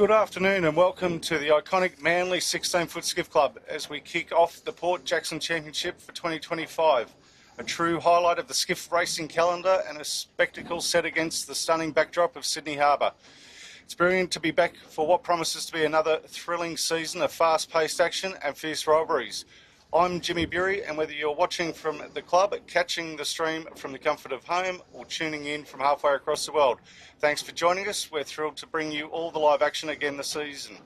Good afternoon and welcome to the iconic Manly 16-foot skiff club as we kick off the Port Jackson Championship for 2025. A true highlight of the skiff racing calendar and a spectacle set against the stunning backdrop of Sydney Harbour. It's brilliant to be back for what promises to be another thrilling season of fast-paced action and fierce rivalries. I'm Jimmy Bury, and whether you're watching from the club, catching the stream from the comfort of home, or tuning in from halfway across the world, thanks for joining us. We're thrilled to bring you all the live action again this season.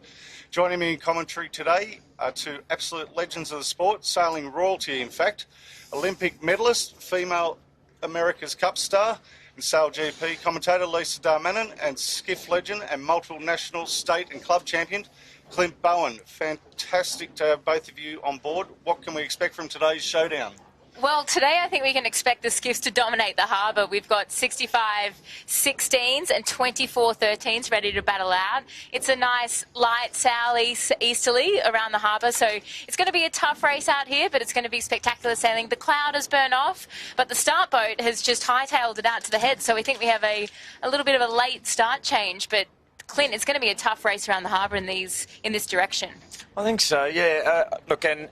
Joining me in commentary today are two absolute legends of the sport, sailing royalty in fact, Olympic medalist, female America's Cup star, and Sail GP commentator Lisa Darmanin, and skiff legend and multiple national, state and club champion Clint Bowen. Fantastic to have both of you on board. What can we expect from today's showdown? Well, today I think we can expect the skiffs to dominate the harbour. We've got 65 16s and 24 13s ready to battle out. It's a nice light south-easterly around the harbour, so it's going to be a tough race out here, but it's going to be spectacular sailing. The cloud has burned off, but the start boat has just hightailed it out to the head, so we think we have a little bit of a late start change, but Clint, it's going to be a tough race around the harbour in this direction. I think so, yeah. Look, and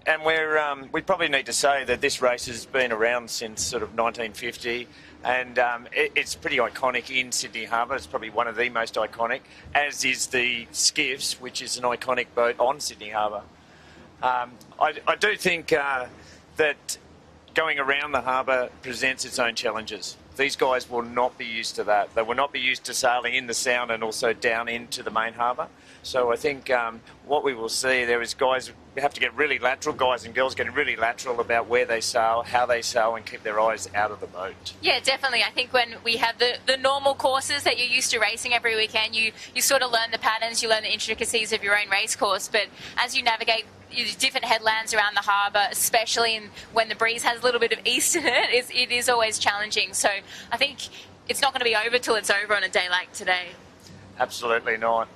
we probably need to say that this race has been around since sort of 1950, and it's pretty iconic in Sydney Harbour. It's probably one of the most iconic, as is the skiffs, which is an iconic boat on Sydney Harbour. I do think that going around the harbour presents its own challenges. These guys will not be used to that. They will not be used to sailing in the Sound and also down into the main harbour. So I think what we will see there is guys have to get really lateral, guys and girls getting really lateral about where they sail, how they sail, and keep their eyes out of the boat. Yeah, definitely. I think when we have the normal courses that you're used to racing every weekend, you sort of learn the patterns, you learn the intricacies of your own race course. But as you navigate different headlands around the harbour, especially when the breeze has a little bit of east in it, it is always challenging. So I think it's not going to be over till it's over on a day like today. Absolutely not.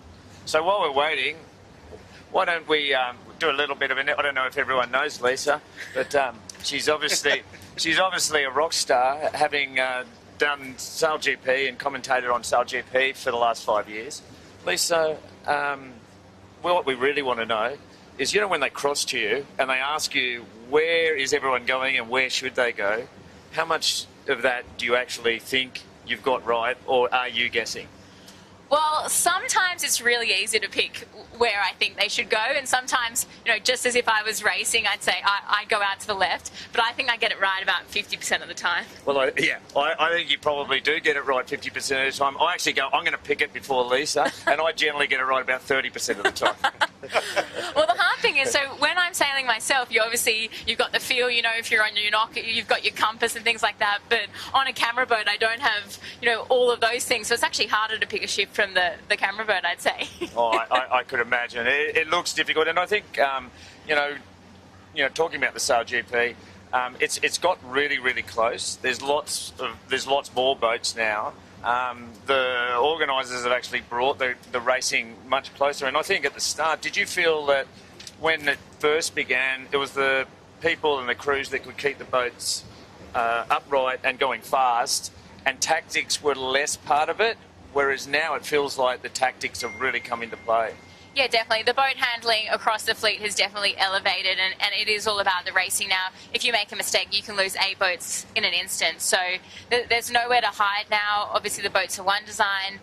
So while we're waiting, why don't we do a little bit of I don't know if everyone knows Lisa, but she's obviously a rock star, having done Sail GP and commentated on Sail GP for the last 5 years. Lisa, what we really want to know is, when they cross to you and they ask you where is everyone going and where should they go, how much of that do you actually think you've got right, or are you guessing? Well, sometimes it's really easy to pick where I think they should go, and sometimes, just as if I was racing, I'd say I go out to the left, but I think I get it right about 50% of the time. Well, I think you probably do get it right 50% of the time. I actually go, I'm going to pick it before Lisa, and I generally get it right about 30% of the time. Well, the hard thing is, so when I'm sailing myself, you've got the feel, if you're on your knock, you've got your compass and things like that, but on a camera boat, I don't have, all of those things, so it's actually harder to pick a ship from the camera boat, I'd say. I could imagine. It looks difficult, and I think, talking about the Sail GP, it's got really, really close. There's lots more boats now. The organisers have actually brought the racing much closer, and I think at the start, did you feel that when it first began, it was the people and the crews that could keep the boats upright and going fast, and tactics were less part of it, whereas now it feels like the tactics have really come into play? Yeah, definitely. The boat handling across the fleet has definitely elevated, and it is all about the racing now. If you make a mistake, you can lose 8 boats in an instant. So there's nowhere to hide now. Obviously, the boats are one design,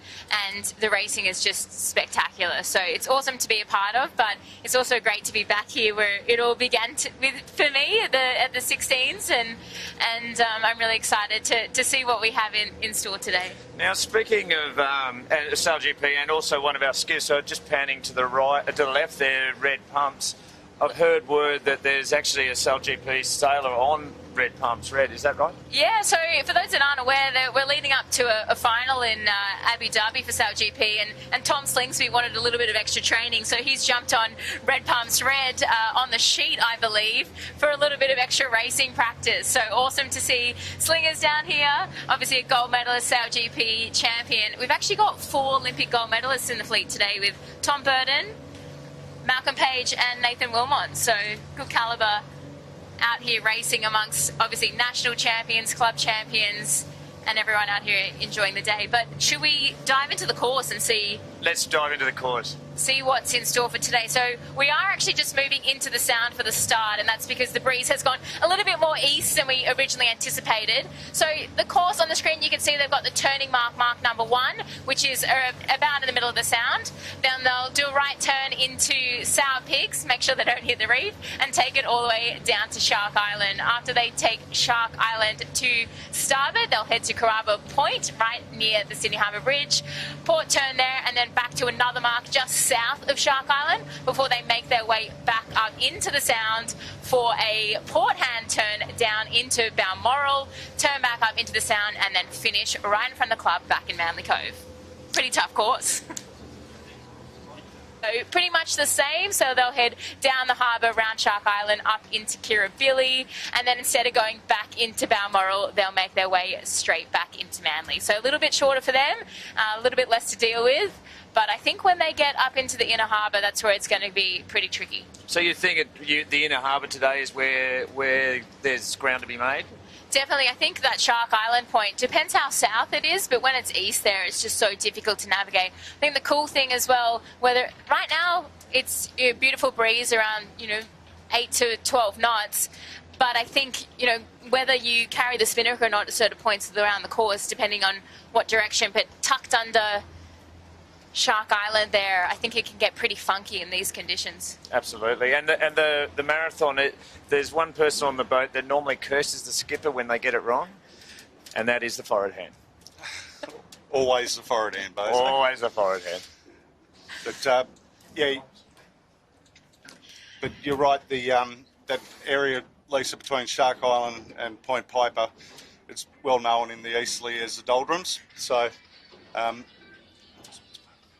and the racing is just spectacular. So it's awesome to be a part of, but it's also great to be back here where it all began for me at the 16s, and I'm really excited to see what we have in store today. Now, speaking of Sail GP and also one of our skiffs, so just panning to the left there, red pumps. I've heard word that there's actually a Sail GP sailor on red pumps red. Is that right? Yeah, so for those that aren't aware, we're leading up to a final in Abu Dhabi for Sail GP, and Tom Slingsby wanted a little bit of extra training, so he's jumped on red pumps red on the sheet, I believe, for a little bit of extra racing practice. So awesome to see slingers down here. Obviously a gold medalist, Sail GP champion. We've actually got 4 Olympic gold medalists in the fleet today with Tom Burden, Malcolm Page and Nathan Wilmot. So good calibre out here racing amongst obviously national champions, club champions, and everyone out here enjoying the day. But should we dive into the course and see? Let's dive into the course. see what's in store for today. So we are actually just moving into the Sound for the start, and that's because the breeze has gone a little bit more east than we originally anticipated. So the course on the screen, you can see they've got the turning mark number 1, which is about in the middle of the Sound. Then they'll do a right turn into Sour Pigs, make sure they don't hit the reef, and take it all the way down to Shark Island. After they take Shark Island to starboard, they'll head to Carrabba Point, right near the Sydney Harbour Bridge. Port turn there, and then back to another mark just south of Shark Island before they make their way back up into the Sound for a port hand turn down into Balmoral, turn back up into the Sound, and then finish right in front of the club back in Manly Cove. Pretty tough course. So pretty much the same, so they'll head down the harbour, around Shark Island, up into Kirribilli, and then instead of going back into Balmoral, they'll make their way straight back into Manly. So a little bit shorter for them, a little bit less to deal with, but I think when they get up into the inner harbour, that's where it's going to be pretty tricky. So you think the inner harbour today is where there's ground to be made? Definitely. I think that Shark Island point depends how south it is, but when it's east there, it's just so difficult to navigate. I think the cool thing as well, whether right now it's a beautiful breeze around 8 to 12 knots, but I think whether you carry the spinnaker or not at certain points around the course, depending on what direction, but tucked under Shark Island there, I think it can get pretty funky in these conditions. Absolutely. And the marathon, there's one person on the boat that normally curses the skipper when they get it wrong, and that is the forward hand. Always the forward hand, Bo. Always the forward hand. But but you're right. That area, Lisa, between Shark Island and Point Piper, it's well known in the easterly as the doldrums. So.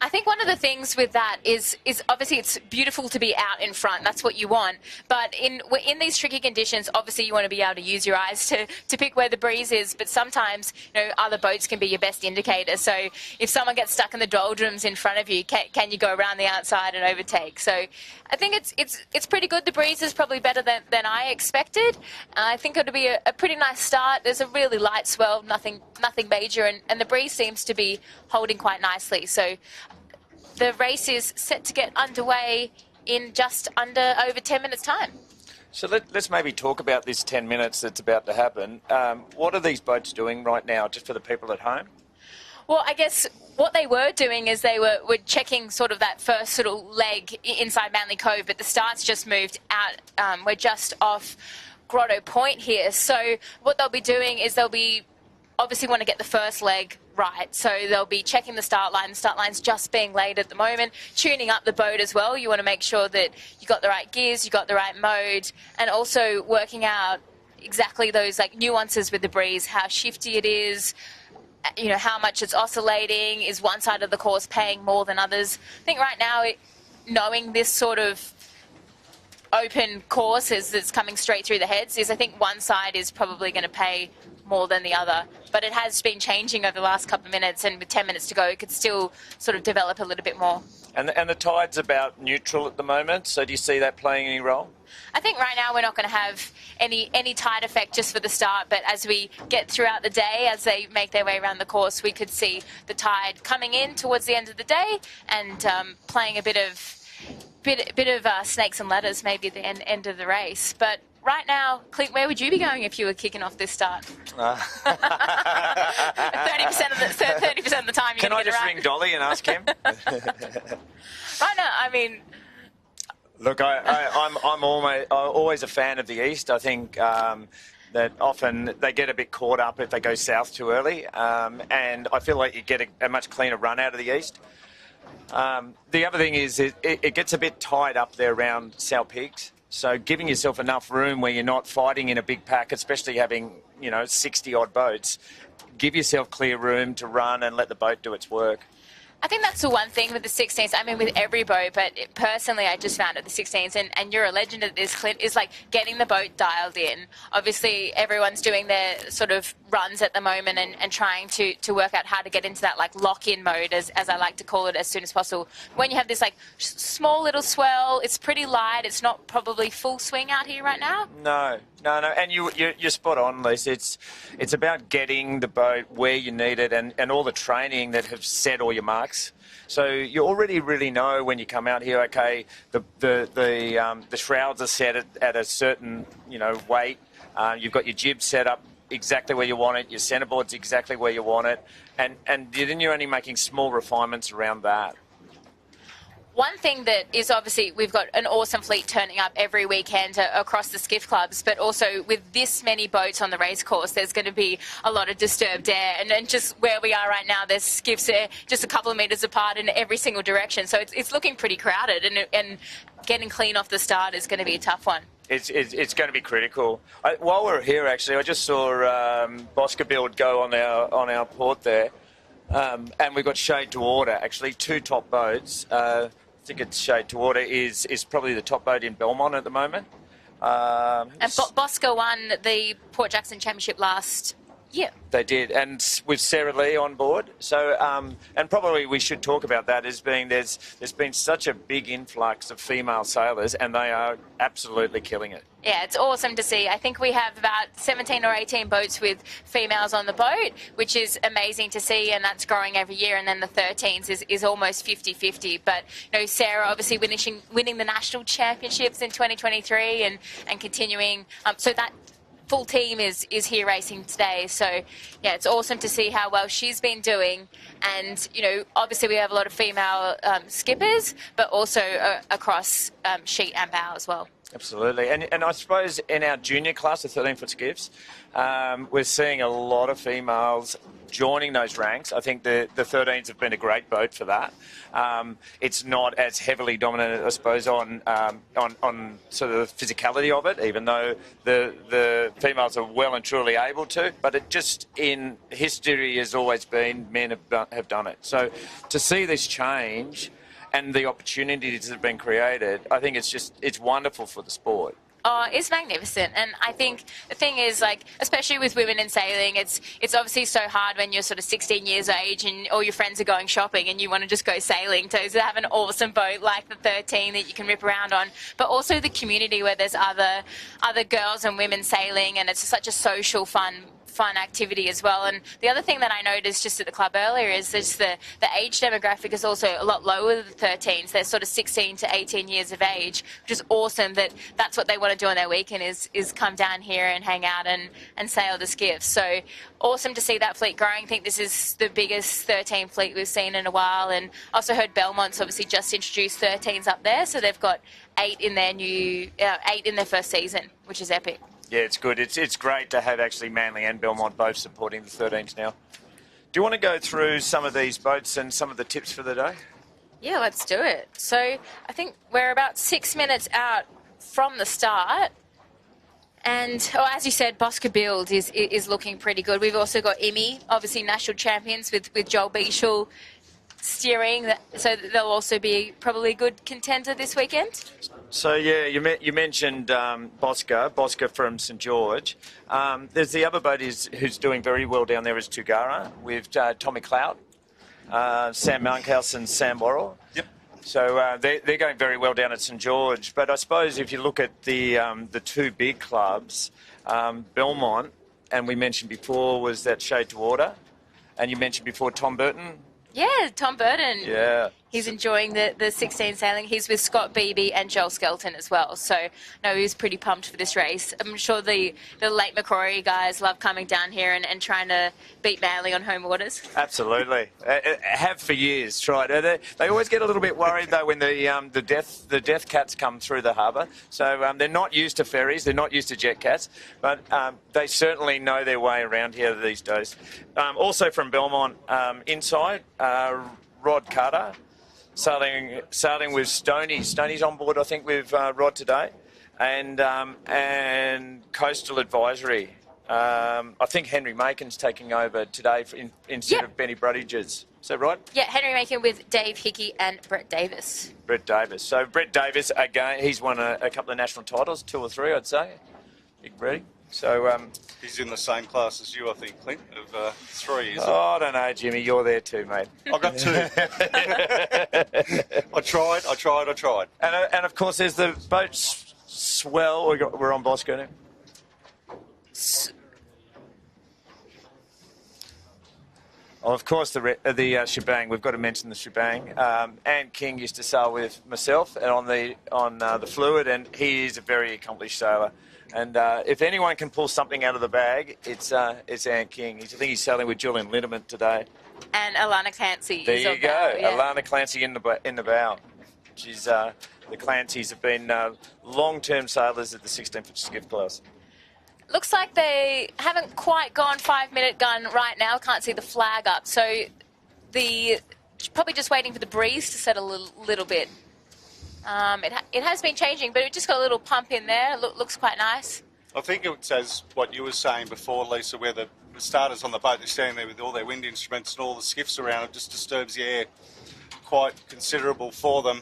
I think one of the things with that is obviously it's beautiful to be out in front. That's what you want. But in these tricky conditions, obviously you want to be able to use your eyes to pick where the breeze is. But sometimes, other boats can be your best indicator. So if someone gets stuck in the doldrums in front of you, can you go around the outside and overtake? So I think it's pretty good. The breeze is probably better than I expected. I think it'll be a pretty nice start. There's a really light swell, nothing major, and the breeze seems to be holding quite nicely. So the race is set to get underway in just over 10 minutes' time. So let's maybe talk about this 10 minutes that's about to happen. What are these boats doing right now, just for the people at home? Well, I guess what they were doing is they were checking sort of that first sort of leg inside Manly Cove, but the start's just moved out. We're just off Grotto Point here. So what they'll be doing is they'll be obviously want to get the first leg right. So they'll be checking the start line. The start line's just being laid at the moment, tuning up the boat as well. You want to make sure that you got the right gears, you got the right mode, and also working out exactly those nuances with the breeze, how shifty it is, how much it's oscillating, is one side of the course paying more than others. I think right now, knowing this sort of open course that's coming straight through the heads I think one side is probably going to pay more than the other, but it has been changing over the last couple of minutes, and with 10 minutes to go it could still sort of develop a little bit more. And the tide's about neutral at the moment, so do you see that playing any role? I think right now we're not going to have any tide effect just for the start, but as we get throughout the day, as they make their way around the course, we could see the tide coming in towards the end of the day and playing a bit of snakes and ladders maybe at the end of the race. But right now, Clint, where would you be going if you were kicking off this start? 30% of the time you're going to get it right. Can I just ring Dolly and ask him? Right now, I mean... Look, I'm always a fan of the East. I think that often they get a bit caught up if they go south too early, and I feel like you get a much cleaner run out of the East. The other thing is it gets a bit tied up there around Sow Pigs. So giving yourself enough room where you're not fighting in a big pack, especially having 60-odd boats, give yourself clear room to run and let the boat do its work. I think that's the one thing with the 16s. I mean, with every boat, but personally, I just found at the 16s, and you're a legend at this, Clint, is getting the boat dialed in. Obviously, everyone's doing their sort of runs at the moment and trying to work out how to get into that lock-in mode, as I like to call it, as soon as possible. When you have this small little swell, it's pretty light. It's not probably full swing out here right now. No, and you're spot on, Lisa. It's about getting the boat where you need it and all the training that have set all your marks. So you already really know when you come out here, okay, the shrouds are set at a certain, weight. You've got your jib set up exactly where you want it, your centerboard's exactly where you want it, and then you're only making small refinements around that. One thing that is obviously we've got an awesome fleet turning up every weekend across the skiff clubs, but also with this many boats on the race course, there's going to be a lot of disturbed air. And just where we are right now, there's skiffs there just a couple of metres apart in every single direction. So it's looking pretty crowded, and getting clean off the start is going to be a tough one. It's going to be critical. While we're here, actually, I just saw Bosca Build go on our port there, and we've got Shade to Water, actually, 2 top boats. I think it's Shade to Water is probably the top boat in Belmont at the moment. And Bosco won the Port Jackson Championship last year. They did, and with Sarah Lee on board. So, and probably we should talk about that as being there's been such a big influx of female sailors, and they are absolutely killing it. Yeah, it's awesome to see. I think we have about 17 or 18 boats with females on the boat, which is amazing to see, and that's growing every year. And then the 13s is almost 50-50. But, Sarah obviously winning the national championships in 2023 and continuing. So that full team is here racing today. So, yeah, it's awesome to see how well she's been doing. And, obviously we have a lot of female skippers, but also across sheet and bow as well. Absolutely. And I suppose in our junior class, the 13-foot skiffs, we're seeing a lot of females joining those ranks. I think the 13s have been a great boat for that. It's not as heavily dominant, I suppose, on sort of the physicality of it, even though the females are well and truly able to. But it just, in history, has always been men have done it. So to see this change and the opportunities that have been created, I think it's wonderful for the sport. Oh, it's magnificent. And I think the thing is, especially with women in sailing, it's obviously so hard when you're sort of 16 years of age and all your friends are going shopping and you want to just go sailing to have an awesome boat like the 13 that you can rip around on. But also the community where there's other girls and women sailing, and it's such a social, fun activity as well. And the other thing that I noticed just at the club earlier is just the age demographic is also a lot lower than the 13s. They're sort of 16 to 18 years of age, which is awesome that's what they want to do on their weekend is come down here and hang out and sail the skiffs. So awesome to see that fleet growing. I think this is the biggest 13 fleet we've seen in a while. And also heard Belmont's obviously just introduced 13s up there, so they've got 8 in their first season, which is epic. Yeah, it's good. It's great to have actually Manly and Belmont both supporting the 13s now. Do you want to go through some of these boats and some of the tips for the day? Yeah, let's do it. So I think we're about 6 minutes out from the start. And as you said, Bosca Build is looking pretty good. We've also got Imi, obviously national champions with Joel Beechel steering, so they'll also be probably a good contender this weekend. So yeah, you mentioned Bosca from St George. There's the other boat who's doing very well down there is Tugara with Tommy Clout, Sam Monkhouse and Sam Worrell. Yep. So they're going very well down at St George. But I suppose if you look at the 2 big clubs, Belmont, and we mentioned before was that Shade to Water, and you mentioned before Tom Burton. Yeah, Tom Burton. Yeah. He's enjoying the 16 sailing. He's with Scott Beebe and Joel Skelton as well. So, no, he's pretty pumped for this race. I'm sure the Lake Macquarie guys love coming down here and trying to beat Manly on home waters. Absolutely. Have for years tried. They always get a little bit worried, though, when the death cats come through the harbour. So they're not used to ferries. They're not used to jet cats. But they certainly know their way around here these days. Also from Belmont, inside, Rod Carter. Sailing with Stoney. Stoney's on board, I think, with Rod today. And Coastal Advisory. I think Henry Macon's taking over today instead of Benny Bruddages. Is that right? Yeah, Henry Macon with Dave Hickey and Brett Davis. Brett Davis. So Brett Davis, again, he's won a couple of national titles, 2 or 3, I'd say. Big Bretty. So he's in the same class as you, I think, Clint, of 3. Oh, I don't know, Jimmy. You're there too, mate. I got 2. I tried. And of course, there's the boat Swell. We're on Bosco now. Well, of course, the shebang. We've got to mention the shebang. Anne King used to sail with myself and on the fluid, and he is a very accomplished sailor. And if anyone can pull something out of the bag, it's Anne King. I think he's sailing with Julian Lindemann today. And Alana Clancy. There is you on go, bow, yeah. Alana Clancy in the bow. She's the Clancys have been long-term sailors at the 16-foot skiff class. Looks like they haven't quite gone 5-minute gun right now. Can't see the flag up. So probably just waiting for the breeze to settle a little bit. It has been changing, but it just got a little pump in there. Looks quite nice. I think it says what you were saying before, Lisa, where the starters on the boat, they're standing there with all their wind instruments and all the skiffs around. It just disturbs the air quite considerable for them.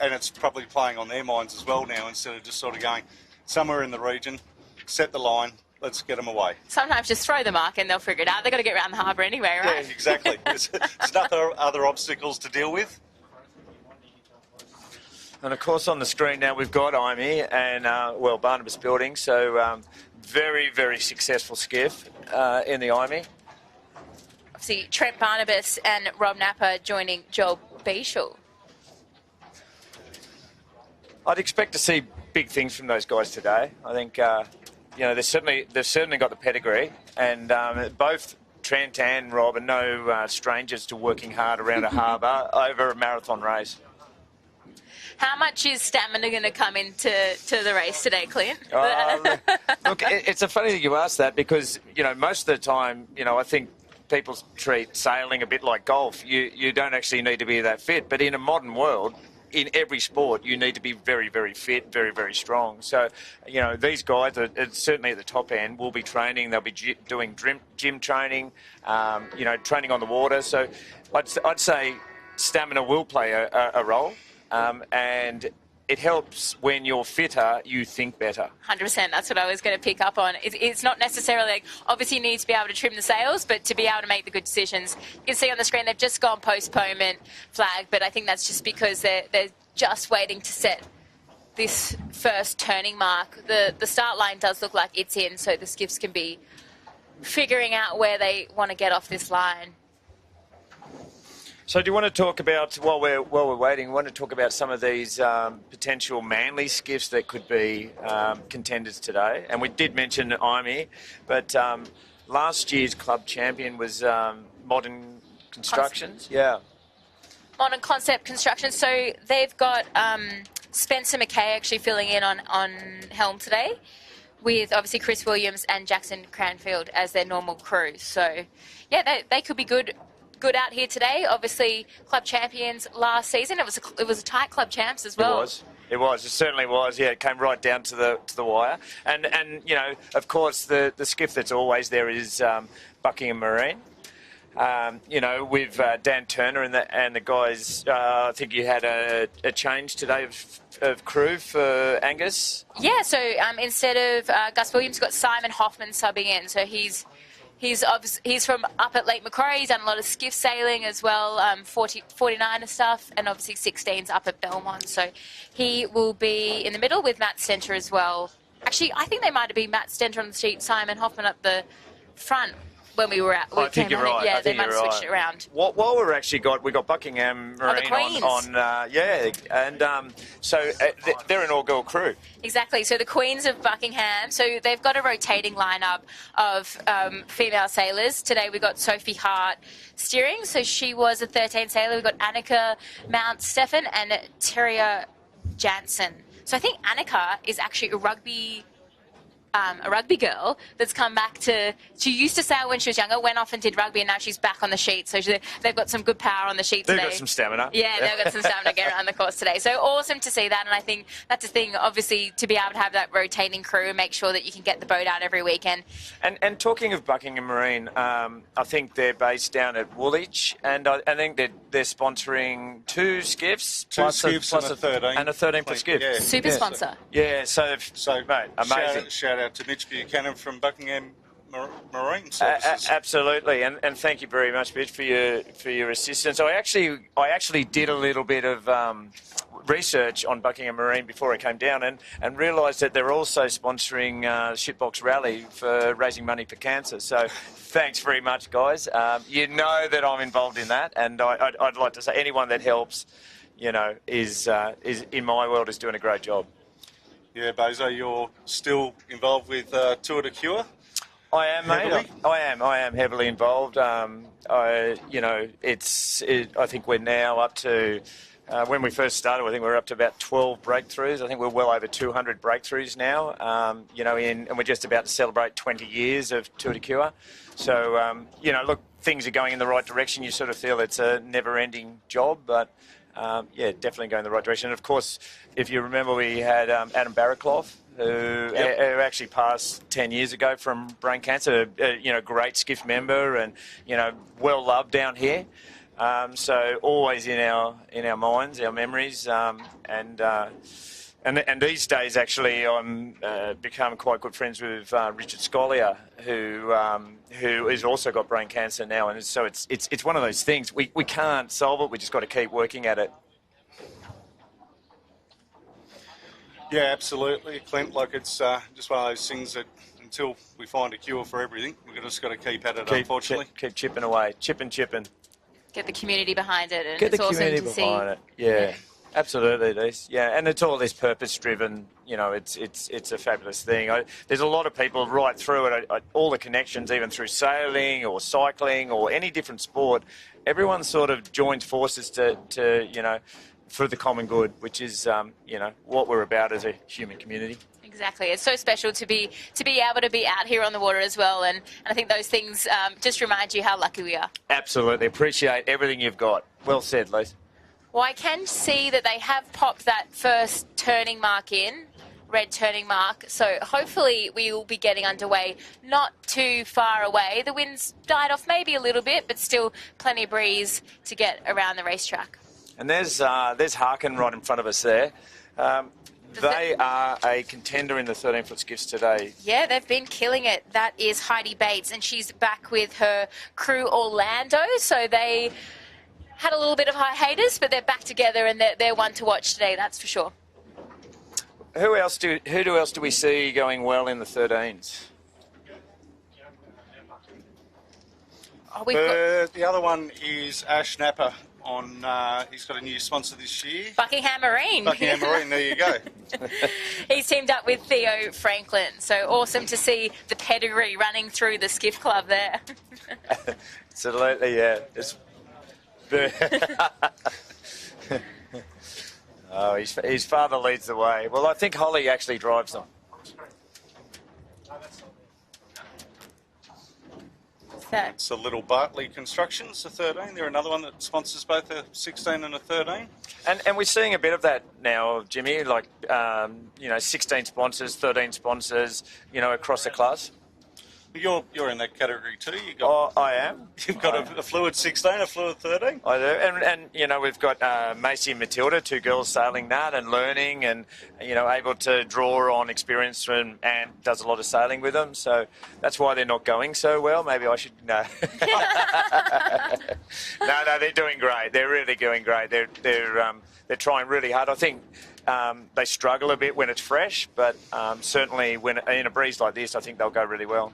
And it's probably playing on their minds as well now, instead of just sort of going somewhere in the region, set the line, let's get them away. Sometimes just throw the mark and they'll figure it out. They've got to get around the harbour anyway, right? Yeah, exactly. There's other obstacles to deal with. And of course, on the screen now we've got Imey and Barnabas Building. So very, very successful skiff in the Imey. Obviously, Trent Barnabas and Rob Napper joining Joel Beashel. I'd expect to see big things from those guys today. I think they've certainly got the pedigree, and both Trent and Rob are no strangers to working hard around a harbour over a marathon race. How much is stamina going to come into the race today, Clint? Look, it's a funny thing you ask that, because most of the time, I think people treat sailing a bit like golf. You don't actually need to be that fit, but in a modern world, in every sport, you need to be very, very fit, very, very strong. So, these guys are certainly at the top end will be training. They'll be doing gym training, training on the water. So I'd say stamina will play a role, and it helps when you're fitter, you think better. 100%. That's what I was going to pick up on. It's not necessarily like, obviously you need to be able to trim the sails, but to be able to make the good decisions. You can see on the screen they've just gone postponement flag, but I think that's just because they're just waiting to set this first turning mark. The start line does look like it's in, so the skiffs can be figuring out where they want to get off this line. So do you want to talk about, while we're waiting, want to talk about some of these potential Manly skiffs that could be contenders today? And we did mention Imey, but last year's club champion was Modern Constructions. Yeah. Modern Concept Construction. So they've got Spencer McKay actually filling in on helm today, with obviously Chris Williams and Jackson Cranfield as their normal crew. So yeah, they could be good out here today. Obviously, club champions last season. It was a tight club champs as well. It was. It certainly was. Yeah, it came right down to the wire. And of course, the skiff that's always there is Buckingham Marine. With Dan Turner and the guys. I think you had a change today of crew for Angus. Yeah. So instead of Gus Williams, got Simon Hoffman subbing in. So He's from up at Lake Macquarie. He's done a lot of skiff sailing as well, 49er stuff, and obviously 16s up at Belmont. So he will be in the middle with Matt Stenter as well. Actually, I think they might have been Matt Stenter on the sheet, Simon Hoffman up the front when we were at. I think you're right. Yeah, they might have switched it around. While we got Buckingham Marine on so they're an all-girl crew. Exactly. So the Queens of Buckingham. So they've got a rotating lineup of female sailors. Today we got Sophie Hart steering. So she was a 13 sailor. We got Annika Mount Stefan and Terria Jansen. So I think Annika is actually a rugby girl that's come back she used to sail when she was younger, went off and did rugby, and now she's back on the sheet. So they've got some good power on the sheet today. They've got some stamina. Yeah, they've got some stamina to get around the course today. So awesome to see that, and I think that's the thing, obviously, to be able to have that rotating crew and make sure that you can get the boat out every weekend. And talking of Buckingham Marine, I think they're based down at Woolwich, and I think they're sponsoring two skiffs. Plus a 13. And a 13-foot skiff. Yeah. Super sponsor. Yeah, so mate, amazing. Shout out to Mitch Buchanan from Buckingham Marine Services. Absolutely, and thank you very much, Mitch, for your assistance. I actually did a little bit of research on Buckingham Marine before I came down and realised that they're also sponsoring Shitbox Rally for raising money for cancer. So thanks very much, guys. You know that I'm involved in that, and I'd like to say anyone that helps, is in my world is doing a great job. Yeah, Bozo, you're still involved with Tour de Cure? I am, mate. I am heavily involved. I think we're now up to, when we first started, I think we were up to about 12 breakthroughs. I think we're well over 200 breakthroughs now, and we're just about to celebrate 20 years of Tour de Cure. So, look, things are going in the right direction. You sort of feel it's a never-ending job, but definitely going in the right direction. And of course, if you remember, we had Adam Baraklov, who actually passed 10 years ago from brain cancer. Great skiff member and well loved down here. So always in our minds, our memories, and these days actually I'm become quite good friends with Richard Scollier, who has also got brain cancer now, and so it's one of those things we can't solve it. We just got to keep working at it. Yeah, absolutely, Clint. Like, it's just one of those things that until we find a cure for everything, we've just got to keep at it, unfortunately. Keep chipping away, chipping. Get the community behind it, and Get it's the community awesome to behind it. Yeah. Absolutely, it is. Yeah, and it's all this purpose-driven. It's a fabulous thing. There's a lot of people right through it. All the connections, even through sailing or cycling or any different sport, everyone sort of joins forces to for the common good, which is what we're about as a human community. Exactly. It's so special to be able to be out here on the water as well, and I think those things just remind you how lucky we are. Absolutely. Appreciate everything you've got. Well said, Lise. Well, I can see that they have popped that first turning mark in, red turning mark, so hopefully we will be getting underway not too far away. The wind's died off maybe a little bit, but still plenty of breeze to get around the racetrack. And there's Harkin right in front of us there. They are a contender in the 13-foot skiffs today. Yeah, they've been killing it. That is Heidi Bates, and she's back with her crew Orlando. So they had a little bit of hiatus, but they're back together, and they're one to watch today, that's for sure. Who else do we see going well in the 13s? The other one is Ash Napper. He's got a new sponsor this year. Buckingham Marine. Buckingham Marine, there you go. He's teamed up with Theo Franklin. So awesome to see the pedigree running through the skiff club there. Absolutely, yeah. His father leads the way. Well, I think Holly actually drives them. It's a Little Bartley Constructions, the 13. They're another one that sponsors both a 16 and a 13. And we're seeing a bit of that now, Jimmy, like, 16 sponsors, 13 sponsors, across the class. You're in that category too. I am. You've got a fluid 16, a fluid 13. I do, and we've got Macy and Matilda, two girls sailing that and learning, and able to draw on experience, and does a lot of sailing with them. So that's why they're not going so well. Maybe I should no. No, they're doing great. They're really doing great. They're trying really hard. I think they struggle a bit when it's fresh, but certainly when in a breeze like this, I think they'll go really well.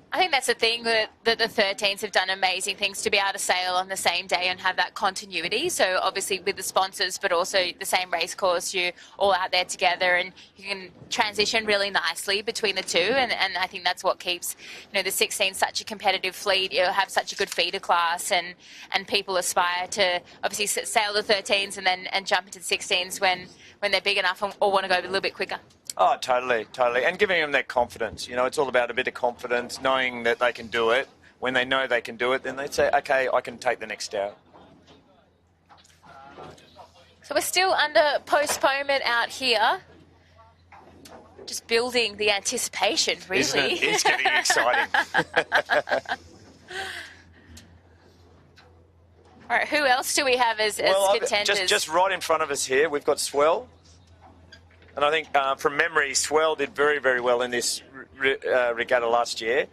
I think that's the thing, that the 13s have done amazing things to be able to sail on the same day and have that continuity. So obviously with the sponsors, but also the same race course, you're all out there together and you can transition really nicely between the two. And I think that's what keeps, the 16 such a competitive fleet. You have such a good feeder class, and people aspire to obviously sail the 13s and jump into the 16s when they're big enough or want to go a little bit quicker. Oh, totally. And giving them that confidence. It's all about a bit of confidence, knowing that they can do it. When they know they can do it, then they say, okay, I can take the next step. So we're still under postponement out here. Just building the anticipation, really. Isn't it? It's getting exciting. All right, who else do we have as contenders? Just right in front of us here, we've got Swell. And I think, from memory, Swell did very, very well in this regatta last year.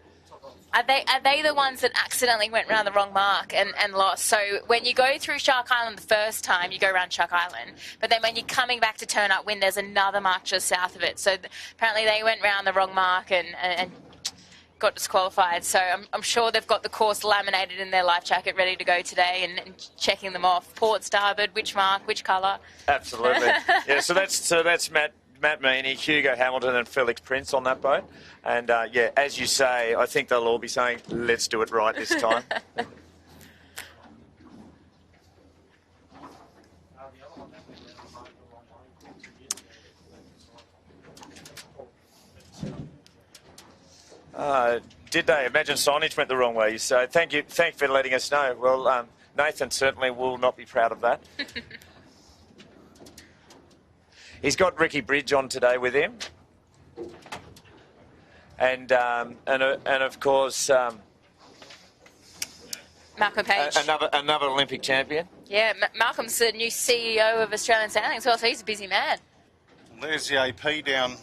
Are they the ones that accidentally went round the wrong mark and lost? So when you go through Shark Island the first time, you go around Shark Island. But then when you're coming back to turn upwind, there's another mark just south of it. So apparently they went round the wrong mark and got disqualified. So I'm sure they've got the course laminated in their life jacket ready to go today and checking them off. Port, starboard, which mark, which colour. Absolutely. Yeah, so that's Matt Meany, Hugo Hamilton and Felix Prince on that boat. And, yeah, as you say, I think they'll all be saying, let's do it right this time. Did they? Imagine signage went the wrong way. So thank you for letting us know. Well, Nathan certainly will not be proud of that. He's got Ricky Bridge on today with him. And of course Malcolm Page, another Olympic champion. Yeah, Malcolm's the new CEO of Australian Sailing as well, so he's a busy man. There's the AP down.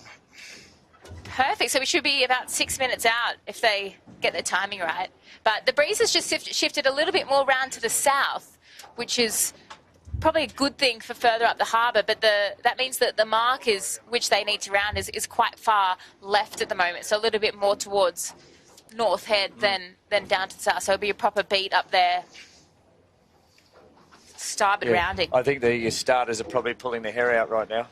Perfect. So we should be about 6 minutes out if they get their timing right. But the breeze has just shifted a little bit more round to the south, which is probably a good thing for further up the harbour, but that means that the mark which they need to round is quite far left at the moment, so a little bit more towards North Head than down to the south. So it'll be a proper beat up there. Starboard rounding. I think the starters are probably pulling their hair out right now.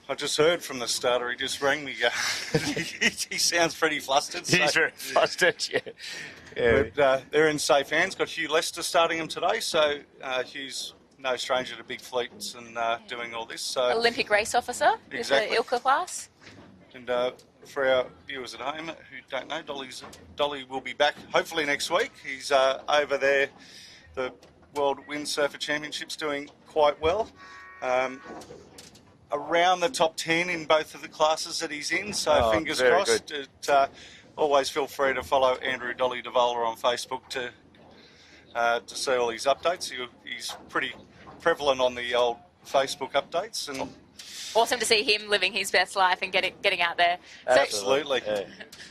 I just heard from the starter, he just rang me. He sounds pretty flustered. He's very flustered, yeah. But they're in safe hands. Got Hugh Lester starting them today, so Hugh's no stranger to big fleets and doing all this. So Olympic race officer with the Ilka class. And for our viewers at home who don't know, Dolly will be back hopefully next week. He's over there, the World Windsurfer Championships, doing quite well. Around the top 10 in both of the classes that he's in, so fingers crossed. Always feel free to follow Andrew Dolly Devola on Facebook to see all his updates. He's pretty prevalent on the old Facebook updates, and awesome to see him living his best life and getting out there. Absolutely. Yeah.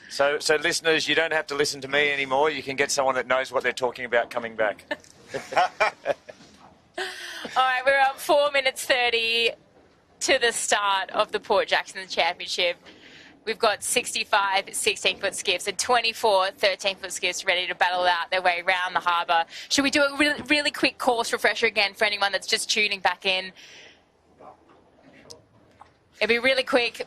So listeners, you don't have to listen to me anymore. You can get someone that knows what they're talking about coming back. All right, we're up 4 minutes 30 to the start of the Port Jackson Championship. We've got 65 16-foot skiffs and 24 13-foot skiffs ready to battle out their way around the harbour. Should we do a really quick course refresher again for anyone that's just tuning back in? It'll be really quick.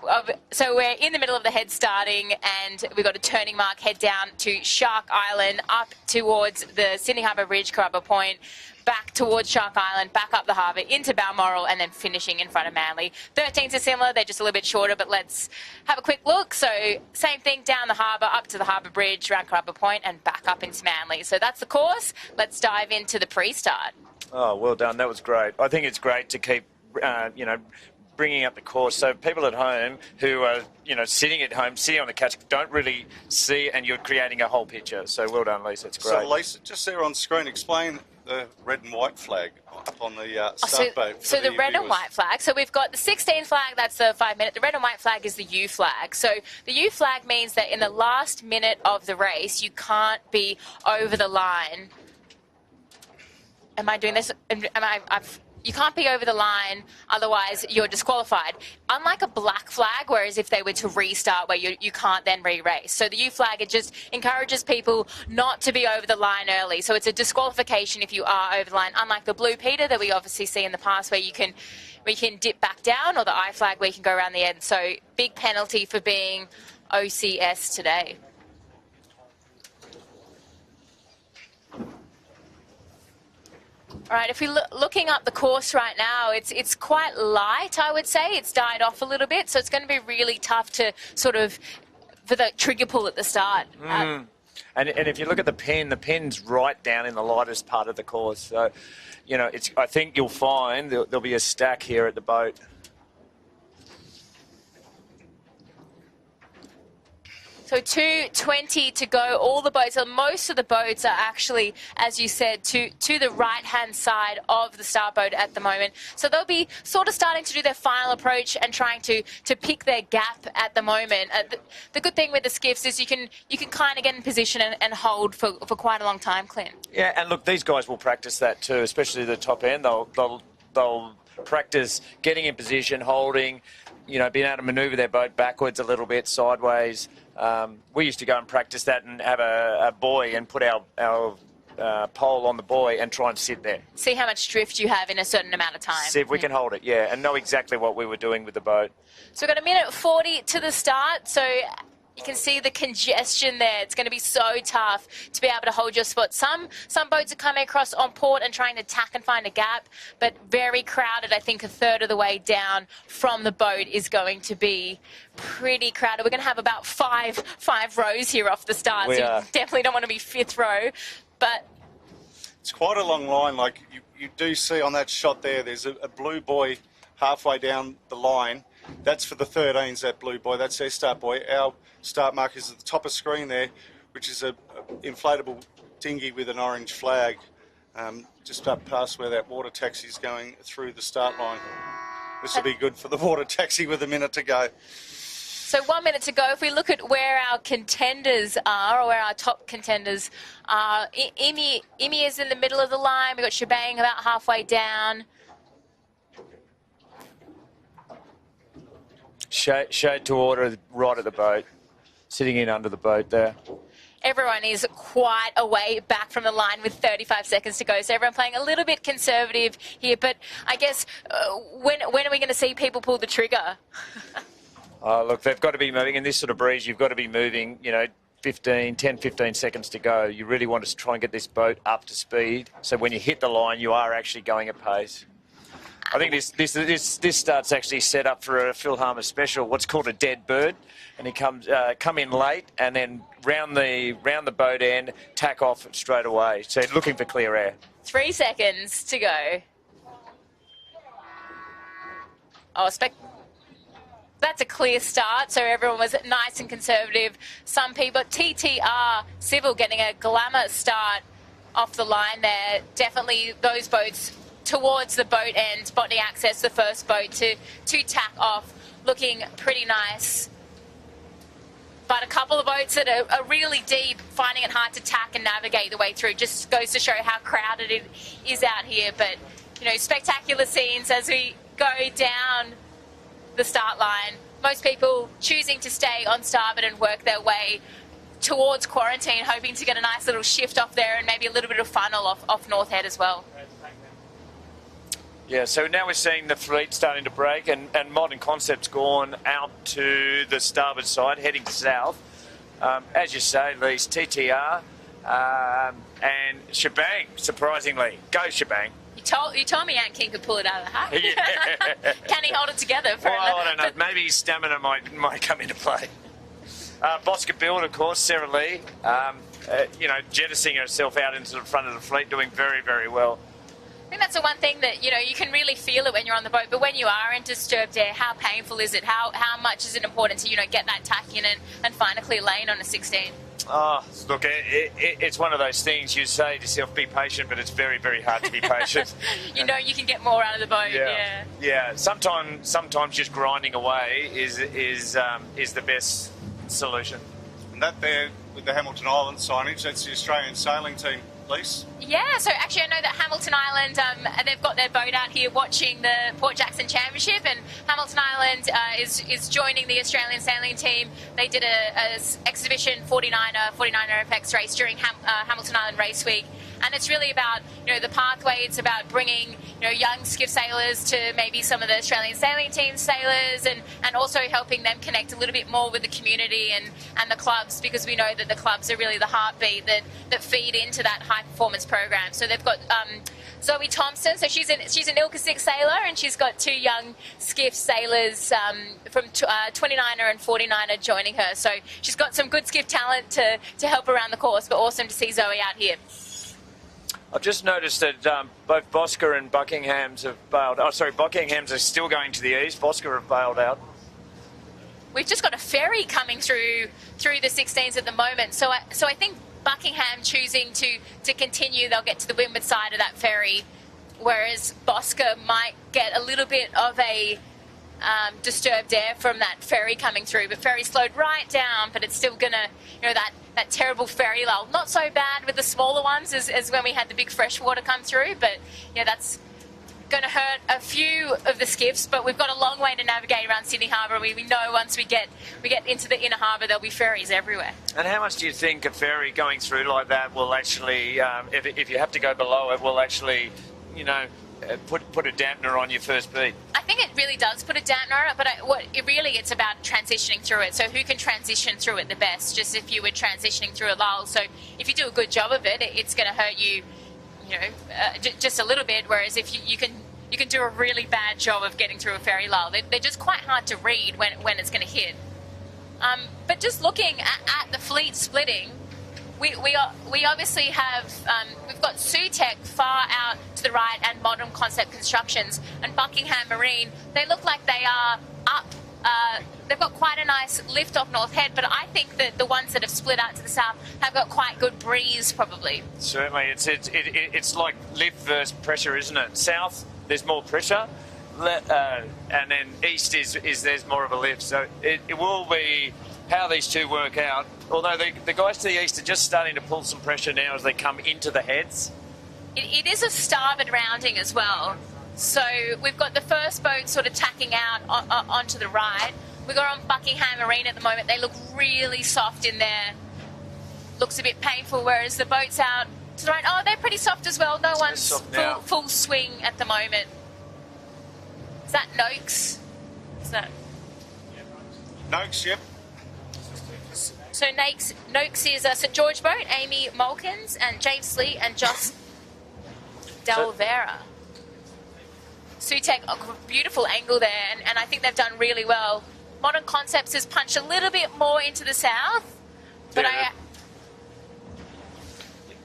So we're in the middle of the head starting, and we've got a turning mark, head down to Shark Island, up towards the Sydney Harbour Bridge, Carrabba Point, back towards Shark Island, back up the harbour, into Balmoral, and then finishing in front of Manly. 13s are similar, they're just a little bit shorter, but let's have a quick look. So same thing, down the harbour, up to the Harbour Bridge, around Carrabba Point, and back up into Manly. So that's the course. Let's dive into the pre-start. Oh, well done. That was great. I think it's great to keep, bringing up the course so people at home who are, sitting at home, sitting on the couch, don't really see, and you're creating a whole picture. So well done, Lisa. It's great. So, Lisa, just there on screen, explain the red and white flag up on the start boat. So the red and white flag. So we've got the 16 flag, that's the 5 minute. The red and white flag is the U flag. So the U flag means that in the last minute of the race, you can't be over the line. Am I doing this? You can't be over the line, otherwise you're disqualified. Unlike a black flag, whereas if they were to restart where you can't then re-race. So the U flag, it just encourages people not to be over the line early. So it's a disqualification if you are over the line, unlike the blue Peter that we obviously see in the past where you can dip back down, or the I flag where you can go around the end. So big penalty for being OCS today. All right, if we're looking up the course right now, it's quite light, I would say. It's died off a little bit, so it's going to be really tough to for the trigger pull at the start. And if you look at the pin's right down in the lightest part of the course. So, I think you'll find there'll be a stack here at the boat. So 2:20 to go. All the boats, or most of the boats, are actually, as you said, to the right-hand side of the start boat at the moment. So they'll be sort of starting to do their final approach and trying to pick their gap at the moment. The good thing with the skiffs is you can kind of get in position and hold for quite a long time, Clint. Yeah, and look, these guys will practice that too, especially the top end. They'll practice getting in position, holding, being able to manoeuvre their boat backwards a little bit, sideways. We used to go and practice that and have a buoy and put our pole on the buoy and try and sit there. See how much drift you have in a certain amount of time. See if we can hold it, yeah, and know exactly what we were doing with the boat. So we've got 1:40 to the start, so you can see the congestion there. It's going to be so tough to be able to hold your spot. Some boats are coming across on port and trying to tack and find a gap, but very crowded. I think a third of the way down from the boat is going to be pretty crowded. We're going to have about five rows here off the start, so you definitely don't want to be fifth row. But it's quite a long line. Like you do see on that shot there, there's a blue buoy halfway down the line. That's for the 13s, that blue buoy. That's their start buoy. Our start mark is at the top of screen there, which is a inflatable dinghy with an orange flag, just up past where that water taxi is going through the start line. This will be good for the water taxi with a minute to go. So 1 minute to go. If we look at where our contenders are, or where our top contenders are, Imi is in the middle of the line. We've got Shebang about halfway down. Shade to order right at the boat, sitting in under the boat there. Everyone is quite a way back from the line with 35 seconds to go. So everyone playing a little bit conservative here. But I guess when are we going to see people pull the trigger? Look, they've got to be moving. In this sort of breeze, you've got to be moving, 10, 15 seconds to go. You really want to try and get this boat up to speed. So when you hit the line, you are actually going at pace. I think this start's actually set up for a Phil Harmer special, what's called a dead bird, and he come in late and then round the boat end, tack off straight away. So looking for clear air. 3 seconds to go. Oh, that's a clear start, so everyone was nice and conservative. Some people, TTR Civil getting a glamour start off the line there. Definitely those boats towards the boat end. Botany Access, the first boat to tack off, looking pretty nice. But a couple of boats that are really deep, finding it hard to tack and navigate the way through. Just goes to show how crowded it is out here. But, spectacular scenes as we go down the start line. Most people choosing to stay on starboard and work their way towards quarantine, hoping to get a nice little shift off there and maybe a little bit of funnel off North Head as well. Yeah, so now we're seeing the fleet starting to break, and Modern Concept's gone out to the starboard side, heading south. As you say, Lise, TTR and Shebang, surprisingly. Go, Shebang. You told me Ant King could pull it out of the hat. Yeah. Can he hold it together? I don't know. Maybe his stamina might come into play. Bosca Build, of course, Sarah Lee, jettisoning herself out into the front of the fleet, doing very, very well. I think that's the one thing that, you can really feel it when you're on the boat, but when you are in disturbed air, how painful is it? How much is it important to, get that tack in and find a clear lane on a 16? Oh, look, it's one of those things you say to yourself, be patient, but it's very, very hard to be patient. You can get more out of the boat, Yeah, sometimes just grinding away is the best solution. And that there, with the Hamilton Island signage, that's the Australian sailing team, Lise? Yeah, so actually I know that Hamilton Island, they've got their boat out here watching the Port Jackson Championship, and Hamilton Island is joining the Australian sailing team. They did a exhibition 49er FX race during Hamilton Island Race Week, and it's really about the pathway. It's about bringing young skiff sailors to maybe some of the Australian sailing team sailors, and also helping them connect a little bit more with the community and the clubs, because we know that the clubs are really the heartbeat that feed into that high performance program. So they've got Zoe Thompson, so she's an ILCA 6 sailor, and she's got two young skiff sailors from 29er and 49er joining her. So she's got some good skiff talent to help around the course, but awesome to see Zoe out here. I've just noticed that both Bosca and Buckingham's have bailed. Oh, sorry, Buckingham's are still going to the east. Bosca have bailed out. we've just got a ferry coming through the 16s at the moment. So I think Buckingham choosing to continue, they'll get to the windward side of that ferry, whereas Bosca might get a little bit of a disturbed air from that ferry coming through. But ferry slowed right down, but it's still gonna, that terrible ferry lull. Not so bad with the smaller ones as when we had the big freshwater come through, but that's going to hurt a few of the skiffs. But we've got a long way to navigate around Sydney Harbour. We know once we get into the inner harbour, there'll be ferries everywhere. And how much do you think a ferry going through like that will actually, if you have to go below it, will actually, put a dampener on your first beat? I think it really does put a dampener on it, but it's about transitioning through it. So who can transition through it the best? Just if you were transitioning through a lull. So if you do a good job of it, it's going to hurt you, just a little bit. Whereas if you can do a really bad job of getting through a ferry lull, they're just quite hard to read when it's going to hit. But just looking at the fleet splitting, we obviously have, we've got Sutek far out to the right and Modern Concept Constructions, and Buckingham Marine, they look like they are up. They've got quite a nice lift off North Head, but I think that the ones that have split out to the south have got quite good breeze, probably. Certainly, it's like lift versus pressure, isn't it? South, there's more pressure, and then east is there's more of a lift. So it will be how these two work out. Although the guys to the east are just starting to pull some pressure now as they come into the heads. It is a starboard rounding as well. So we've got the first boat sort of tacking out onto the right. We've got on Buckingham Marine at the moment. They look really soft in there. Looks a bit painful, whereas the boats out to the right, they're pretty soft as well. No one's full swing at the moment. Is that Noakes? Is that... Noakes, yep. So Noakes is a St George boat, Amy Malkins and James Lee and Joss Dalvera. Sutek, a beautiful angle there, and I think they've done really well. Modern Concepts has punched a little bit more into the south, but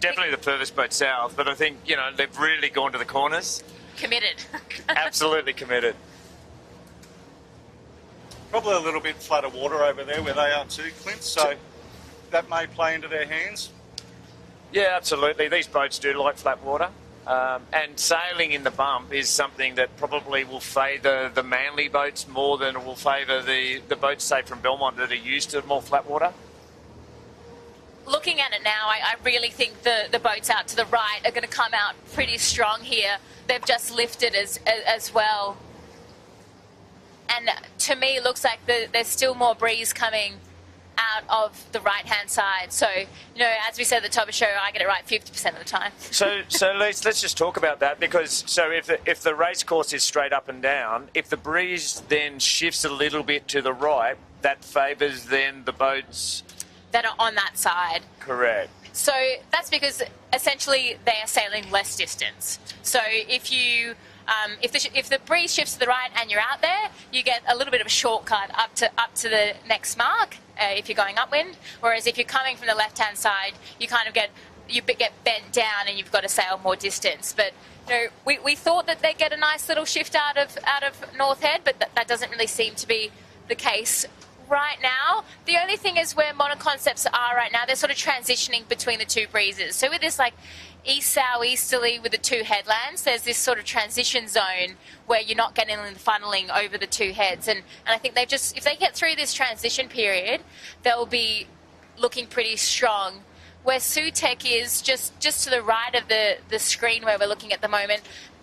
definitely the furthest boat south, but I think, they've really gone to the corners. Committed. Absolutely committed. Probably a little bit flatter water over there where they are too, Clint, so that may play into their hands. Yeah, absolutely. These boats do like flat water. And sailing in the bump is something that probably will favour the Manly boats more than it will favour the boats, say, from Belmont that are used to more flat water. Looking at it now, I really think the boats out to the right are going to come out pretty strong here. They've just lifted as well. And to me, it looks like there's still more breeze coming out of the right-hand side. So, as we said at the top of the show, I get it right 50% of the time. So let's just talk about that, because if the race course is straight up and down, if the breeze then shifts a little bit to the right, that favours then the boats that are on that side. Correct. So that's because essentially they are sailing less distance. So if you if the breeze shifts to the right and you're out there, you get a little bit of a shortcut up to the next mark if you're going upwind. Whereas if you're coming from the left-hand side, you kind of get bent down and you've got to sail more distance. But we thought that they'd get a nice little shift out of North Head, but that doesn't really seem to be the case right now. The only thing is where Modern Concepts are right now, they're sort of transitioning between the two breezes. So with this east-south-easterly with the two headlands, there's this sort of transition zone where you're not getting the funneling over the two heads. And I think if they get through this transition period, they'll be looking pretty strong. Where Sutek is just to the right of the screen where we're looking at the moment,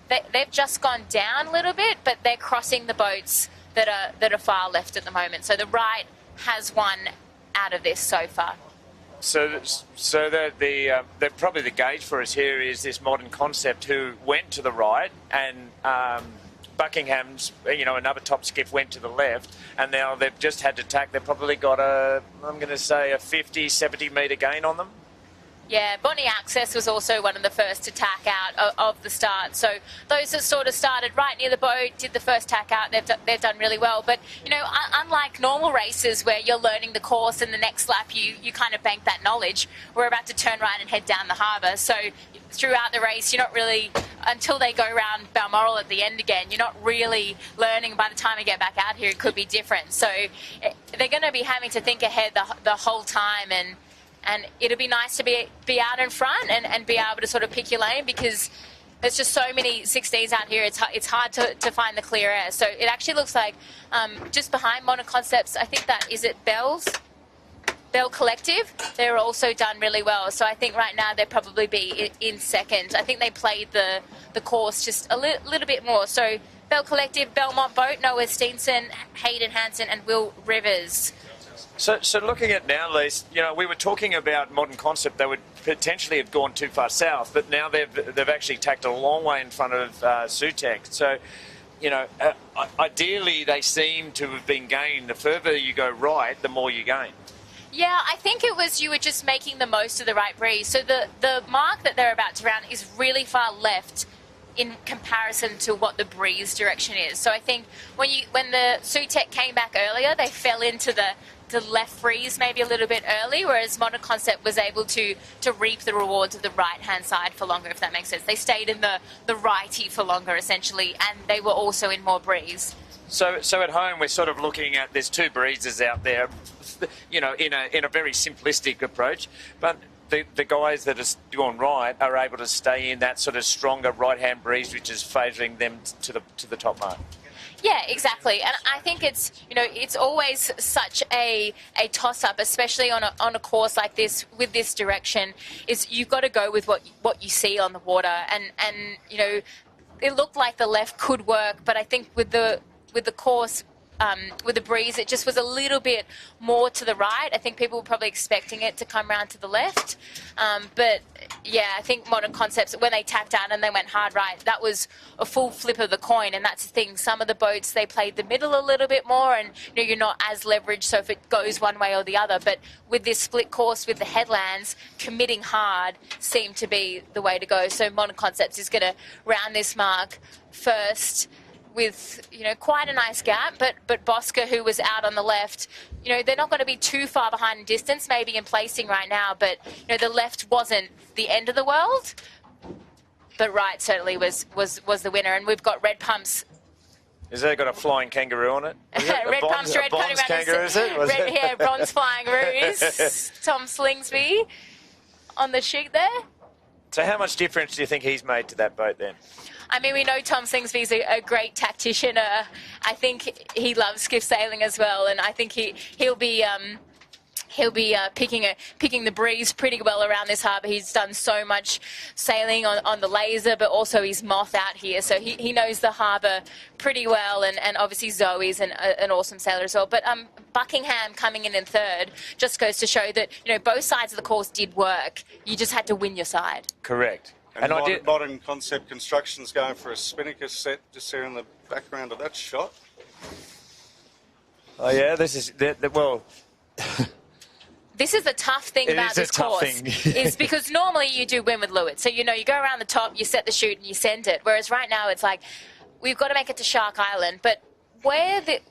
they've just gone down a little bit, but they're crossing the boats that are far left at the moment. So the right has won out of this so far. So that probably the gauge for us here is this Modern Concept who went to the right, and Buckingham's, another top skiff went to the left, and now they've just had to tack. They've probably got a 50, 70 metre gain on them. Yeah, Bonnie Access was also one of the first to tack out of the start. So those that sort of started right near the boat, did the first tack out, they've done really well. But, you know, unlike normal races where you're learning the course and the next lap you kind of bank that knowledge, we're about to turn right and head down the harbour. So throughout the race, you're not really, until they go around Balmoral at the end again, you're not really learning. By the time we get back out here, it could be different. So they're going to be having to think ahead the whole time, and it'll be nice to be out in front and be able to sort of pick your lane, because there's just so many 16s out here. It's hard to find the clear air. So it actually looks like just behind Modern Concepts, I think that, is it Bell Collective? They're also done really well. So I think right now they'll probably be in second. I think they played the course just a little bit more. So Bell Collective, Belmont Boat, Noah Steenson, Hayden Hansen and Will Rivers. So looking at now, Lise, you know, we were talking about Modern Concept. They would potentially have gone too far south, but now they've actually tacked a long way in front of Sutek. So, you know, ideally they seem to have been gained. The further you go right, the more you gain. Yeah, I think it was you were just making the most of the right breeze. So the mark that they're about to round is really far left in comparison to what the breeze direction is. So I think when the Sutek came back earlier, they fell into the left breeze maybe a little bit early, whereas Modern Concept was able to reap the rewards of the right-hand side for longer, if that makes sense. They stayed in the righty for longer, essentially, and they were also in more breeze. So at home, we're sort of looking at, there's two breezes out there, you know, in a very simplistic approach, but the guys that are gone right are able to stay in that sort of stronger right-hand breeze, which is favouring them to the top mark. Yeah, exactly. And I think it's, you know, it's always such a toss-up, especially on a course like this with this direction, is you've got to go with what you see on the water. And you know, it looked like the left could work, but I think with the course, with the breeze, it just was a little bit more to the right. I think people were probably expecting it to come round to the left. But yeah, I think Modern Concepts, when they tacked out and they went hard right, that was a full flip of the coin. And that's the thing. Some of the boats, they played the middle a little bit more, and you know, you're not as leveraged, so if it goes one way or the other. But with this split course with the headlands, committing hard seemed to be the way to go. So Modern Concepts is going to round this mark first, with, you know, quite a nice gap, but Bosca, who was out on the left, you know, they're not going to be too far behind in distance, maybe in placing right now, but, you know, the left wasn't the end of the world, but right certainly was the winner. And we've got Red Pumps. Is that got a flying kangaroo on it? Red Pumps, Red Bronze kangaroo, is it? Yeah, bronze flying ruse. Tom Slingsby on the sheet there. So how much difference do you think he's made to that boat then? I mean, we know Tom Slingsby's a great tactician. I think he loves skiff sailing as well, and I think he'll be picking the breeze pretty well around this harbour. He's done so much sailing on the laser, but also he's moth out here, so he knows the harbour pretty well, and obviously Zoe's an awesome sailor as well. But Buckingham coming in third just goes to show that, you know, both sides of the course did work. You just had to win your side. Correct. And Modern Concept Construction's going for a spinnaker set just there in the background of that shot. Oh yeah, this is well. This is the tough thing about this course, is because normally you do win with leeward. So, you know, you go around the top, you set the chute and you send it. Whereas right now it's like, we've got to make it to Shark Island. But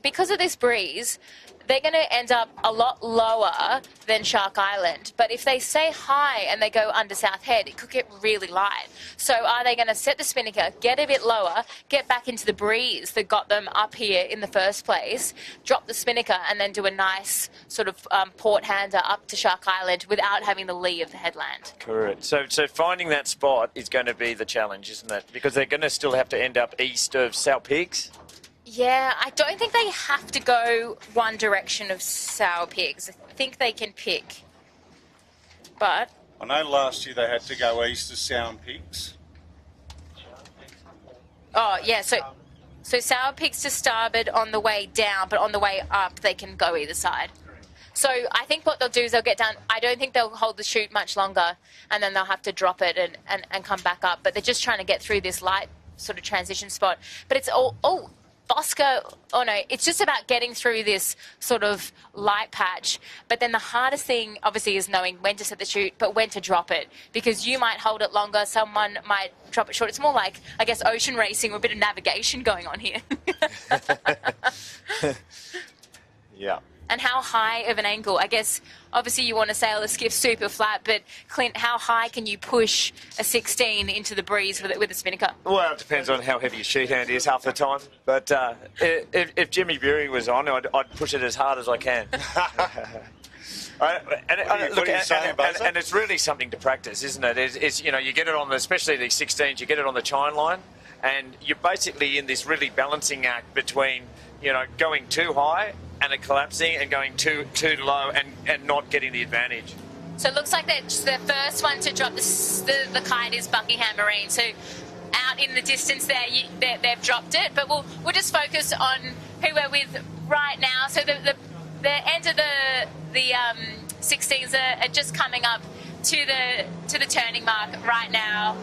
because of this breeze, they're going to end up a lot lower than Shark Island. But if they stay high and they go under South Head, it could get really light. So are they going to set the spinnaker, get a bit lower, get back into the breeze that got them up here in the first place, drop the spinnaker, and then do a nice sort of port hander up to Shark Island without having the lee of the headland? Correct. So finding that spot is going to be the challenge, isn't it? Because they're going to still have to end up east of Sow Pigs. Yeah, I don't think they have to go one direction of Sour Pigs. I think they can pick. But I know last year they had to go east of Sound Pigs. Oh, yeah, so Sour Pigs to starboard on the way down, but on the way up they can go either side. So I think what they'll do is they'll get down. I don't think they'll hold the chute much longer, and then they'll have to drop it and come back up. But they're just trying to get through this light sort of transition spot. But it's all... Oh, Bosco, oh no, it's just about getting through this sort of light patch. But then the hardest thing, obviously, is knowing when to set the chute, but when to drop it. Because you might hold it longer, someone might drop it short. It's more like, I guess, ocean racing with a bit of navigation going on here. Yeah. And how high of an angle? I guess, obviously, you want to sail the skiff super flat, but Clint, how high can you push a 16 into the breeze with a spinnaker? Well, it depends on how heavy your sheet hand is half the time. But if Jimmy Bury was on, I'd push it as hard as I can. And it's really something to practice, isn't it? It's you know, you get it on especially these 16s, you get it on the chine line, and you're basically in this really balancing act between, you know, going too high and it collapsing and going too low and not getting the advantage. So it looks like that the first one to drop the kite is Buckingham Marine. So out in the distance there, they've dropped it. But we'll just focus on who we're with right now. So the end of the 16s are just coming up to the turning mark right now.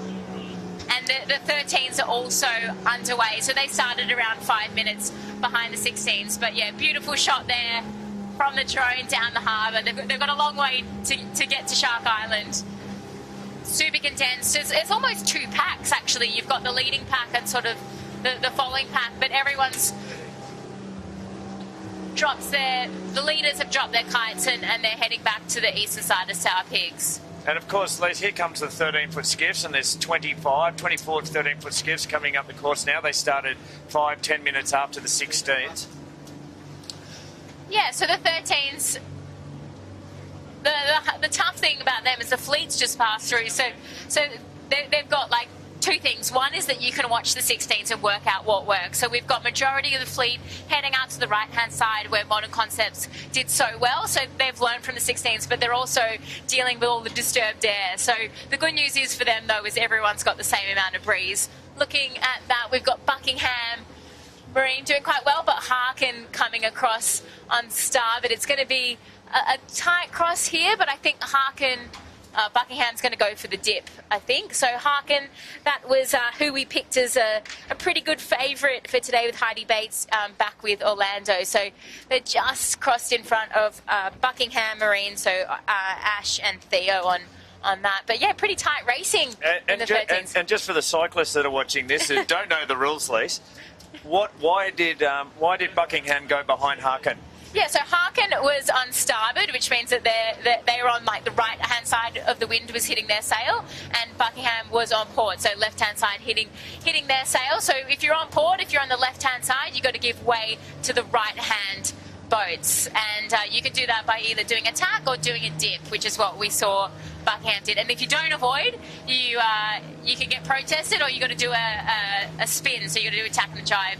And the 13s are also underway. So they started around 5 minutes behind the 16s. But yeah, beautiful shot there from the drone down the harbour. They've got a long way to get to Shark Island. Super condensed. It's almost two packs, actually. You've got the leading pack and sort of the following pack. But everyone's the leaders have dropped their kites and they're heading back to the eastern side of Sour Pigs. And of course, Les, here comes the 13-foot skiffs, and there's 24 to 13-foot skiffs coming up the course now. They started 5-10 minutes after the 16s. Yeah, so the 13s, the tough thing about them is the fleets just pass through. So they've got like two things. One is that you can watch the 16s and work out what works. So we've got majority of the fleet heading out to the right-hand side where Modern Concepts did so well. So they've learned from the 16s, but they're also dealing with all the disturbed air. So the good news is for them, though, is everyone's got the same amount of breeze. Looking at that, we've got Buckingham Marine doing quite well, but Harkin coming across on starboard. It's going to be a tight cross here, but I think Harkin... Buckingham's going to go for the dip, I think. So Harkin, that was who we picked as a pretty good favourite for today with Heidi Bates back with Orlando. So they're just crossed in front of Buckingham Marine, so Ash and Theo on that. But yeah, pretty tight racing in the 13s. And just for the cyclists that are watching this who don't know the rules, Lise, why did Buckingham go behind Harkin? Yeah, so Harkin was on starboard, which means that they were on like the right-hand side of the wind was hitting their sail, and Buckingham was on port, so left-hand side hitting their sail. So if you're on port, if you're on the left-hand side, you've got to give way to the right-hand boats, and you can do that by either doing a tack or doing a dip, which is what we saw Buckingham did. And if you don't avoid, you can get protested, or you got to do a spin, so you got to do a tack and a jibe.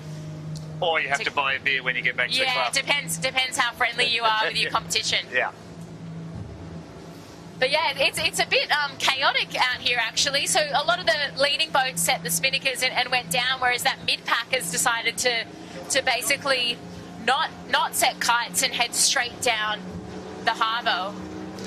Or you have to buy a beer when you get back to the club. Yeah, it depends how friendly you are with your competition. Yeah. But yeah, it's a bit chaotic out here, actually. So a lot of the leading boats set the spinnakers and went down, whereas that mid-pack has decided to basically not set kites and head straight down the harbour.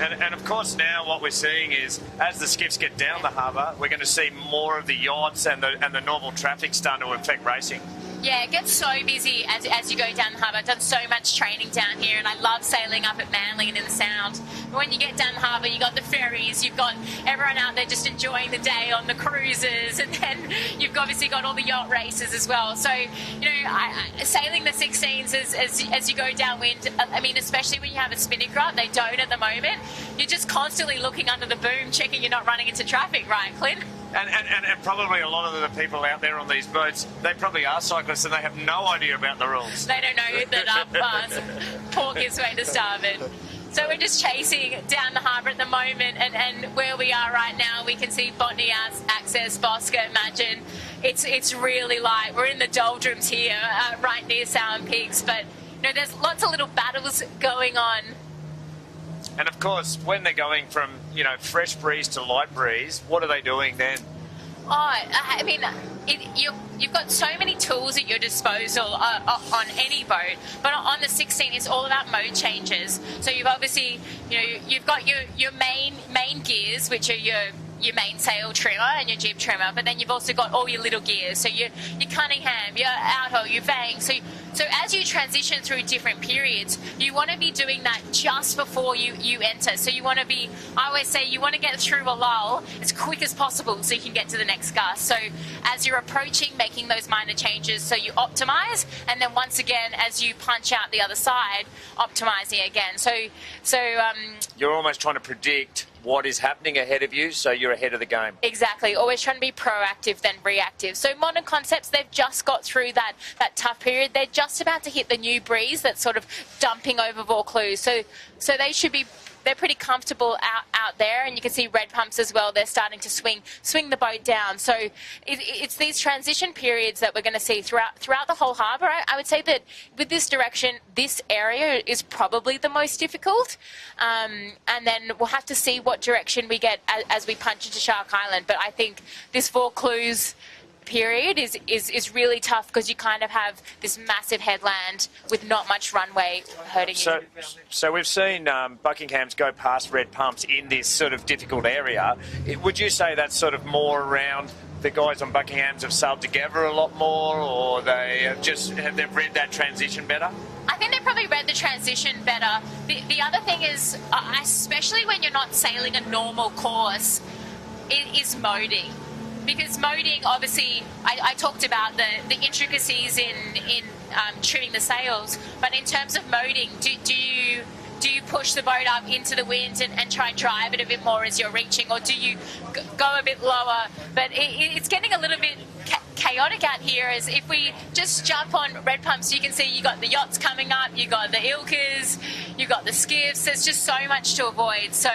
And of course now what we're seeing is as the skiffs get down the harbour, we're going to see more of the yachts and the normal traffic starting to affect racing. Yeah, it gets so busy as you go down the harbour. I've done so much training down here, and I love sailing up at Manly and in the Sound. But when you get down the harbour, you've got the ferries, you've got everyone out there just enjoying the day on the cruises, and then you've obviously got all the yacht races as well. So, you know, sailing the 16s as you go downwind, I mean, especially when you have a spinnaker up, they don't at the moment. You're just constantly looking under the boom, checking you're not running into traffic, right, Clint? And probably a lot of the people out there on these boats, they probably are cyclists and they have no idea about the rules. They don't know that port gives way to starboard. So we're just chasing down the harbour at the moment, and where we are right now, we can see Botany Access, Bosco, Imagine. It's really light. We're in the doldrums here, right near Sour Pigs, but you know, there's lots of little battles going on. And of course, when they're going from, you know, fresh breeze to light breeze, what are they doing then? Oh, I mean, you've got so many tools at your disposal on any boat, but on the 16, it's all about mode changes. So you've obviously, you know, you've got your main gears, which are your your mainsail trimmer and your jib trimmer, but then you've also got all your little gears. So your Cunningham, your Outho, your Vang. So as you transition through different periods, you want to be doing that just before you enter. So you want to be, I always say, you want to get through a lull as quick as possible so you can get to the next gust. So as you're approaching, making those minor changes so you optimize, and then once again, as you punch out the other side, optimizing again. So you're almost trying to predict what is happening ahead of you, so you're ahead of the game. Exactly. Always trying to be proactive than reactive. So Modern Concepts, they've just got through that tough period. They're just about to hit the new breeze that's sort of dumping over Vaucluse. So they should be, they're pretty comfortable out there, and you can see Red Pumps as well. They're starting to swing the boat down. So it's these transition periods that we're going to see throughout the whole harbour. I would say that with this direction, this area is probably the most difficult, and then we'll have to see what direction we get as we punch into Shark Island. But I think this Vaucluse period is really tough because you kind of have this massive headland with not much runway hurting you. So we've seen Buckingham's go past Red Pumps in this sort of difficult area. Would you say that's sort of more around the guys on Buckingham's have sailed together a lot more, or they have they read that transition better? I think they probably read the transition better. The other thing is, especially when you're not sailing a normal course, it is moding. Because moding, obviously, I talked about the intricacies in trimming the sails, but in terms of moding, do you push the boat up into the wind and try and drive it a bit more as you're reaching, or do you go a bit lower? But it's getting a little bit chaotic out here. As if we just jump on Red Pumps, you can see you got the yachts coming up, you got the Ilkas, you got the skiffs. There's just so much to avoid. So.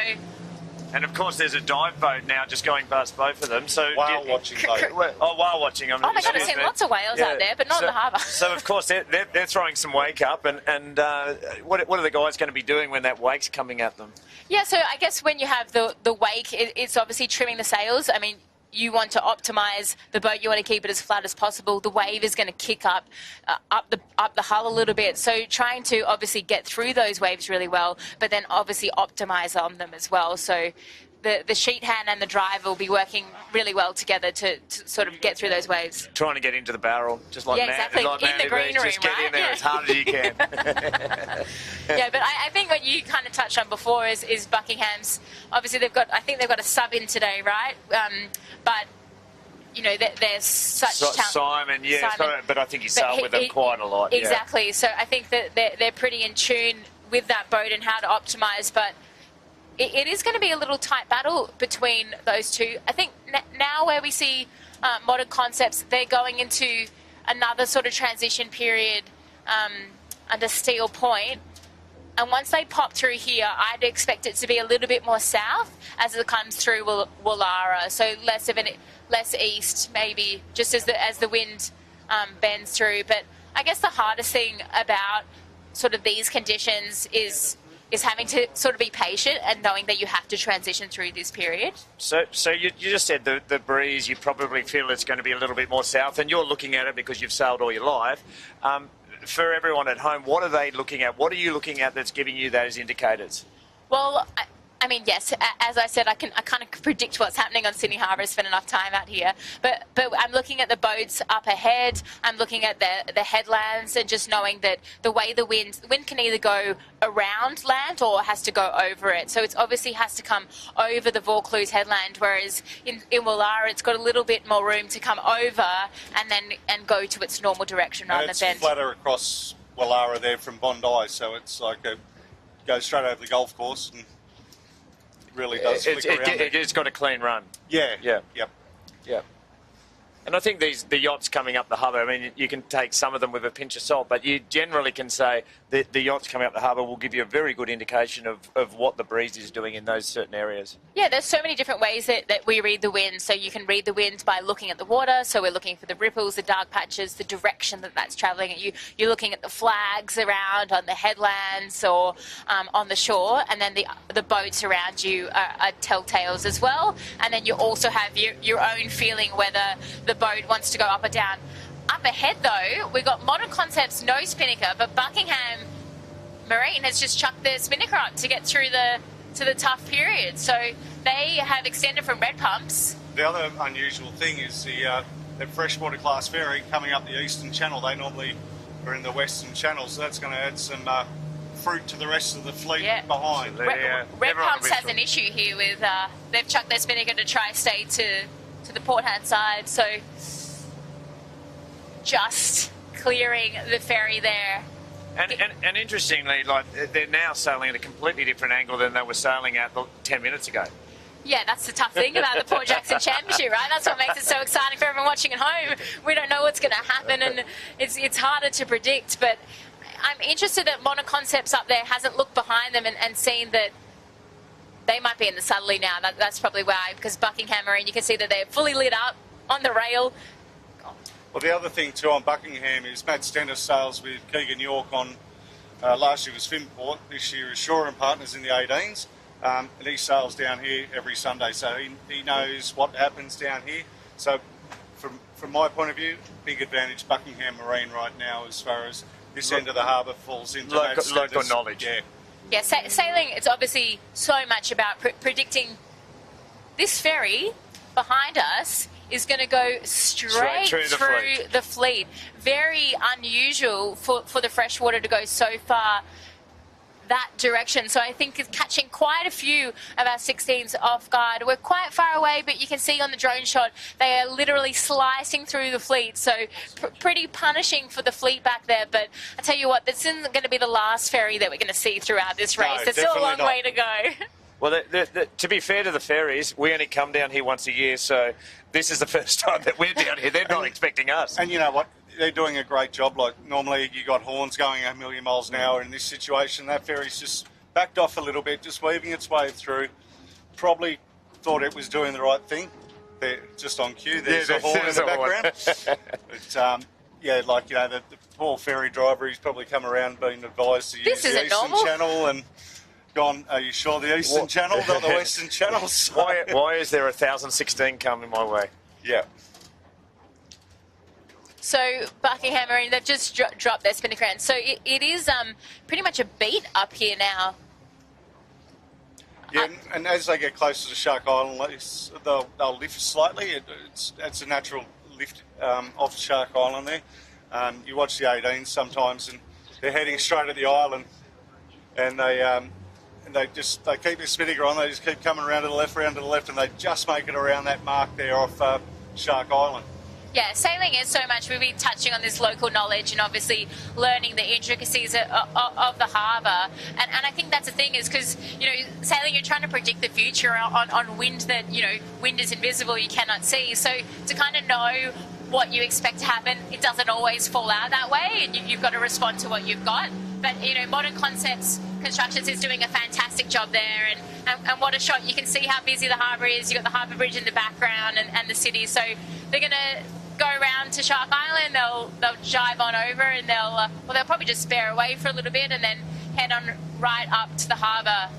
And of course, there's a dive boat now just going past both of them. So whale watching boat. Whale watching. Oh my God, I've seen lots of whales out there, but not in the harbour. So of course they're throwing some wake up, and what are the guys going to be doing when that wake's coming at them? Yeah, so I guess when you have the wake, it's obviously trimming the sails. I mean, you want to optimise the boat. You want to keep it as flat as possible. The wave is going to kick up the hull a little bit. So trying to obviously get through those waves really well, but then obviously optimise on them as well. So the sheet hand and the driver will be working really well together to sort of get through those waves. Trying to get into the barrel, just like exactly. like in the green room, just get in there as hard as you can. Yeah, but I think what you kind of touched on before is Buckingham's. Obviously, I think they've got a sub in today, right? But you know, there's such Simon, but I think he sailed with them quite a lot. Exactly. Yeah. So I think that they're pretty in tune with that boat and how to optimise, but it is going to be a little tight battle between those two. I think now where we see Modern Concepts, they're going into another sort of transition period under Steel Point. And once they pop through here, I'd expect it to be a little bit more south as it comes through Woollahra. So less east, maybe, just as the wind bends through. But I guess the hardest thing about sort of these conditions is having to sort of be patient and knowing that you have to transition through this period. So you just said the breeze, you probably feel it's going to be a little bit more south, and you're looking at it because you've sailed all your life. For everyone at home, what are they looking at? What are you looking at that's giving you those indicators? Well, I mean, yes, as I said, I kind of predict what's happening on Sydney Harbour. I spent enough time out here. But I'm looking at the boats up ahead. I'm looking at the headlands and just knowing that the way the wind can either go around land or has to go over it. So it obviously has to come over the Vaucluse headland, whereas in Woollahra it's got a little bit more room to come over and go to its normal direction rather than bend. It's flatter across Woollahra there from Bondi, so it's like goes straight over the golf course and really does flick around. It's got a clean run. Yeah. Yep. Yeah. And I think the yachts coming up the harbour, I mean, you can take some of them with a pinch of salt, but you generally can say that the yachts coming up the harbour will give you a very good indication of what the breeze is doing in those certain areas. Yeah, there's so many different ways that we read the wind. So you can read the wind by looking at the water. So we're looking for the ripples, the dark patches, the direction that's travelling at you. You're looking at the flags around on the headlands or on the shore, and then the boats around you are telltales as well. And then you also have your own feeling whether the boat wants to go up or down. Up ahead, though, we've got Modern Concepts, no spinnaker, but Buckingham Marine has just chucked their spinnaker up to get through to the tough period. So they have extended from red pumps. The other unusual thing is the freshwater class ferry coming up the eastern channel. They normally are in the western channel, so that's going to add some fruit to the rest of the fleet behind. Red Pumps has an issue here with they've chucked their spinnaker to tri-stay to the port hand side, so just clearing the ferry there. And interestingly, like they're now sailing at a completely different angle than they were sailing at 10 minutes ago. Yeah, that's the tough thing about the Port Jackson Championship, right? That's what makes it so exciting for everyone watching at home. We don't know what's going to happen, and it's harder to predict. But I'm interested that Modern Concepts up there hasn't looked behind them and seen that they might be in the southerly now. That's probably why, because Buckingham Marine, you can see that they're fully lit up on the rail. Well, the other thing too on Buckingham is Matt Stennis sails with Keegan York on last year was Finport, this year is Shore and Partners in the 18s. And he sails down here every Sunday, so he knows what happens down here. So from my point of view, big advantage Buckingham Marine right now as far as this end of the harbour falls into local knowledge. Yeah, sailing, it's obviously so much about predicting. This ferry behind us is going to go straight through the fleet. Very unusual for the freshwater to go so far that direction. So I think it's catching quite a few of our 16s off guard. We're quite far away, but you can see on the drone shot, they are literally slicing through the fleet. So pretty punishing for the fleet back there. But I tell you what, this isn't going to be the last ferry that we're going to see throughout this race. No, there's still a long way to go. Well, to be fair to the ferries, we only come down here once a year, so this is the first time that we're down here. They're not expecting us. And you know what? They're doing a great job. Like normally you got horns going a million miles an hour. In this situation, that ferry's just backed off a little bit, just weaving its way through. Probably thought it was doing the right thing. They're just on cue. There's a horn in the background. But yeah, like, you know, the poor ferry driver, he's probably come around being advised to use the Eastern Channel and gone, are you sure the Eastern Channel, not the Western Channel? So, why is there 1,016 coming my way? Yeah. So Buckingham Marine, they've just dropped their spinnaker end. So it is pretty much a beat up here now. Yeah, and as they get closer to Shark Island, they'll lift slightly. It's a natural lift off Shark Island there. You watch the 18s sometimes, and they're heading straight at the island, and they keep their spinnaker on. They just keep coming around to the left, and they just make it around that mark there off Shark Island. Yeah, sailing is so much. We've been touching on this local knowledge and obviously learning the intricacies of the harbour. And I think that's the thing is because, you know, sailing, you're trying to predict the future on wind that, you know, wind is invisible, you cannot see. So to kind of know what you expect to happen, it doesn't always fall out that way, and you've got to respond to what you've got. But, you know, Modern Concepts Constructions is doing a fantastic job there, and what a shot. You can see how busy the harbour is. You've got the harbour bridge in the background and the city. So they're going to go around to Shark Island, they'll jive on over, and they'll probably just spare away for a little bit and then head on right up to the harbour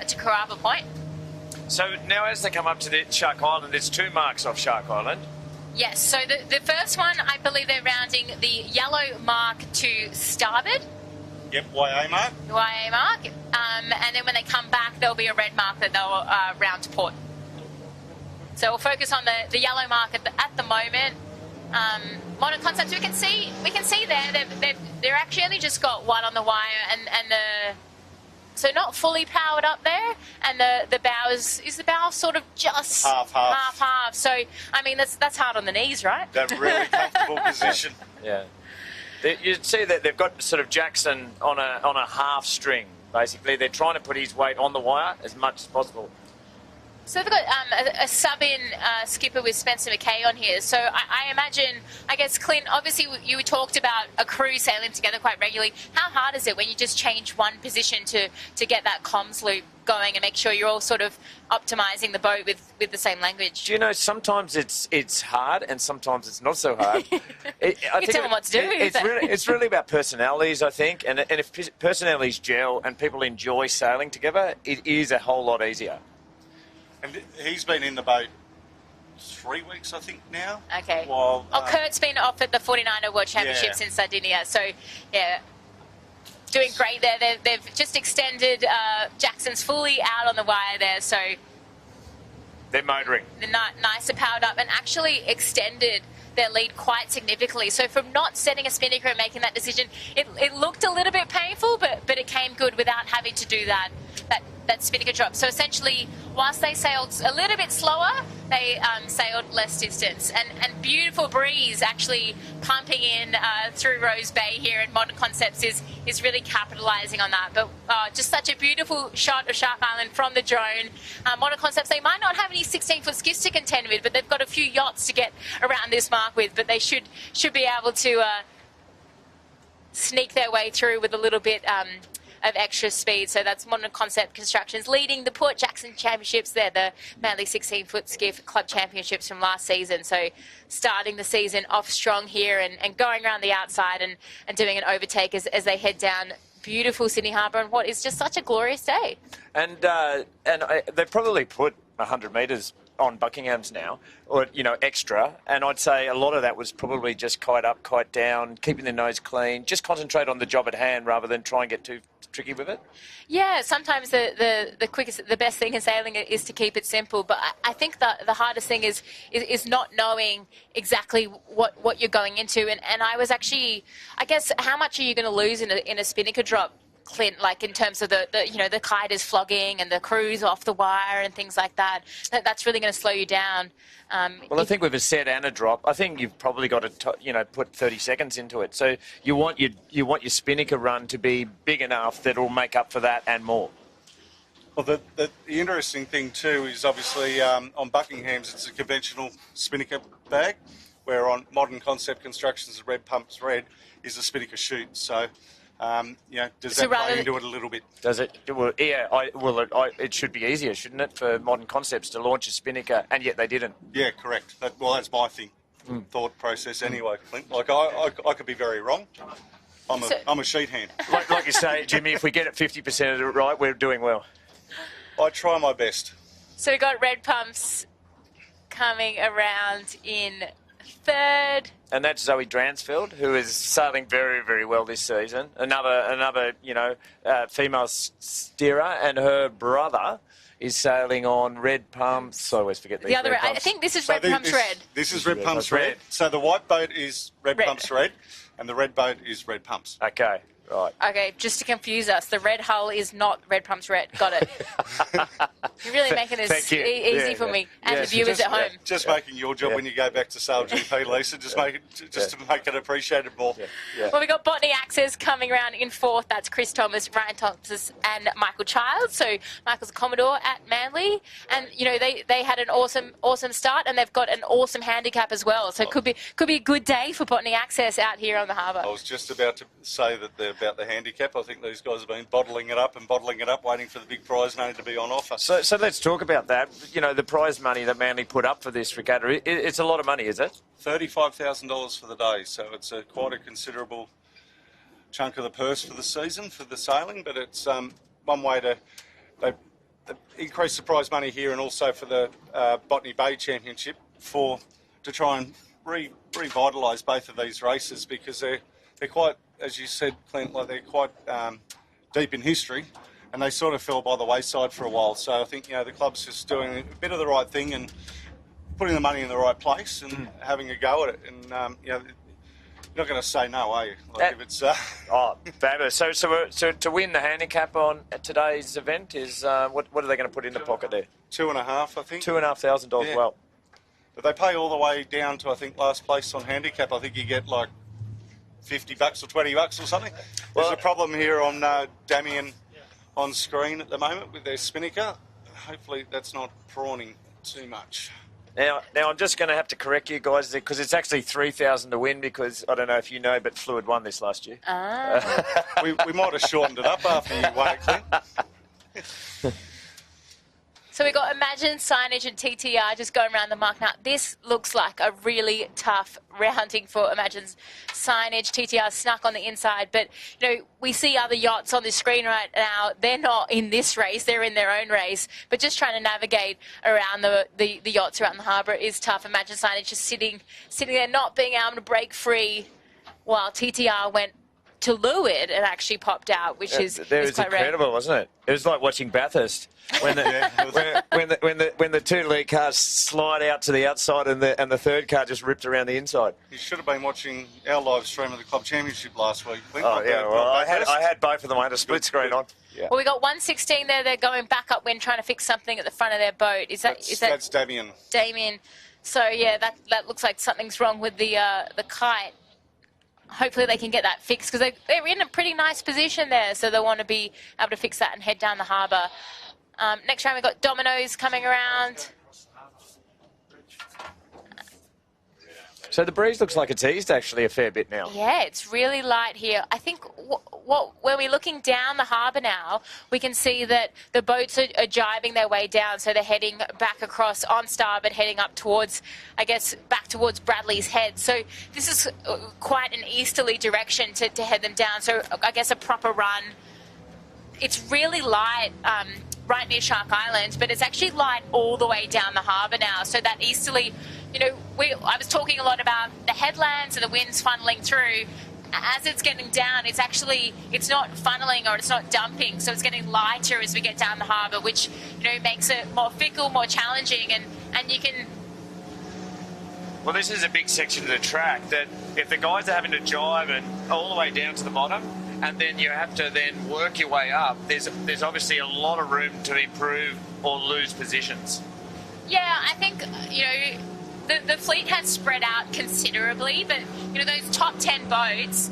to Caraba Point. So now as they come up to the Shark Island, there's 2 marks off Shark Island. Yes, so the first one, I believe they're rounding the yellow mark to starboard. Yep, YA mark. YA mark. And then when they come back, there'll be a red mark that they'll round to port. So we'll focus on the yellow mark at the moment. Modern Concepts, we can see there they're actually only just got one on the wire, and so not fully powered up there, and the bow is the bow sort of just half. So I mean that's hard on the knees, right? That really comfortable position. Yeah, you'd see that they've got sort of Jackson on a half string. Basically, they're trying to put his weight on the wire as much as possible. So they've got a sub-in skipper with Spencer McKay on here. So I imagine, I guess, Clint, obviously you talked about a crew sailing together quite regularly. How hard is it when you just change one position to get that comms loop going and make sure you're all sort of optimising the boat with the same language? Do you know, sometimes it's hard and sometimes it's not so hard. You tell them what to do. It's really about personalities, I think. And if personalities gel and people enjoy sailing together, it is a whole lot easier. And he's been in the boat 3 weeks, I think, now. Okay. While, Kurt's been off at the 49er World Championship since Sardinia. So, yeah, doing great there. They've just extended. Jackson's fully out on the wire there, so they're motoring. They're nice and powered up, and actually extended their lead quite significantly. So from not setting a spinnaker and making that decision, it looked a little bit painful, but it came good without having to do that spinnaker drop. So essentially, whilst they sailed a little bit slower, they sailed less distance. And beautiful breeze actually pumping in through Rose Bay here, and Modern Concepts is really capitalising on that. But just such a beautiful shot of Shark Island from the drone. Modern Concepts, they might not have any 16-foot skiffs to contend with, but they've got a few yachts to get around this mark with. But they should be able to sneak their way through with a little bit of extra speed. So that's Modern Concept Constructions leading the Port Jackson Championships. They're the Manly 16-foot skiff club championships from last season. So starting the season off strong here and going around the outside and doing an overtake as they head down beautiful Sydney Harbour on what is just such a glorious day. And they've probably put 100 metres on Buckingham's now, or, extra. And I'd say a lot of that was probably just kite up, kite down, keeping the nose clean, just concentrate on the job at hand rather than try and get too tricky with it. Yeah, sometimes the best thing in sailing is to keep it simple. But I think the hardest thing is not knowing exactly what you're going into. And I was actually, I guess, how much are you going to lose in a spinnaker drop, Clint, like in terms of the kite is flogging and the crew's off the wire and things like that. That's really going to slow you down. Well, I think with a set and a drop, I think you've probably got to put 30 seconds into it. So you want your spinnaker run to be big enough that it'll make up for that and more. Well, the interesting thing too is obviously on Buckingham's it's a conventional spinnaker bag, where on Modern Concept Constructions, the Red Pumps Red is a spinnaker chute. So. Does that play into it a little bit? Does it? Well, yeah. It should be easier, shouldn't it, for Modern Concepts to launch a spinnaker, and yet they didn't. Yeah, correct. That's my thought process anyway, Clint. Like I could be very wrong. I'm a sheet hand. Like you say, Jimmy, if we get it 50% of it right, we're doing well. I try my best. So we've got Red Pumps coming around in third. And that's Zoe Dransfield, who is sailing very, very well this season. Another female steerer, and her brother is sailing on Red Pumps. I always forget these. The other, Red Pumps. I think this is Red Pumps Red. This is Red Pumps Red. So the white boat is Red Pumps Red, and the red boat is Red Pumps. Okay. Right. Okay, just to confuse us, the red hull is not Red Pumps Red. Got it. You're really making this easy for me and the viewers at home. Just making your job when you go back to Sail GP, Lisa. Just to make it appreciated more. Yeah. Well, we got Botany Access coming around in fourth. That's Chris Thomas, Ryan Thompson, and Michael Childs. So Michael's a Commodore at Manly, and they had an awesome start, and they've got an awesome handicap as well. So it could be a good day for Botany Access out here on the harbour. I was just about to say that about the handicap. I think these guys have been bottling it up, waiting for the big prize money to be on offer. So let's talk about that. The prize money that Manly put up for this regatta, it's a lot of money, is it? $35,000 for the day, so it's quite a considerable chunk of the purse for the season, for the sailing, but it's one way to increase the prize money here, and also for the Botany Bay Championship to try and revitalise both of these races, because they're quite, as you said, Clint, they're quite deep in history, and they sort of fell by the wayside for a while. So I think the club's just doing a bit of the right thing and putting the money in the right place and having a go at it. And you're not going to say no, are you? If it's oh, fabulous! So to win the handicap on today's event is what are they going to put in the pocket there? $2.5, I think. $2,500. Yeah. Well, but they pay all the way down to, I think, last place on handicap. I think you get like $50 or $20 or something. There's a problem here on Damien on screen at the moment with their spinnaker. Hopefully that's not prawning too much. Now I'm just going to have to correct you guys because it's actually $3,000 to win, because I don't know if you know, but Fluid won this last year. We might have shortened it up after you won it, Clint. So we've got Imagine, Signage and TTR just going around the mark. Now, this looks like a really tough rounding for Imagine's Signage. TTR snuck on the inside, but, we see other yachts on the screen right now. They're not in this race. They're in their own race. But just trying to navigate around the yachts around the harbour is tough. Imagine Signage just sitting there, not being able to break free, while TTR went to leeward and actually popped out, which is It was quite incredible, wasn't it? It was like watching Bathurst when the two lead cars slide out to the outside and the third car just ripped around the inside. You should have been watching our live stream of the club championship last week. Oh yeah, well I had both of them. I had a split screen on. Yeah. Well, we got 116 there. They're going back upwind, trying to fix something at the front of their boat. That's Damien? Damien. So yeah, that looks like something's wrong with the kite. Hopefully they can get that fixed because they're in a pretty nice position there. So they want to be able to fix that and head down the harbour. Next round we've got Dominoes coming around. So the breeze looks like it's eased actually a fair bit now. Yeah, it's really light here. I think when we're looking down the harbour now, we can see that the boats are jibing their way down. So they're heading back across on starboard, heading up towards, I guess, back towards Bradley's Head. So this is quite an easterly direction to head them down. So I guess a proper run. It's really light right near Shark Island, but it's actually light all the way down the harbour now. So that easterly, you know, I was talking a lot about the headlands and the winds funneling through. As it's getting down, it's not funneling or it's not dumping, so it's getting lighter as we get down the harbour, which, you know, makes it more fickle, more challenging, and you can... Well, this is a big section of the track that if the guys are having to jibe and all the way down to the bottom, and then you have to then work your way up, there's obviously a lot of room to improve or lose positions. Yeah, I think, you know, the fleet has spread out considerably, but, you know, those top 10 boats,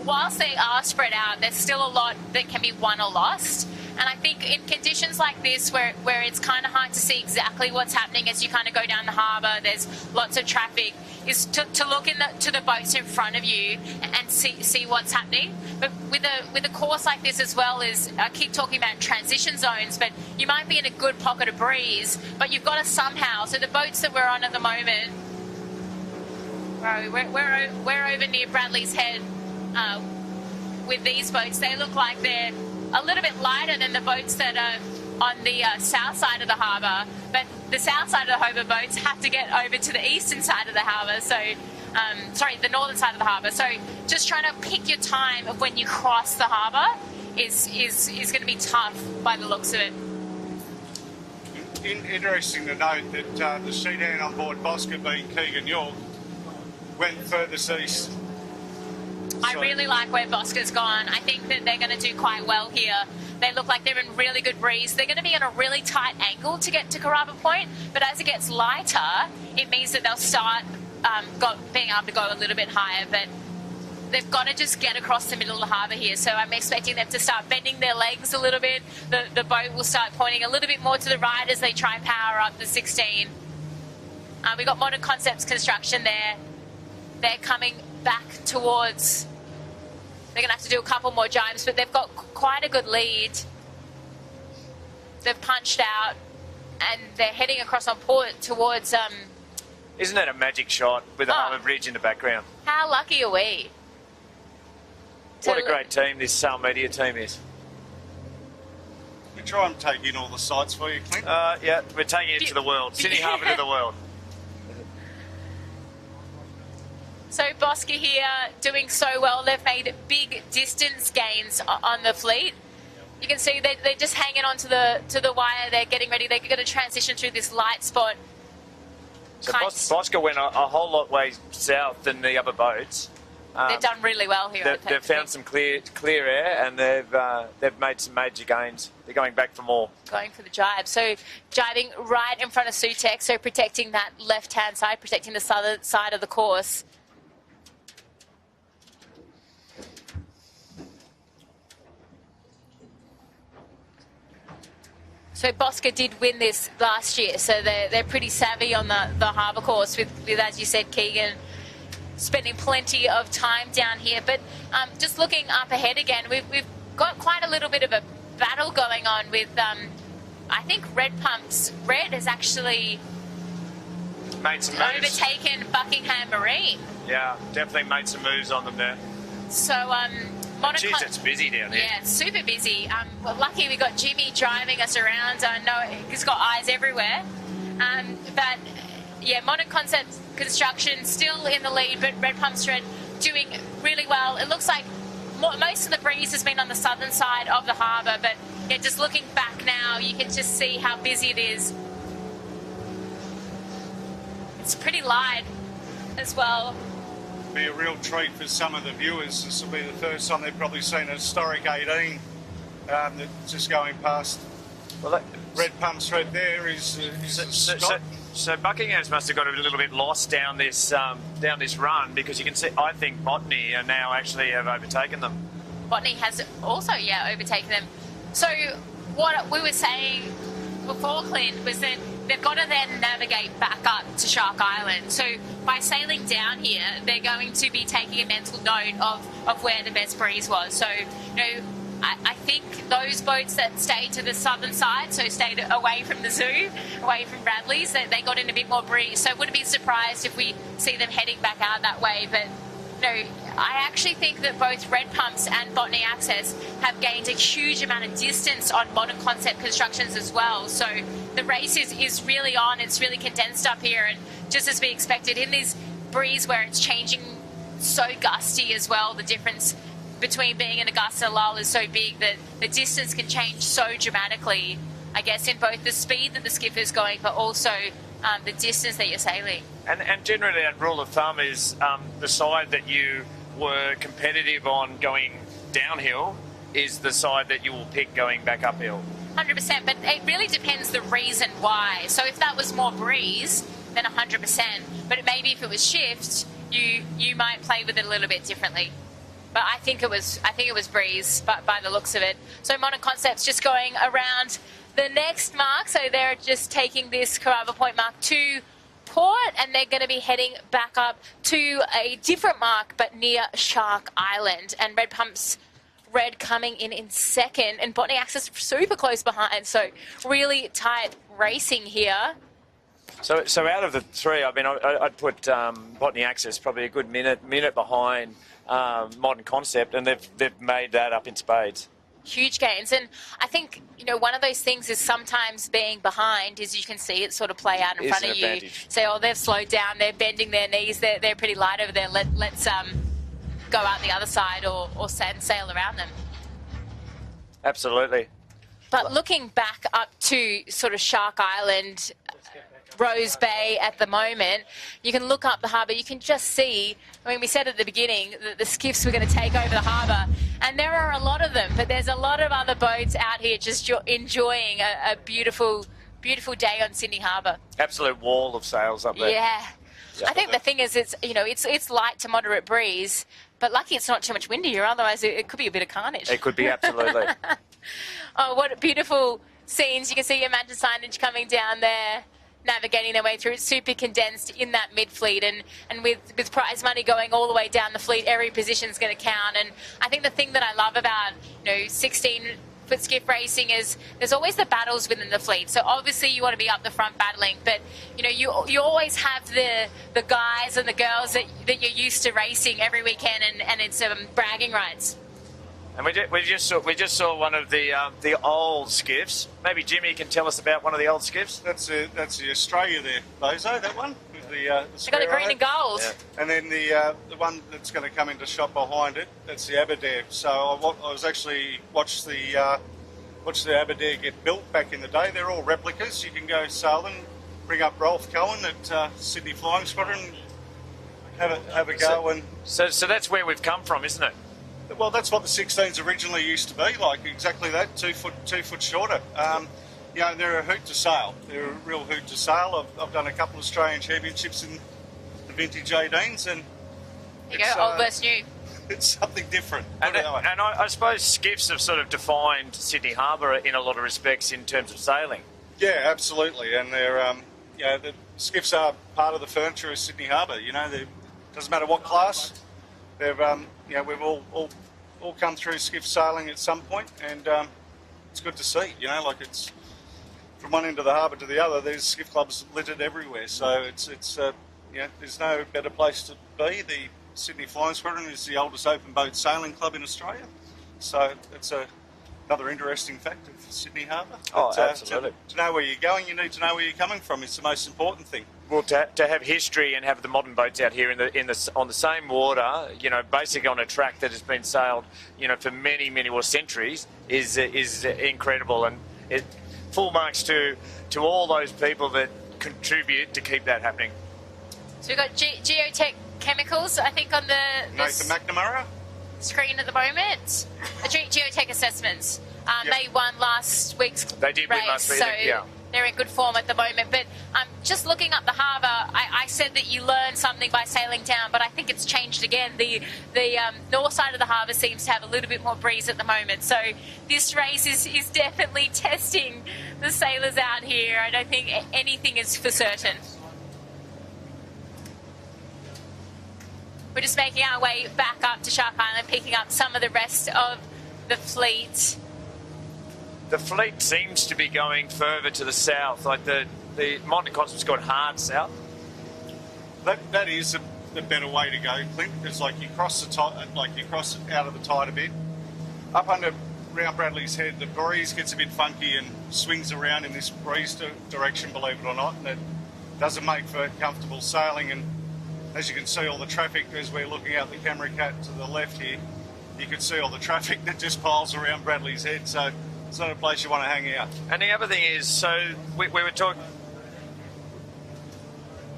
whilst they are spread out, there's still a lot that can be won or lost. And I think in conditions like this, where it's kind of hard to see exactly what's happening as you kind of go down the harbour, there's lots of traffic, is to look to the boats in front of you and see what's happening. But with a course like this as well, is I keep talking about transition zones, but you might be in a good pocket of breeze, but you've got to somehow. So the boats that we're on at the moment, we're over near Bradley's Head with these boats. They look like they're a little bit lighter than the boats that are on the south side of the harbour, but the south side of the harbour boats have to get over to the eastern side of the harbour, so the northern side of the harbour. So just trying to pick your time of when you cross the harbour is going to be tough by the looks of it. Interesting to note that the Showdown on board Bosca, being Keegan York, went furthest east. I really like where Bosca's gone. I think that they're going to do quite well here. They look like they're in really good breeze. They're going to be in a really tight angle to get to Carrabba Point, but as it gets lighter, it means that they'll start being able to go a little bit higher, but they've got to just get across the middle of the harbour here, so I'm expecting them to start bending their legs a little bit. The boat will start pointing a little bit more to the right as they try and power up the 16. We've got Modern Concepts Construction there. They're coming back towards... They're going to have to do a couple more jibes, but they've got quite a good lead. They've punched out, and they're heading across on port towards... Isn't that a magic shot with the harbour bridge in the background? How lucky are we? What a great team this Sale Media team is. We try and take in all the sites for you, Clint. Yeah, we're taking it to the world. Sydney Harbour to the world. So Bosca here doing so well. They've made big distance gains on the fleet. You can see they're just hanging on to the wire. They're getting ready. They're going to transition through this light spot. So Bosca went a whole lot way south than the other boats. They've done really well here. They've found some clear air, and they've made some major gains. They're going back for more. Going for the jibe. So jibing right in front of Sutek, so protecting that left-hand side, protecting the southern side of the course. So Bosca did win this last year, so they're pretty savvy on the harbour course with, as you said, Keegan spending plenty of time down here. But just looking up ahead again, we've got quite a little bit of a battle going on with, I think Red has actually made some moves. Overtaken Buckingham Marine. Yeah, definitely made some moves on them there. So, Jeez, it's busy down here. Yeah, super busy. Well, lucky we got Jimmy driving us around. I know he's got eyes everywhere. But yeah, Modern Concepts Construction still in the lead, but Red Pump Thread doing really well. It looks like most of the breeze has been on the southern side of the harbour, but yeah, just looking back now, you can just see how busy it is. It's pretty light as well. Be a real treat for some of the viewers. This will be the first time they've probably seen a historic 18 that's just going past. Well, Red Pumps right there is so Buckingham's must have got a little bit lost down this run, because you can see, I think Botany are now actually have overtaken them. Botany has also, overtaken them. So what we were saying before, Clint, was that they've got to then navigate back up to Shark Island. So by sailing down here, they're going to be taking a mental note of where the best breeze was. So, I think those boats that stayed to the southern side, so stayed away from the zoo, away from Bradley's, they got in a bit more breeze. So I wouldn't be surprised if we see them heading back out that way. But I actually think that both Red Pumps and Botany Access have gained a huge amount of distance on modern concept constructions as well. So the race is really on. It's really condensed up here, and just as we expected in this breeze where it's changing so gusty as well, the difference between being in a gust and a lull is so big that the distance can change so dramatically, I guess, in both the speed that the skipper is going, but also the distance that you're sailing. And generally, a rule of thumb is the side that you were competitive on going downhill is the side that you will pick going back uphill. 100%, but it really depends the reason why. So if that was more breeze, then 100%. But maybe if it was shift, you might play with it a little bit differently. But I think it was breeze, but by the looks of it. So Modern Concepts just going around the next mark. So they're just taking this Carrabba Point Mark 2 port, and they're going to be heading back up to a different mark, but near Shark Island. And Red Pumps Red coming in second, and Botany Access super close behind. So really tight racing here. So out of the three, I mean, I'd put Botany Access probably a good minute behind Modern Concept, and they've made that up in spades. Huge gains. And I think, one of those things is sometimes being behind is you can see it sort of play out in front of you. Advantage. Say, they've slowed down, they're bending their knees, they're pretty light over there. Let's go out the other side or sail around them. Absolutely. But looking back up to sort of Shark Island, Rose Bay at the moment, you can look up the harbour, you can just see, we said at the beginning that the skiffs were going to take over the harbour, and there are a lot of them, but there's a lot of other boats out here just enjoying a beautiful, beautiful day on Sydney Harbour. Absolute wall of sails up there. Yeah. I think the thing is, it's light to moderate breeze, but lucky it's not too much wind here, otherwise it could be a bit of carnage. It could be, absolutely. Oh, what beautiful scenes. You can see Imagine signage coming down there, navigating their way through. It's super condensed in that mid-fleet, and with prize money going all the way down the fleet, every position's going to count. And I think the thing that I love about 16-foot skiff racing is there's always the battles within the fleet. So obviously you want to be up the front battling, but you always have the guys and the girls that you're used to racing every weekend, and it's bragging rights. And we just saw one of the old skiffs. Maybe Jimmy can tell us about one of the old skiffs. That's the Australia there, Bozo, that one. With the They've got the green and gold. Yeah. And then the one that's going to come into shot behind it, that's the Aberdare. So I was actually watched the Aberdare get built back in the day. They're all replicas. You can go sail them, bring up Rolf Cohen at Sydney Flying Squadron, have a go. So that's where we've come from, isn't it? Well, that's what the 16s originally used to be like, exactly that, 2 foot shorter. They're a hoot to sail. They're a real hoot to sail. I've done a couple of Australian championships in the vintage 18s, and there you go, old versus new. It's something different. And I suppose skiffs have sort of defined Sydney Harbour in a lot of respects in terms of sailing. Yeah, absolutely. And they're, the skiffs are part of the furniture of Sydney Harbour. Doesn't matter what class. They've, we've all come through skiff sailing at some point, and it's good to see. It's from one end of the harbour to the other. There's skiff clubs littered everywhere, so it's there's no better place to be. The Sydney Flying Squadron is the oldest open boat sailing club in Australia, so it's another interesting fact of Sydney Harbour. Oh, absolutely. To know where you're going, you need to know where you're coming from. It's the most important thing. Well, to have history and have the modern boats out here on the same water, you know, basically on a track that has been sailed, you know, for many more centuries, is incredible, and full marks to all those people that contribute to keep that happening. So we've got Geotech Chemicals, I think, on the Nathan McNamara screen at the moment. Geotech Assessments. Yep. They won last week's They did race, win last week, so yeah. they're in good form at the moment. But just looking up the harbour, I said that you learn something by sailing down, but I think it's changed again. The north side of the harbour seems to have a little bit more breeze at the moment. So this race is definitely testing the sailors out here. I don't think anything is for certain. We're just making our way back up to Shark Island, picking up some of the rest of the fleet. The fleet seems to be going further to the south, like the Monte Cosmo's got hard south. That is the better way to go, Clint. It's like you cross the tide, like you cross out of the tide a bit. Up under around Bradley's Head, the breeze gets a bit funky and swings around in this breeze direction, believe it or not, and it doesn't make for comfortable sailing. And as you can see, all the traffic, as we're looking out the camera cat to the left here, you can see all the traffic that just piles around Bradley's Head. So it's not a place you want to hang out. And the other thing is, so we were talking.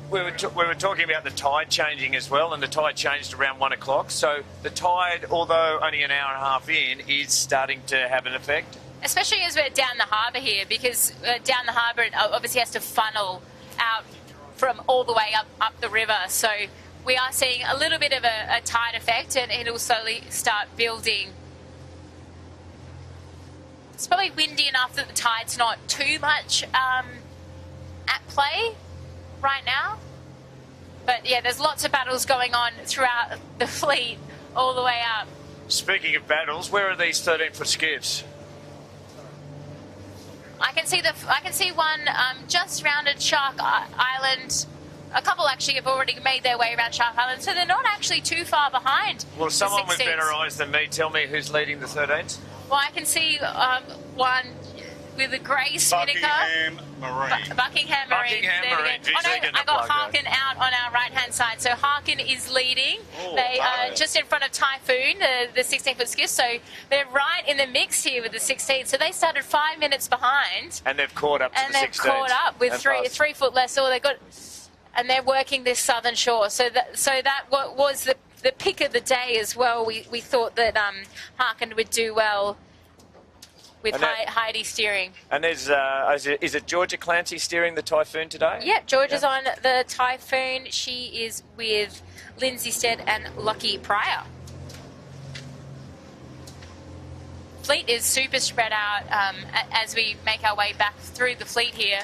We were talking about the tide changing as well, and the tide changed around 1 o'clock. So the tide, although only an hour and a half in, is starting to have an effect. Especially as we're down the harbour here, because down the harbour it obviously has to funnel out from all the way up the river. So we are seeing a little bit of a tide effect, and it'll slowly start building. It's probably windy enough that the tide's not too much at play right now. But yeah, there's lots of battles going on throughout the fleet all the way up. Speaking of battles, where are these 13-foot skiffs? I can see one just rounded Shark Island. A couple actually have already made their way around Shark Island, so they're not actually too far behind. Well, someone the with 16s. better eyes than me, tell me who's leading the 13s. Well, I can see one with a grey spinnaker. Buckingham Marine. Buckingham Marine. Buckingham There we Marine. go. Geez, Oh they no, didn't I got apply, Harkin out on our right-hand side. So Harkin is leading. Oh, They are wow. just in front of Typhoon, the 16-foot skiff. So they're right in the mix here with the 16. So they started 5 minutes behind. And they've caught up to And the 16s. they've caught up with and three passed. foot less. So they got, and they're working this southern shore. So that was the pick of the day as well. We thought that Harkin would do well with And that- Heidi steering. And there's, is it Georgia Clancy steering the Typhoon today? Yep, Georgia's on the Typhoon. She is with Lindsay Stead and Lucky Pryor. Fleet is super spread out as we make our way back through the fleet here.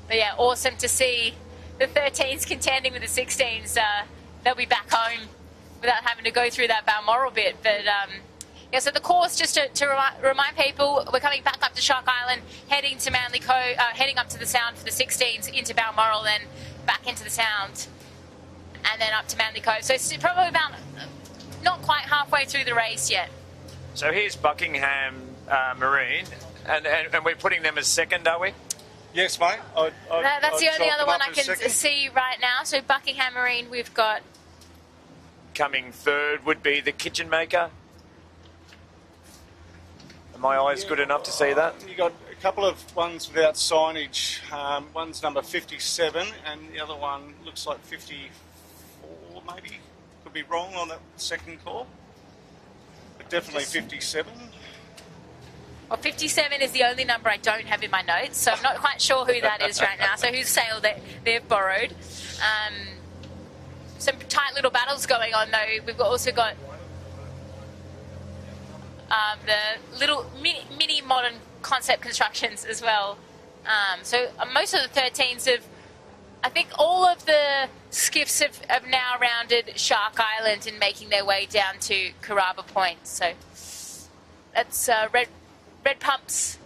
But yeah, awesome to see the 13s contending with the 16s. They'll be back home without having to go through that Balmoral bit. But yeah, so the course, just to remind people, we're coming back up to Shark Island, heading to Manly Cove, heading up to the Sound for the 16s, into Balmoral, then back into the Sound, and then up to Manly Cove. So it's probably about not quite halfway through the race yet. So here's Buckingham Marine, and we're putting them as second, are we? Yes, mate. That's the only other one I can second. see right now. So Buckingham Marine, we've got... Coming third would be the Kitchen Maker. Are my eyes good enough to see that? You got a couple of ones without signage. One's number 57, and the other one looks like 54, maybe. Could be wrong on that second call, but definitely 57. Well, 57 is the only number I don't have in my notes, so I'm not quite sure who that is right now. So whose sail they've borrowed. Some tight little battles going on, though. We've also got the little mini modern concept constructions as well. So most of the 13s have, I think all of the skiffs have now rounded Shark Island and making their way down to Carrabba Point. So that's Red Pump's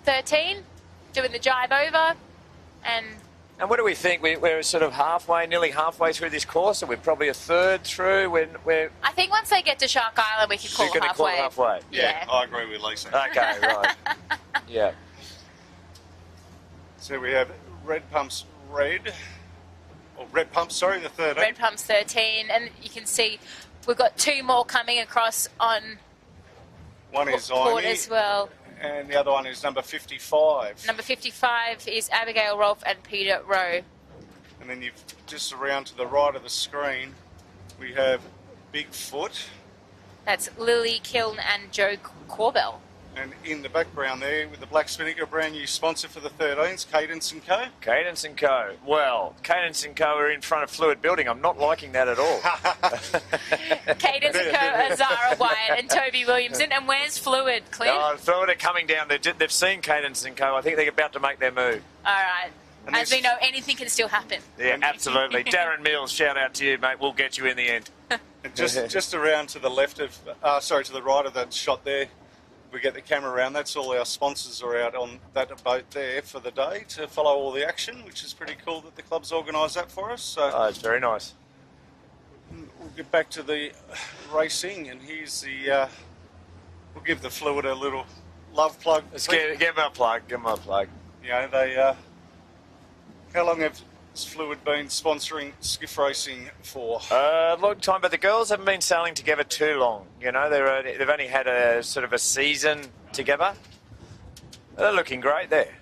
13 doing the jibe over, and what do we think? We're sort of nearly halfway through this course, or we're probably a third through. We're I think once they get to Shark Island, we can call You're gonna call it halfway. Yeah. I agree with Lisa. okay, right? Yeah. So we have Red Pumps Red. Or Red Pumps, sorry, the 13. Red Pumps 13. And you can see we've got 2 more coming across on One is port Amy, as well. and the other one is number 55. Number 55 is Abigail Rolfe and Peter Rowe. And then you've just around to the right of the screen, we have Bigfoot. That's Lily Kiln and Joe Corbell. And in the background there, with the Black Spinnaker, brand new sponsor for the 13s, Cadence & Co. Cadence & Co. Well, Cadence & Co. are in front of Fluid Building. I'm not liking that at all. Cadence & Co. are Zara Wyatt and Toby Williamson. And where's Fluid, Clint? Oh, Fluid are coming down. They've seen Cadence & Co. I think they're about to make their move. All right. And As we know, anything can still happen. Yeah, absolutely. Darren Mills, shout out to you, mate. We'll get you in the end. And just around to the left of, to the right of that shot there, we get the camera around. That's all our sponsors are out on that boat there for the day to follow all the action, which is pretty cool that the club's organised that for us. So Oh, it's very nice. we'll get back to the racing, and here's the. We'll give the Fluid a little love plug. Let's give them a plug. Give them a plug. You know, they. How long has Fluid been sponsoring skiff racing for? A long time, but the girls haven't been sailing together too long. You know, they've only had a sort of a season together. They're looking great there.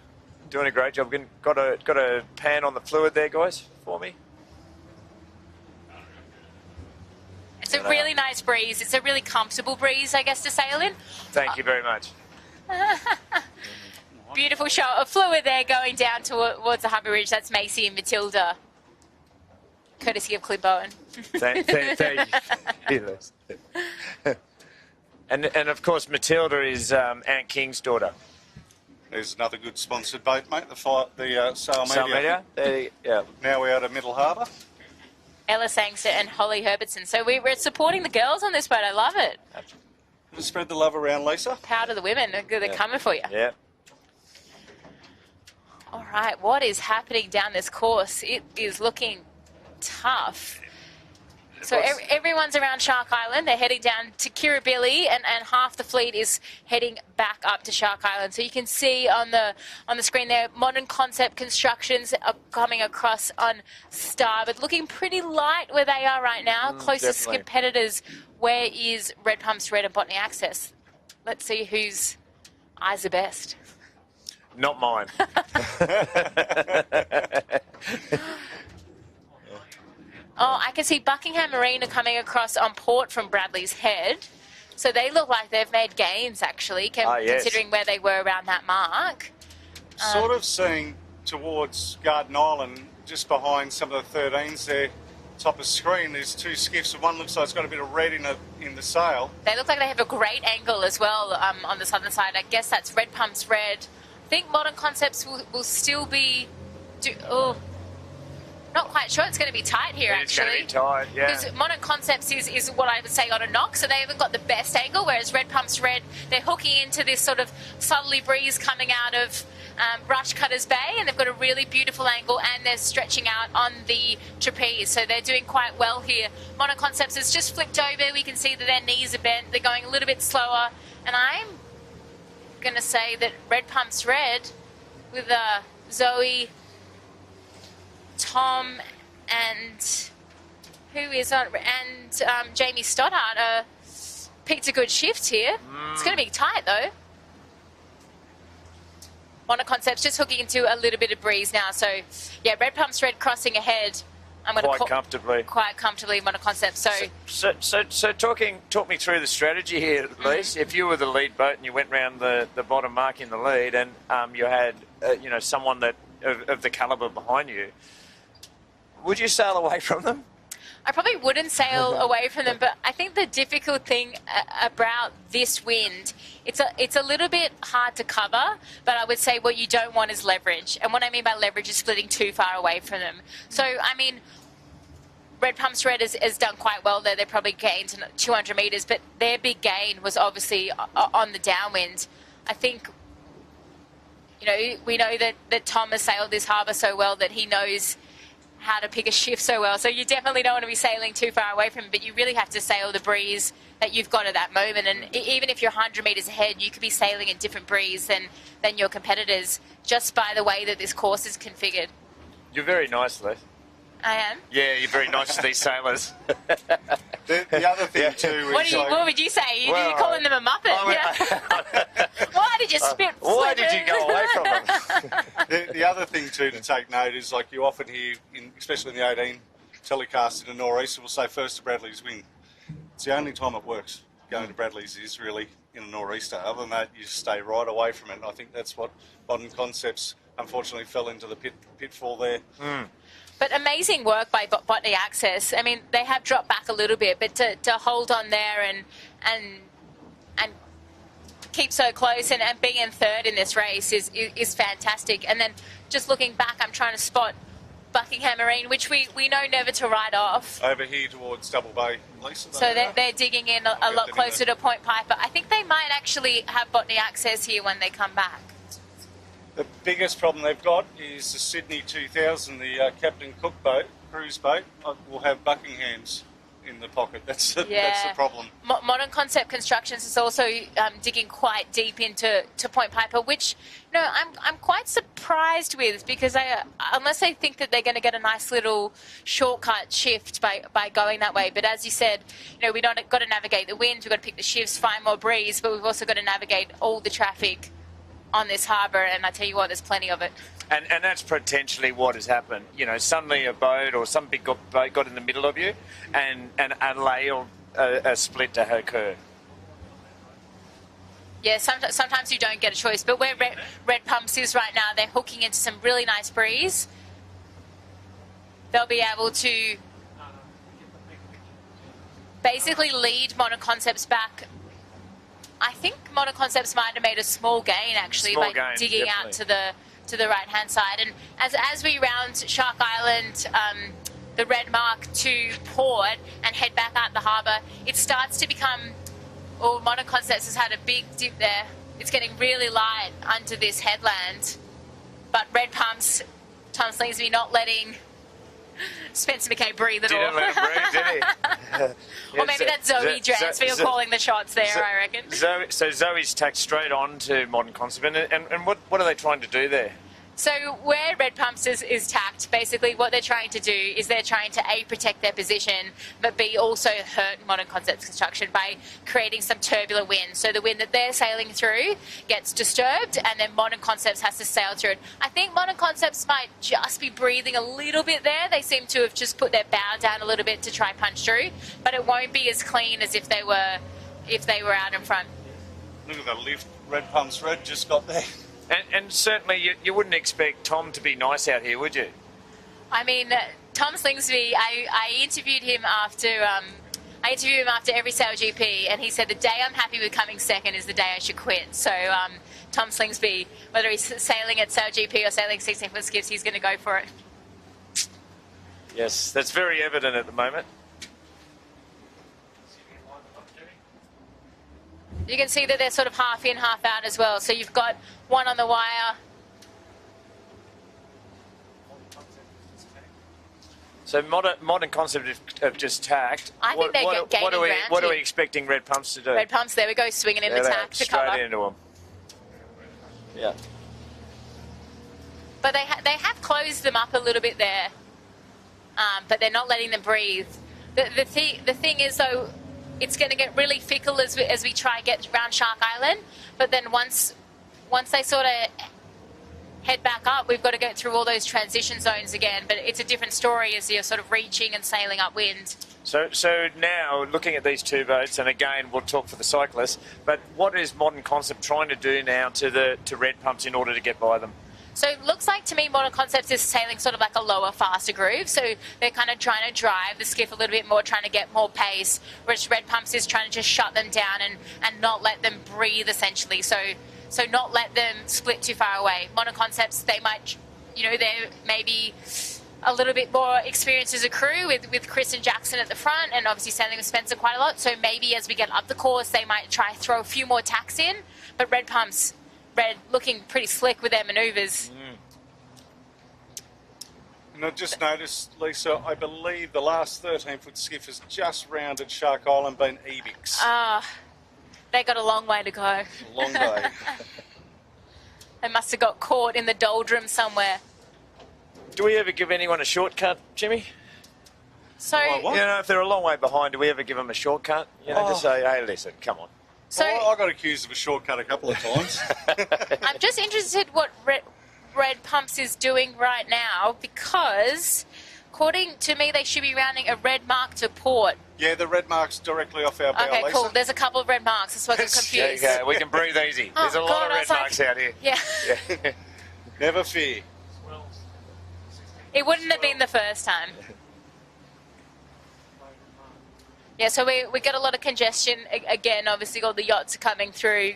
Doing a great job. Got a pan on the Fluid there, guys, for me. It's a really nice breeze. It's a really comfortable breeze, I guess, to sail in. Thank you very much. Beautiful shot of Fluid there going down towards the Harbour Ridge. That's Macy and Matilda, courtesy of Clint Bowen. Thank you. And of course, Matilda is Aunt King's daughter. There's another good sponsored boat, mate. The Sail Media. Yeah. Now we're out of Middle Harbour. Ella Sangster and Holly Herbertson. So we're supporting the girls on this boat. I love it. Spread the love around, Lisa. Proud of the women. They're coming for you. Yeah. All right, what is happening down this course? It is looking tough. So everyone's around Shark Island. They're heading down to Kirribilli, and half the fleet is heading back up to Shark Island. So you can see on the screen there, Modern Concept Constructions are coming across on starboard, looking pretty light where they are right now. Closest definitely. competitors, where is Red Pumps Red and Botany Access? Let's see whose eyes are best. Not mine. Oh, I can see Buckingham Marine are coming across on port from Bradley's Head. So they look like they've made gains, actually, yes. considering where they were around that mark. Sort of seeing towards Garden Island, just behind some of the 13s there, top of screen, there's 2 skiffs, and one looks like it's got a bit of red in the sail. They look like they have a great angle as well on the southern side. I guess that's Red Pumps Red. I think Modern Concepts will still be... not quite sure. It's going to be tight here, It's actually. going to be tight, yeah. Because Modern Concepts is what I would say on a knock, so they haven't got the best angle, whereas Red Pumps Red, they're hooking into this sort of southerly breeze coming out of Rushcutters Bay, and they've got a really beautiful angle, and they're stretching out on the trapeze, so they're doing quite well here. Modern Concepts has just flipped over. We can see that their knees are bent. They're going a little bit slower, and I'm going to say that Red Pumps Red with Zoe, Tom, and who is on, and Jamie Stoddart picked a good shift here. It's going to be tight though. Modern Concepts just hooking into a little bit of breeze now. So yeah, Red Pumps Red crossing ahead. I'm going Quite comfortably. Quite comfortably, Modern Concepts. So talk me through the strategy here, Lise. If you were the lead boat and you went round the bottom mark in the lead, and you had someone that of the calibre behind you, would you sail away from them? I probably wouldn't sail away from them, but I think the difficult thing about this wind, it's a little bit hard to cover, but I would say what you don't want is leverage. And what I mean by leverage is splitting too far away from them. So, I mean, Red Pumps Red has done quite well there. They probably gained 200 metres, but their big gain was obviously on the downwind. I think, we know that Tom has sailed this harbour so well that he knows how to pick a shift so well. So you definitely don't want to be sailing too far away from it, but you really have to sail the breeze that you've got at that moment. And even if you're 100 metres ahead, you could be sailing a different breeze than your competitors just by the way that this course is configured. You're very nice, Les. I am? Yeah, you're very nice to these sailors. The other thing too is what would you say? You're calling them a muppet? Why did you spit? Why did you go away from them? the other thing too to take note is like you often hear, especially in the 18 telecast in the nor'easter, will say first to Bradley's win. It's the only time it works. Going to Bradley's is really in a nor'easter. Other than that, you stay right away from it. And I think that's what Modern Concepts unfortunately fell into the pitfall there. But amazing work by Botany Access. I mean, they have dropped back a little bit, but to hold on there and keep so close and being in third in this race is fantastic. And then just looking back, I'm trying to spot Buckingham Marine, which we know never to ride off. Over here towards Double Bay, Lisa. So they're digging in a lot closer to Point Piper. I think they might actually have Botany Access here when they come back. The biggest problem they've got is the Sydney 2000, the Captain Cook boat, cruise boat, will have Buckingham's in the pocket. That's the problem. Modern Concept Constructions is also digging quite deep into Point Piper, which I'm quite surprised with, because unless they think that they're going to get a nice little shortcut shift by going that way. But as you said, we've got to navigate the winds, we've got to pick the shifts, find more breeze, but we've also got to navigate all the traffic on this harbour, and I tell you what, there's plenty of it. And that's potentially what has happened. Suddenly a boat or some big boat got in the middle of you, and a lay or a split to occur. Yeah, sometimes you don't get a choice. But where Red Pumps is right now, they're hooking into some really nice breeze. They'll be able to basically lead Modern Concepts back. I think Modern Concepts might have made a small gain actually digging out to the right hand side. And as we round Shark Island, the red mark to port and head back out the harbour, it starts to become. Modern Concepts has had a big dip there. It's getting really light under this headland, but Red Pumps, Tom Slingsby not letting Spencer McKay breathe at all. Didn't let him breathe, did he? Or maybe that's Zoe Dransfield calling the shots there, I reckon. So Zoe's tacked straight on to Modern Concept, and what are they trying to do there? So where Red Pumps is tacked, basically what they're trying to do is they're trying to A, protect their position, but B, also hurt Modern Concepts Construction by creating some turbulent wind. So the wind that they're sailing through gets disturbed, and then Modern Concepts has to sail through it. I think Modern Concepts might just be breathing a little bit there. They seem to have just put their bow down a little bit to try punch through, but it won't be as clean as if they were out in front. Look at the lift Red Pumps Red just got there. And certainly you wouldn't expect Tom to be nice out here, would you? I mean, Tom Slingsby, I interviewed him after every Sail GP, and he said the day I'm happy with coming second is the day I should quit. So Tom Slingsby, whether he's sailing at Sail GP or sailing 16-foot skiffs, he's going to go for it. Yes, that's very evident at the moment. You can see that they're sort of half in, half out as well. So you've got one on the wire. So modern Concept have just tacked. I think they're gaining ground. What are we expecting Red Pumps to do? Red Pumps, there we go, swinging in the tack to cover. Straight into them. Yeah. But they have closed them up a little bit there, but they're not letting them breathe. The thing is, though, it's going to get really fickle as we try to get around Shark Island. But then once they sort of head back up, we've got to go through all those transition zones again. But it's a different story as you're sort of reaching and sailing upwind. So now, looking at these two boats, and again, we'll talk for the cyclists, but what is Modern Concept trying to do now to Red Pumps in order to get by them? So it looks like to me Modern Concepts is sailing sort of like a lower, faster groove. So they're kind of trying to drive the skiff a little bit more, trying to get more pace, whereas Red Pumps is trying to just shut them down and not let them breathe, essentially. So not let them split too far away. Modern Concepts, they might, they're maybe a little bit more experienced as a crew with Chris and Jackson at the front, and obviously sailing with Spencer quite a lot. So maybe as we get up the course, they might try throw a few more tacks in. But Red Pumps, looking pretty slick with their manoeuvres. And I just noticed, Lisa, I believe the last 13-foot skiff has just rounded Shark Island, been Ebix. They got a long way to go. A long day. They must have got caught in the doldrums somewhere. Do we ever give anyone a shortcut, Jimmy? So, What? You know, if they're a long way behind, do we ever give them a shortcut? You know, just say, hey, listen, come on. so Well, I got accused of a shortcut a couple of times. I'm just interested what Red Pumps is doing right now, because according to me, they should be rounding a red mark to port. Yeah, the red mark's directly off our bow, Okay, Lisa. cool. There's a couple of red marks. That's why I got confused. Okay, we can breathe easy. There's a Oh, lot God, of I red was like- marks out here. Yeah. Yeah. Never fear. It wouldn't have been the first time. Yeah, so we get a lot of congestion. Again, obviously all the yachts are coming through,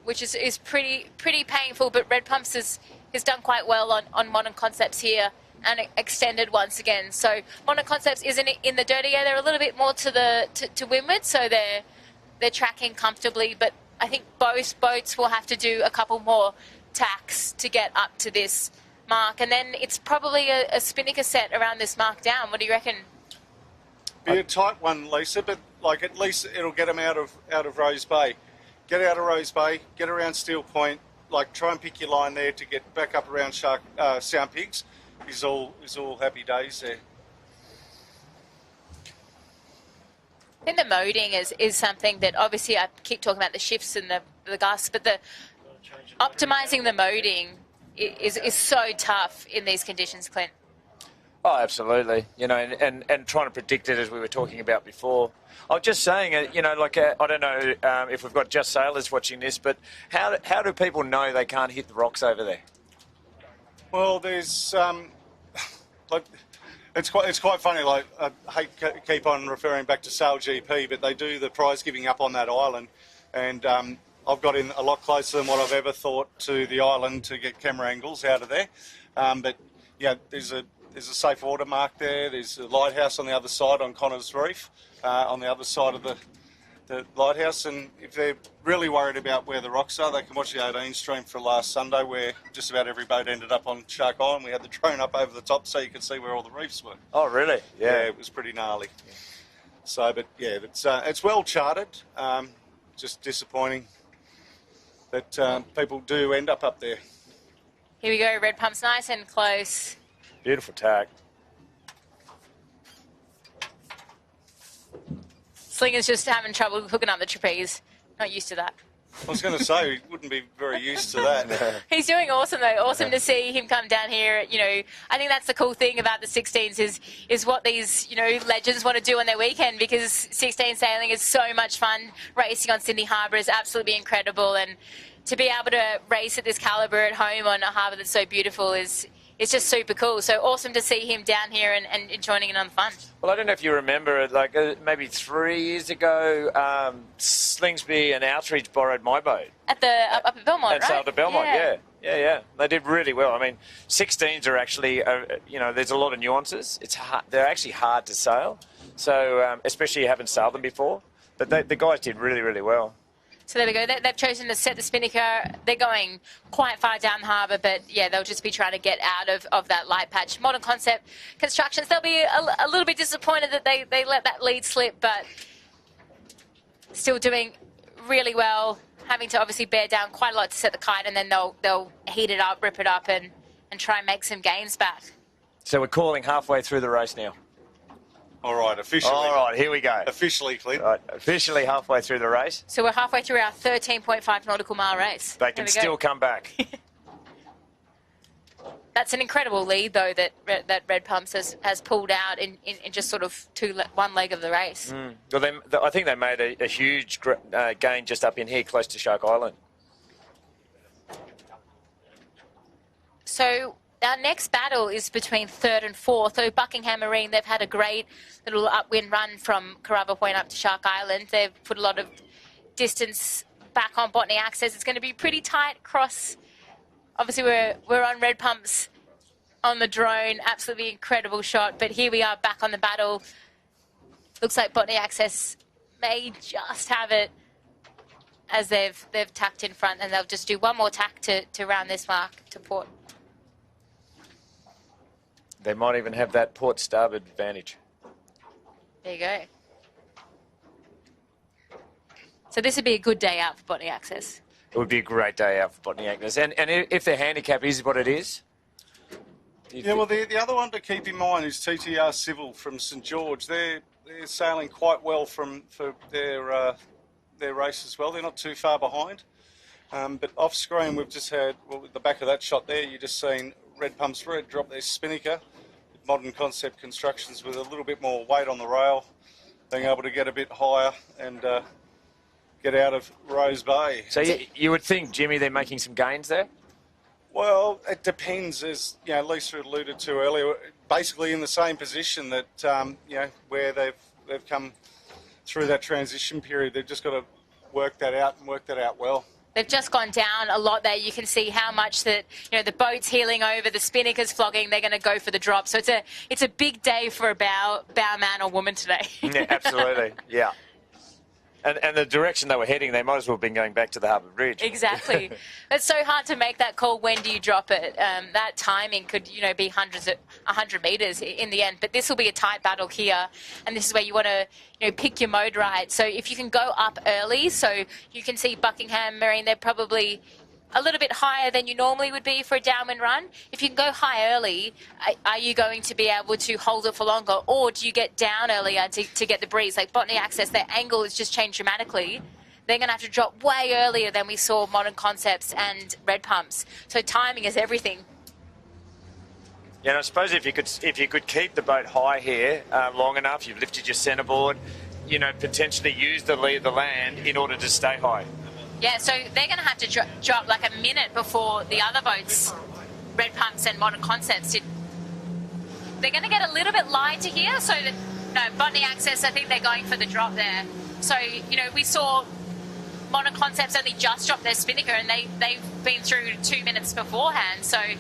which is pretty painful, but Red Pumps has done quite well on Modern Concepts here and extended once again. So Modern Concepts isn't in the dirty area. They're a little bit more to windward, so they're tracking comfortably, but I think both boats will have to do a couple more tacks to get up to this mark, and then it's probably a spinnaker set around this mark down. What do you reckon? Be a tight one, Lisa, but like at least it'll get them out of Rose Bay. Get out of Rose Bay, get around Steel Point, like try and pick your line there to get back up around Sound Pigs. Is all happy days there. I think the moding is something that obviously I keep talking about the shifts and the gusts, but the optimizing the moding is so tough in these conditions, Clint. Oh, absolutely. You know, and trying to predict it, as we were talking about before. I was just saying, you know, like, I don't know if we've got just sailors watching this, but how do people know they can't hit the rocks over there? Well, there's like it's quite funny. Like I hate keep on referring back to Sail GP, but they do the prize giving up on that island, and I've got in a lot closer than what I've ever thought to the island to get camera angles out of there. But yeah, there's a safe water mark there. There's a lighthouse on the other side on Connor's Reef, on the other side of the lighthouse. And if they're really worried about where the rocks are, they can watch the 18 stream for last Sunday, where just about every boat ended up on Shark Island. We had the drone up over the top so you could see where all the reefs were. Oh, really? Yeah, it was pretty gnarly. So, but yeah, it's well charted. Just disappointing that people do end up there. Here we go, Red Pump's nice and close. Beautiful tack. Slinger's just having trouble hooking up the trapeze. Not used to that. I was going to say, he wouldn't be very used to that. He's doing awesome though. Awesome to see him come down here. You know, I think that's the cool thing about the 16s is what these, you know, legends want to do on their weekend, because 16 sailing is so much fun. Racing on Sydney Harbour is absolutely incredible, and to be able to race at this calibre at home on a harbour that's so beautiful is just super cool. So awesome to see him down here and joining in on the fun. Well, I don't know if you remember, like maybe 3 years ago, Slingsby and Outreach borrowed my boat. Up at Belmont, and right? sailed to Belmont, yeah. They did really well. I mean, 16s are actually, you know, there's a lot of nuances. It's hard, they're actually hard to sail, so especially you haven't sailed them before. But the guys did really, really well. So there we go. They've chosen to set the spinnaker. They're going quite far down the harbour, but yeah, they'll just be trying to get out of that light patch. Modern Concept Constructions, they'll be a little bit disappointed that they let that lead slip, but still doing really well, having to obviously bear down quite a lot to set the kite, and then they'll heat it up, rip it up, and try and make some gains back. So we're calling halfway through the race now. All right, officially. All right, here we go. Officially, Clint. Right, officially halfway through the race. So we're halfway through our 13.5 nautical mile race. They can still come back. That's an incredible lead, though, that Red Pumps has pulled out in just sort of one leg of the race. Well, I think they made a huge gain just up in here, close to Shark Island. So our next battle is between third and fourth. So Buckingham Marine, they've had a great little upwind run from Carrabba Point up to Shark Island. They've put a lot of distance back on Botany Access. It's going to be pretty tight cross. Obviously, we're on Red Pumps on the drone. Absolutely incredible shot. But here we are back on the battle. Looks like Botany Access may just have it, as they've tacked in front, and they'll just do one more tack to round this mark to port. They might even have that port starboard advantage. There you go. So this would be a good day out for Botany Access. It would be a great day out for Botany Access. And if their handicap is what it is... Yeah, well, the other one to keep in mind is TTR Civil from St George. They're sailing quite well for their race as well. They're not too far behind. But off screen, we've just had, well, at the back of that shot there, you just seen Red Pumps Red drop their spinnaker. Modern Concept Constructions with a little bit more weight on the rail, being able to get a bit higher and get out of Rose Bay. So you would think, Jimmy, they're making some gains there? Well, it depends, as you know, Lisa alluded to earlier. Basically, in the same position that you know, where they've come through that transition period, they've just got to work that out and work that out well. They've just gone down a lot there. You can see how much that, you know, the boat's heeling over, the spinnaker's flogging. They're going to go for the drop. So it's a big day for a bow man or woman today. Yeah, absolutely. Yeah. And the direction they were heading, they might as well have been going back to the Harbour Bridge. Exactly. It's so hard to make that call. When do you drop it? That timing could, you know, be 100 metres in the end. But this will be a tight battle here, and this is where you want to, you know, pick your mode right. So if you can go up early, so you can see Buckingham Marine, they're probably a little bit higher than you normally would be for a downwind run. If you can go high early, are you going to be able to hold it for longer, or do you get down earlier to get the breeze? Like Botany Access, their angle has just changed dramatically. They're going to have to drop way earlier than we saw Modern Concepts and Red Pumps. So timing is everything. Yeah, and I suppose if you could keep the boat high here long enough, you've lifted your centreboard, you know, potentially use the lee of the land in order to stay high. Yeah, so they're going to have to drop like a minute before the other boats, Red Pumps and Modern Concepts, did. They're going to get a little bit lighter here. So, no, Botany Access, I think they're going for the drop there. So, you know, we saw Modern Concepts only just drop their spinnaker, and they've been through 2 minutes beforehand. So, you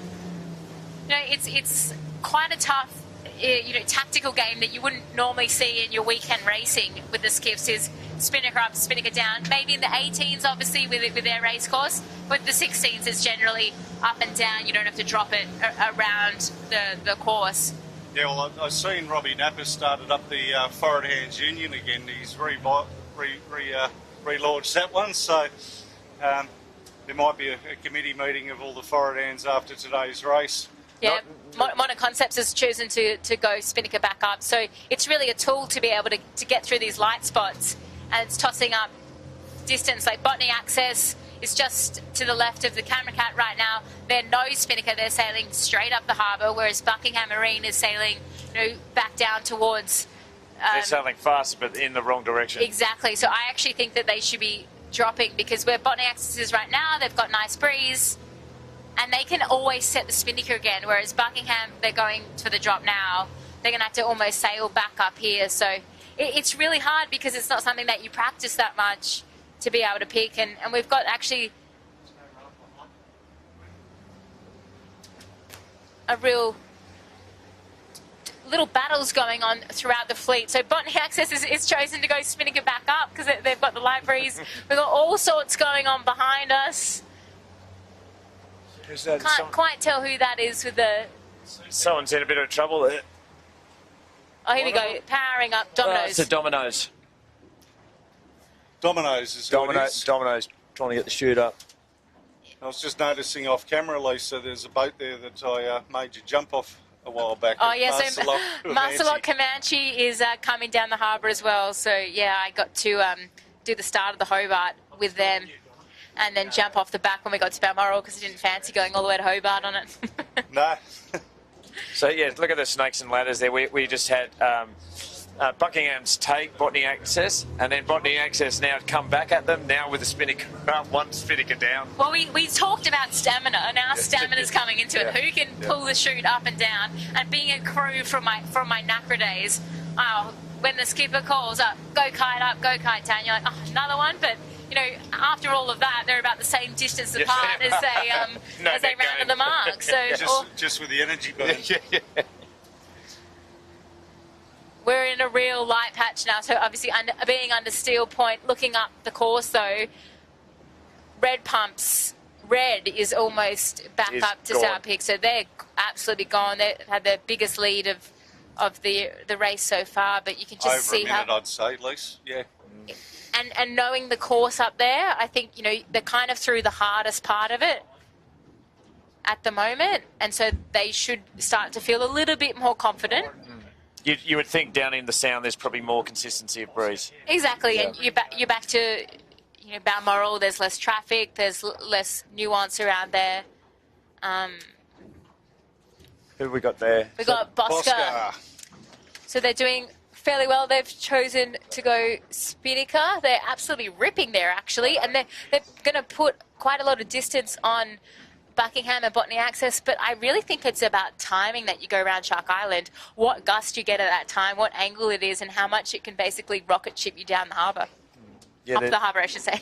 know, it's quite a tough, you know, tactical game that you wouldn't normally see in your weekend racing with the skiffs. Is spinnaker up, spinnaker down. Maybe in the 18s, obviously, with their race course, but the 16s is generally up and down. You don't have to drop it around the course. Yeah, well, I've seen Robbie Napper started up the Forward Hands Union again. He's relaunched that one, so there might be a committee meeting of all the forward hands after today's race. Yeah, Modern Concepts has chosen to go spinnaker back up, so it's really a tool to be able to get through these light spots, and it's tossing up distance. Like Botany Access is just to the left of the camera cat right now. They're no spinnaker, they're sailing straight up the harbour, whereas Buckingham Marine is sailing, you know, back down towards... they're sailing faster, but in the wrong direction. Exactly, so I actually think that they should be dropping, because where Botany Access is right now, they've got nice breeze, and they can always set the spinnaker again, whereas Buckingham, they're going for the drop now. They're going to have to almost sail back up here, so it's really hard because it's not something that you practice that much to be able to pick, and we've got actually a real little battles going on throughout the fleet. So Botany Access is chosen to go spinnaker back up because they've got the light breeze. We've got all sorts going on behind us. Can't quite tell who that is with the... Someone's in a bit of trouble there. Oh, here we go. Powering up Dominoes. It's the Dominoes. Dominoes is who it is. Dominoes trying to get the chute up. I was just noticing off camera, Lisa, there's a boat there that I made you jump off a while back. Oh, yeah, so Marcelot Comanche is coming down the harbour as well. So, yeah, I got to do the start of the Hobart with them and then jump off the back when we got to Balmoral because I didn't fancy going all the way to Hobart on it. No. So, yeah, look at the snakes and ladders there. We just had Buckingham's take Botany Access, and then Botany Access now come back at them, now with the spinnaker up, one spinnaker down. Well, we talked about stamina. Now stamina's coming into it. Who can pull the chute up and down? And being a crew from my NACRA days, when the skipper calls up, go kite down, you're like, oh, another one, but... You know, after all of that, they're about the same distance apart as they rounded the mark. So just with the energy burn. We're in a real light patch now. So obviously, being under Steel Point, looking up the course though, Red Pumps Red is almost back Is up to gone. South Peak, so they're absolutely gone. They had the biggest lead of the race so far, but you can just Over see a minute, how. I'd say, at least. Yeah. And knowing the course up there, I think, they're kind of through the hardest part of it at the moment, and so they should start to feel a little bit more confident. You would think down in the Sound there's probably more consistency of breeze. Exactly, Yeah. and you're back to, Balmoral. There's less traffic. There's less nuance around there. Who have we got there? We got Bosca. So they're doing fairly well. They've chosen to go Spinnaker. They're absolutely ripping there, actually, and they're going to put quite a lot of distance on Buckingham and Botany Access, but I really think it's about timing that you go around Shark Island, what gust you get at that time, what angle it is, and how much it can basically rocket ship you down the harbour. Yeah, Up the harbour, I should say.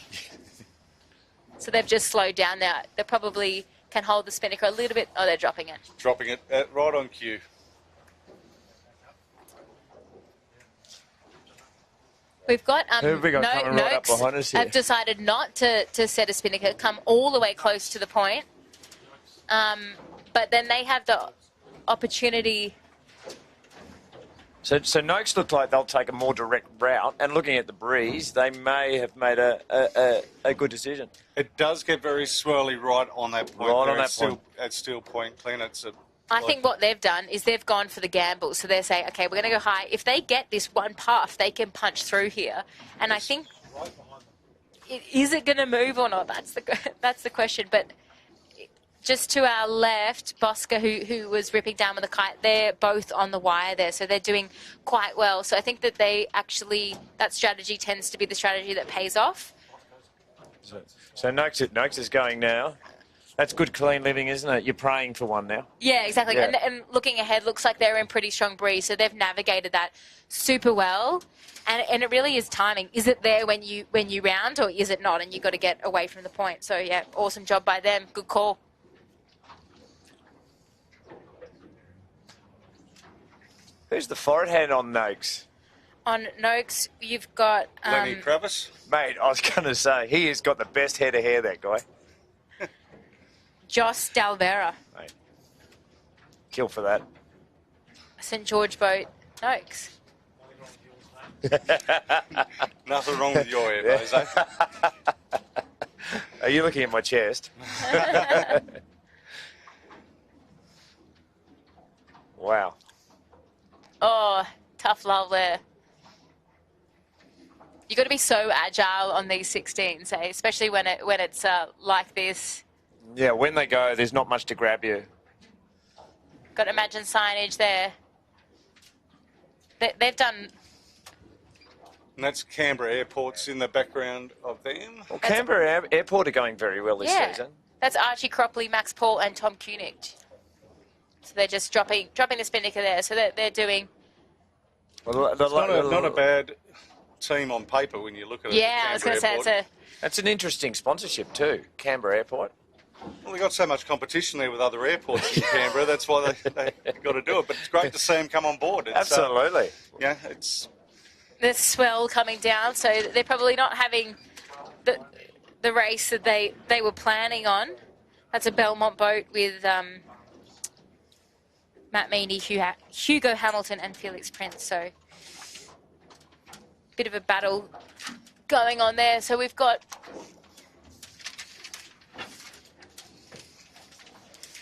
So they've just slowed down there. They probably can hold the Spinnaker a little bit. Oh, they're dropping it. Dropping it right on cue. We've got Who have we got coming right up behind us here? have decided not to set a Spinnaker, come all the way close to the point. But then they have the opportunity. So Noakes look like they'll take a more direct route, and looking at the breeze, they may have made a good decision. It does get very swirly right on that point. Right there on that point. At Steel Point, Glenn. I think what they've done is they've gone for the gamble. So they're saying, okay, we're going to go high. If they get this one puff, they can punch through here. And I think, is it going to move or not? That's the question. But just to our left, Bosca, who was ripping down with the kite, they're both on the wire there. So they're doing quite well. So I think that that strategy tends to be the strategy that pays off. So Noakes is going now. That's good clean living, isn't it? You're praying for one now. Yeah, exactly. Yeah. And looking ahead, looks like they're in pretty strong breeze. So they've navigated that super well. And it really is timing. Is it there when you round, or is it not? And you've got to get away from the point. So, yeah, awesome job by them. Good call. Who's the forehead hand on Noakes? On Noakes, you've got... Lenny Kravis. Mate, I was going to say, he has got the best head of hair, that guy. Joss Dalvera, Mate. Kill for that. St George boat, Noakes. Nothing wrong with your hair, Jose. Are you looking at my chest? Wow. Oh, tough love there. You've got to be so agile on these 16s, eh? Especially when it's like this. Yeah, when they go, there's not much to grab you. Got to imagine signage there. They've done... And that's Canberra Airport's in the background of them. Well, Canberra Airport are going very well this season. That's Archie Cropley, Max Paul and Tom Koenig. So they're just dropping the Spinnaker there. So they're doing... Well, It's not a bad team on paper when you look at it. Yeah, I was going to say That's an interesting sponsorship too, Canberra Airport. Well, they've got so much competition there with other airports in Canberra. That's why they've got to do it. But it's great to see them come on board. It's, Absolutely. Yeah, it's... the swell coming down, so they're probably not having the race that they were planning on. That's a Belmont boat with Matt Meany, Hugo Hamilton and Felix Prince, so bit of a battle going on there. So we've got...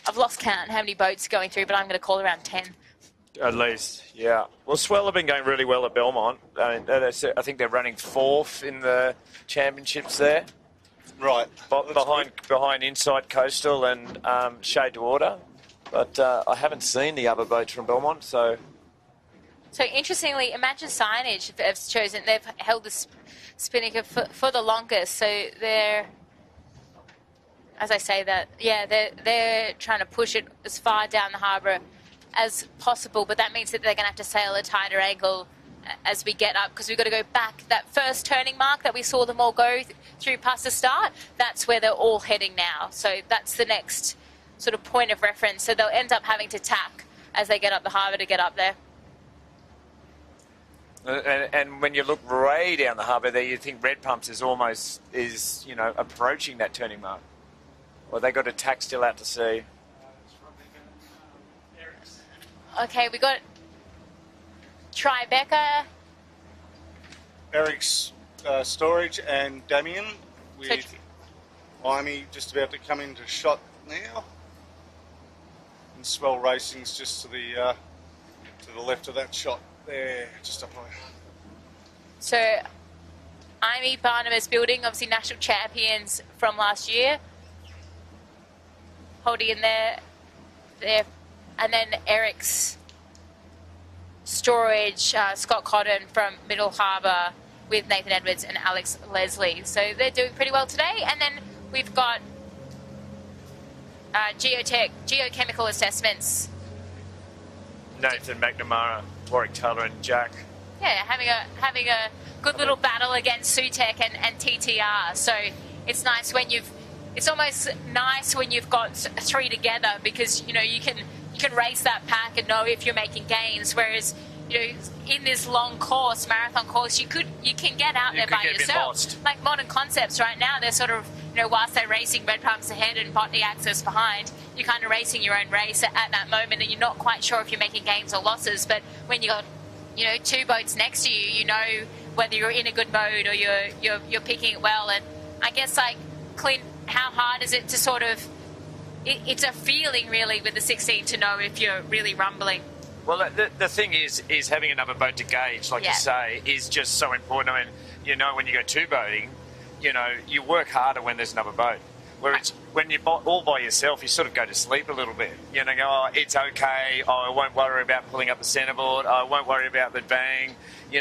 I've lost count how many boats going through, but I'm going to call around 10. At least, yeah. Well, Swell have been going really well at Belmont. I think they're running 4th in the championships there. Right. Behind Insight Coastal and Shade to Order. But I haven't seen the other boats from Belmont, so... So interestingly, Imagine Signage have chosen, they've held the Spinnaker for the longest. So they're, as I say that, yeah, they're trying to push it as far down the harbour as possible. But that means that they're going to have to sail a tighter angle as we get up, because we've got to go back. That first turning mark that we saw them all go through past the start, that's where they're all heading now. So that's the next sort of point of reference. So they'll end up having to tack as they get up the harbour to get up there. And when you look way down the harbour there, you think Red Pumps is approaching that turning mark. Well, they got a tack still out to sea. Okay, we got Tribeca. Eric's storage and Damien with So- Imey just about to come into shot now. And Swell Racing's just to the left of that shot there, just up there. So, Imey, Barnabas Building, obviously national champions from last year. Holding in there. And then Eric's storage, Scott Cotton from Middle Harbour with Nathan Edwards and Alex Leslie. So they're doing pretty well today. And then we've got geochemical assessments. Nathan McNamara, Warwick Taylor and Jack. Yeah, having a good little battle against Sutek and TTR. So it's nice when it's almost nice when you've got three together, because you can race that pack and know if you're making gains. Whereas in this long course, marathon course, you can get out there by yourself. Like Modern Concepts right now, they're sort of whilst they're racing Red Palms ahead and Botany Access behind, you're kind of racing your own race at that moment, and you're not quite sure if you're making gains or losses. But when you got two boats next to you, whether you're in a good mode or you're picking it well. And I guess, like, Clint, how hard is it to sort of it's a feeling really with the 16 to know if you're really rumbling? Well, the thing is having another boat to gauge, like you say, is just so important. I mean, when you go two boating, you work harder when there's another boat. Whereas when you're all by yourself, you sort of go to sleep a little bit. Go, oh, it's okay. Oh, I won't worry about pulling up the centreboard. I won't worry about the bang. You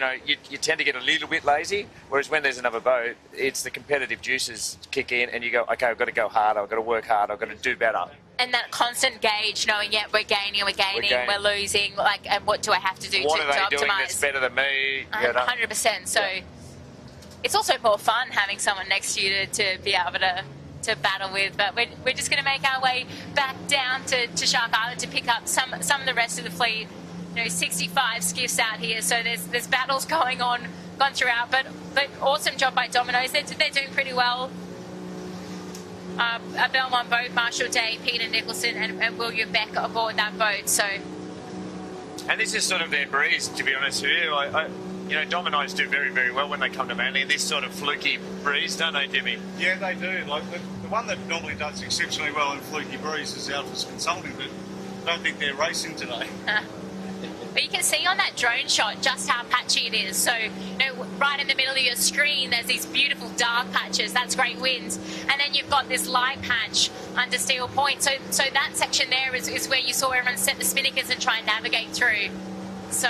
tend to get a little bit lazy. Whereas when there's another boat, it's the competitive juices kick in, and you go, okay, I've got to go harder. I've got to work harder. I've got to do better. And that constant gauge, knowing, we're gaining, we're losing, and what do I have to do to optimise? What are they doing that's better than me? 100%. So it's also more fun having someone next to you to be able to battle with. But we're just going to make our way back down to Shark Island to pick up some of the rest of the fleet. 65 skiffs out here, so there's battles gone throughout. But awesome job by Domino's. They're doing pretty well. A Belmont boat, Marshall Day, Peter Nicholson and William Beck aboard that boat. So, and this is sort of their breeze, to be honest with you. Domino's do very, very well when they come to Manly in this sort of fluky breeze, don't they, Jimmy? Yeah, they do. Like the one that normally does exceptionally well in fluky breeze is Alpha's Consulting, but I don't think they're racing today. But you can see on that drone shot just how patchy it is. So, right in the middle of your screen, there's these beautiful dark patches. That's great winds. And then you've got this light patch under Steel Point. So that section there is where you saw everyone set the spinnakers and try and navigate through. So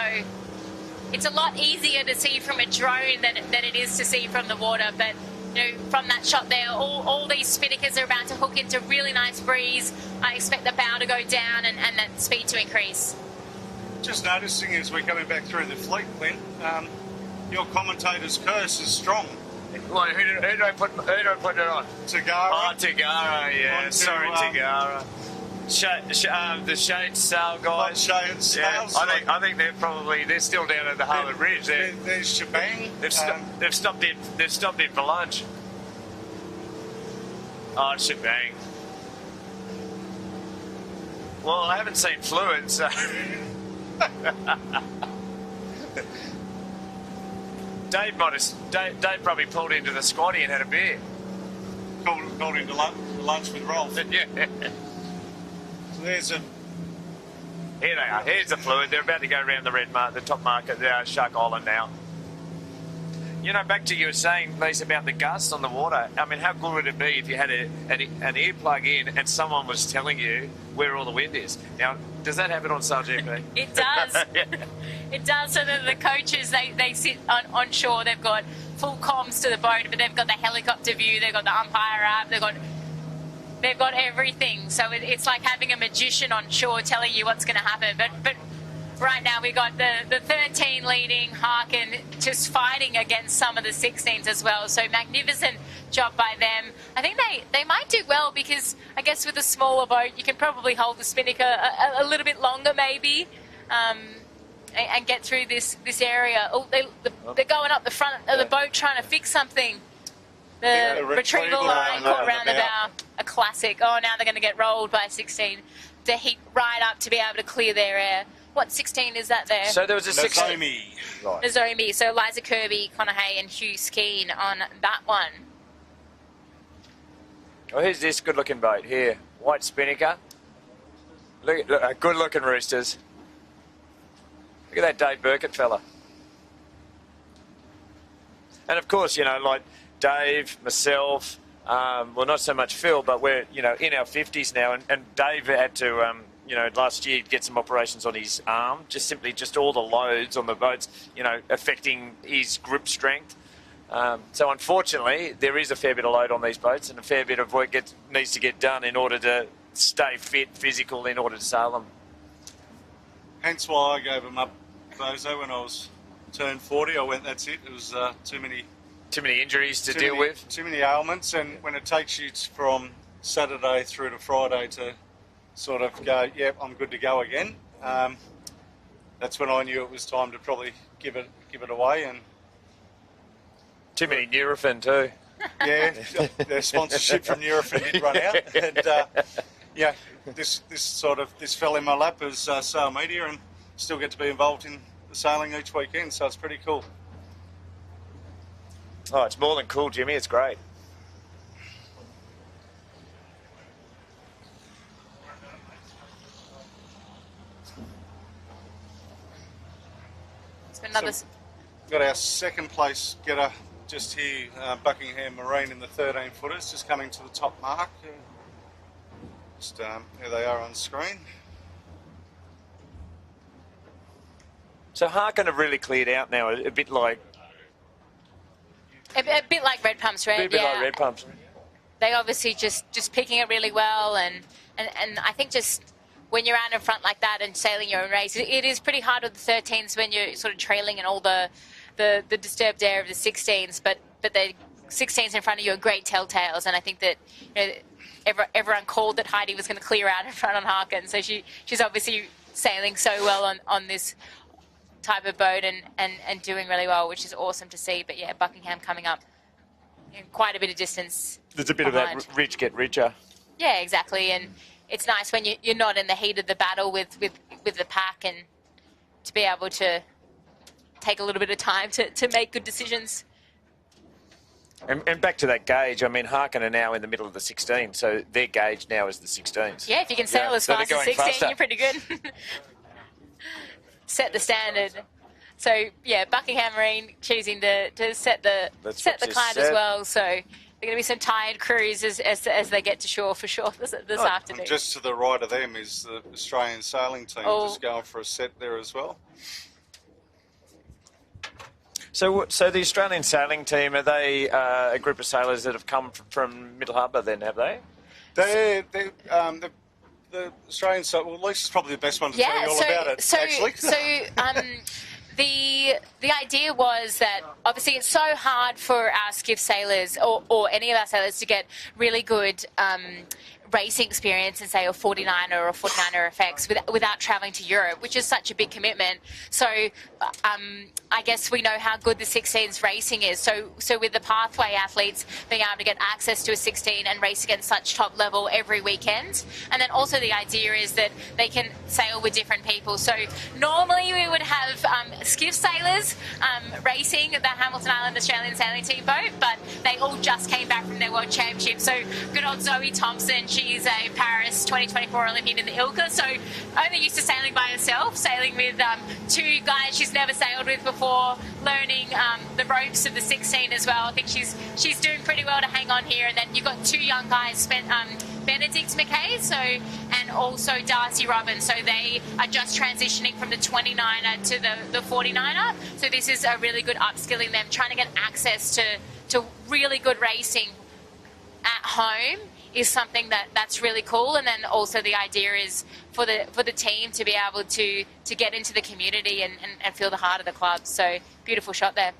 it's a lot easier to see from a drone than it is to see from the water. But, from that shot there, all these spinnakers are about to hook into really nice breeze. I expect the bow to go down and that speed to increase. Just noticing as we're coming back through the fleet, Clint, your commentator's curse is strong. Well, who do I put it on? Tagara. Oh, Tagara, yeah. Sorry, Tagara. The Shade Sail guys. Shade Sail. Yeah, I think they're still down at the Harbour Bridge. There's Shebang. They've stopped in for lunch. Oh, Shebang. Well, I haven't seen Fluid, so. Dave probably pulled into the squatty and had a beer. Called into lunch with Rolf. Yeah. So there's a. Here they are. Here's the Fluid. They're about to go around the top market, Shark Island now. Back to you were saying, Lisa, about the gusts on the water. I mean, how good would it be if you had an earplug in and someone was telling you where all the wind is? Now, does that happen on SailGP? It does. Yeah. It does. So the coaches, they sit on shore. They've got full comms to the boat, but they've got the helicopter view. They've got the umpire app. They've got everything. So it's like having a magician on shore telling you what's going to happen. But right now we got the 13 leading, Harkin just fighting against some of the 16s as well. So magnificent job by them. I think they might do well because I guess with a smaller boat you can probably hold the spinnaker a little bit longer maybe and get through this area. Oh, they're going up the front of the boat trying to fix something. The retrieval line caught around the bow. A classic. Oh, now they're going to get rolled by 16. The heat right up to be able to clear their air. What 16 is that there? So there was a 16. Nozomi. Nozomi. So Liza Kirby, Connor Hay and Hugh Skeen on that one. Well, here's this good-looking boat here. White spinnaker. Look, good-looking roosters. Look at that Dave Burkett fella. And of course, you know, like Dave, myself, well, not so much Phil, but we're, you know, in our 50s now, and Dave had to, you know, last year get some operations on his arm, just all the loads on the boats, you know, affecting his grip strength. So unfortunately, there is a fair bit of load on these boats, and a fair bit of work needs to get done in order to stay fit, physical, in order to sail them. Hence why I gave them up, Bozo, when I was turned 40. I went, that's it. It was too many injuries to deal with. Too many ailments, and when it takes you from Saturday through to Friday to sort of go, yep, I'm good to go again, that's when I knew it was time to probably give it away. And too many Nurofen too. Yeah, their sponsorship from Nurofen did run out, and yeah, this fell in my lap as Sail Media, and still get to be involved in the sailing each weekend, so it's pretty cool. Oh, it's more than cool, Jimmy. It's great. So got our second place getter just here, Buckingham Marine in the 13 footers, just coming to the top mark. Just here they are on screen. So Harkin have really cleared out now, a bit like Red Pumps Red. A bit like Red Pumps. They obviously just picking it really well, and I think just when you're out in front like that and sailing your own race, it is pretty hard with the 13s when you're sort of trailing in all the disturbed air of the 16s, but the 16s in front of you are great telltales, and I think that, you know, everyone called that Heidi was going to clear out in front on Harkin, so she's obviously sailing so well on this type of boat and doing really well, which is awesome to see. But yeah, Buckingham coming up in quite a bit of distance. There's a bit behind. of that rich get richer. Yeah, exactly, and it's nice when you're not in the heat of the battle with the pack, and to be able to take a little bit of time to make good decisions. And back to that gauge, I mean, Harkin are now in the middle of the 16, so their gauge now is the 16s. Yeah, if you can sail as so fast they're as going 16, faster. you're pretty good. Set the standard. So yeah, Buckingham Marine choosing to set the climb as well. So there are going to be some tired crews as they get to shore for sure this afternoon. And just to the right of them is the Australian sailing team, just going for a set there as well. So the Australian sailing team, are they a group of sailors that have come from Middle Harbour then, have they? The Australian side, well, Lisa's probably the best one to tell you all about it, actually. The idea was that obviously it's so hard for our skiff sailors or any of our sailors to get really good racing experience in, say, a 49er or a 49er FX without travelling to Europe, which is such a big commitment. So I guess we know how good the 16s racing is. So with the pathway athletes being able to get access to a 16 and race against such top level every weekend. And then also the idea is that they can sail with different people. So normally we would have skiff sailors racing the Hamilton Island Australian Sailing Team boat, but they all just came back from their World Championship. So good old Zoe Thompson, she's a Paris 2024 Olympian in the Ilka, so only used to sailing by herself, sailing with two guys she's never sailed with before, learning the ropes of the 16 as well. I think she's doing pretty well to hang on here. And then you've got two young guys, Benedict McKay, and also Darcy Robbins. So they are just transitioning from the 29er to the 49er. So this is a really good upskilling them, trying to get access to really good racing at home is something that's really cool. And then also the idea is for the team to be able to get into the community and feel the heart of the club. So beautiful shot there.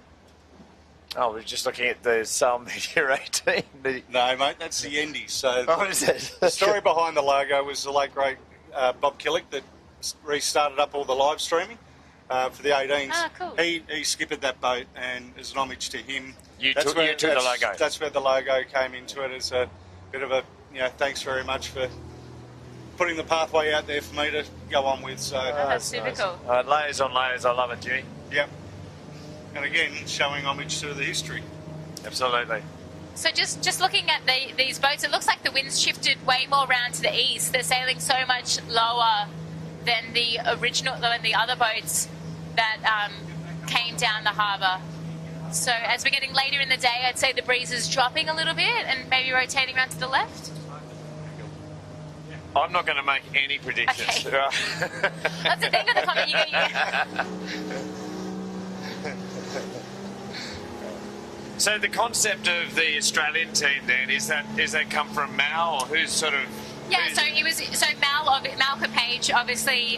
Oh, we're just looking at the Sail Media 18. No, mate, that's the Endies. So what is it? The story behind the logo was the late, great Bob Killick that restarted up all the live streaming for the 18s. Ah, cool. He skippered that boat, and as an homage to him, You took the logo. That's where the logo came into it, as a bit of a, thanks very much for putting the pathway out there for me to go on with. So that's super cool. Layers on layers. I love it, Jimmy. Yep. And again, showing homage to the history. Absolutely. So just looking at these boats, it looks like the wind's shifted way more round to the east. They're sailing so much lower than the other boats that came down the harbour. So as we're getting later in the day, I'd say the breeze is dropping a little bit and maybe rotating around to the left. I'm not going to make any predictions. Okay. That's the thing with the comment. So the concept of the Australian team then is that come from Mal, or who's sort of? Yeah, so Mal Capage obviously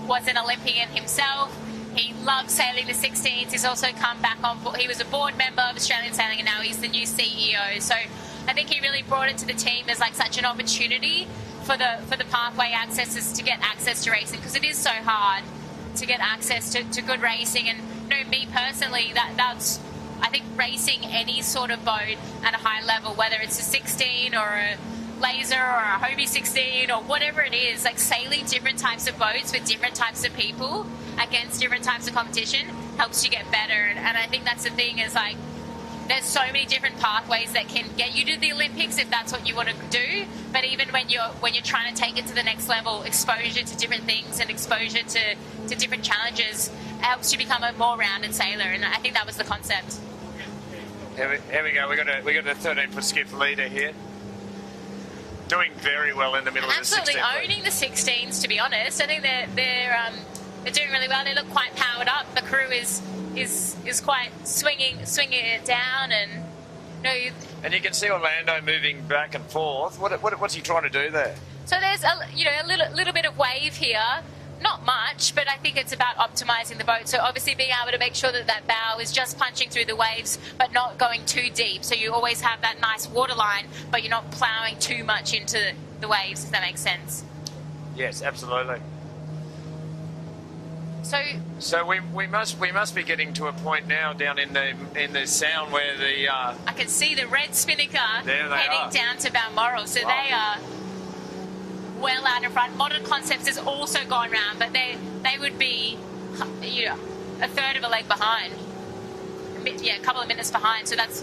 was an Olympian himself. He loves sailing the 16s. He's also come back on board. He was a board member of Australian Sailing, and now he's the new CEO. So I think he really brought it to the team as like such an opportunity for the pathway accesses to get access to racing, because it is so hard to get access to good racing. And me personally, that's I think racing any sort of boat at a high level, whether it's a 16 or a laser or a Hobie 16 or whatever it is, like sailing different types of boats with different types of people against different types of competition helps you get better. And I think that's the thing, is like there's so many different pathways that can get you to the Olympics if that's what you want to do. But even when you're trying to take it to the next level, exposure to different things and exposure to different challenges helps you become a more rounded sailor. And I think that was the concept. Here we go. We got a 13-foot skiff leader here, doing very well in the middle of the 16. Absolutely owning the 16s. To be honest, I think they're doing really well. They look quite powered up. The crew is quite swinging it down, and And you can see Orlando moving back and forth. What's he trying to do there? So there's a little bit of wave here. Not much, but I think it's about optimising the boat. So obviously being able to make sure that bow is just punching through the waves, but not going too deep. So you always have that nice waterline, but you're not ploughing too much into the waves, if that makes sense. Yes, absolutely. So we must be getting to a point now down in the sound where the I can see the red spinnaker heading down to Balmoral. So wow. They are well out in front. Modern Concepts has also gone round, but they would be a third of a leg behind. Yeah, a couple of minutes behind. So that's,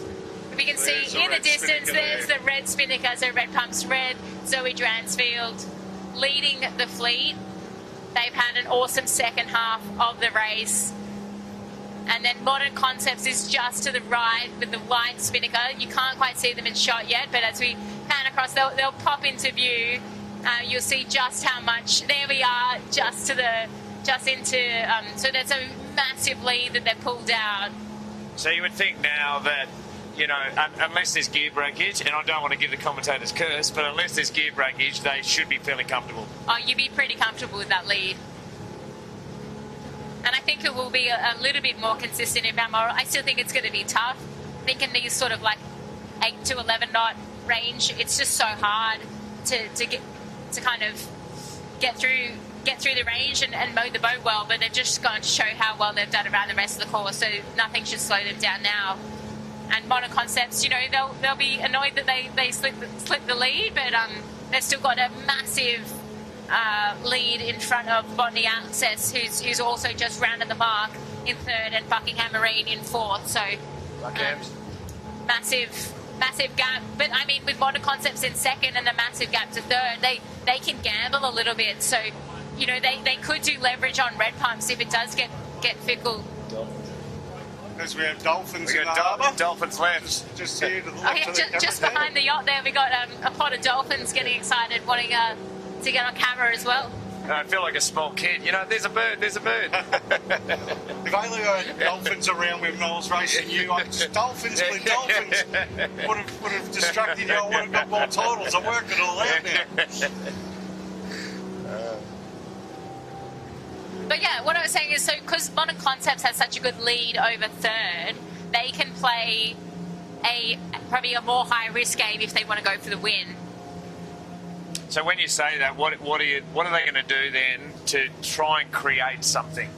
we can see in the distance, there's the red spinnaker, so Red Pumps Red, Zoe Dransfield leading the fleet. They've had an awesome second half of the race. And then Modern Concepts is just to the right with the white spinnaker. You can't quite see them in shot yet, but as we pan across, they'll pop into view. You'll see just how much. There we are, so there's a massive lead that they've pulled out. So you would think now that, unless there's gear breakage, and I don't want to give the commentators curse, but unless there's gear breakage, they should be fairly comfortable. Oh, you'd be pretty comfortable with that lead. And I think it will be a little bit more consistent in Balmoral. I still think it's going to be tough. I think in these sort of like 8 to 11 knot range, it's just so hard to kind of get through the range and mow the boat well. But they've just gone to show how well they've done around the rest of the course, so nothing should slow them down now. And Modern Concepts, they'll be annoyed that they slipped the lead, but they've still got a massive lead in front of Botany Access, who's also just rounded the mark in third, and Buckingham Marine in fourth. So massive gap. But I mean, with Modern Concepts in second and a massive gap to third, they can gamble a little bit. So they could do leverage on Red Pumps if it does get fickle. Because we have dolphins in the harbour. Dolphins left. Just here to the left. Just behind the yacht there, we got a pot of dolphins getting excited, wanting to get on camera as well. I feel like a small kid. There's a bird. If only there were dolphins around with Knowles racing you. Dolphins, dolphins. Would have distracted you. I would have got more titles. I worked it all out now. But yeah, what I was saying is, so because Modern Concepts has such a good lead over third, they can play probably a more high-risk game if they want to go for the win. So when you say that, what are they going to do then to try and create something?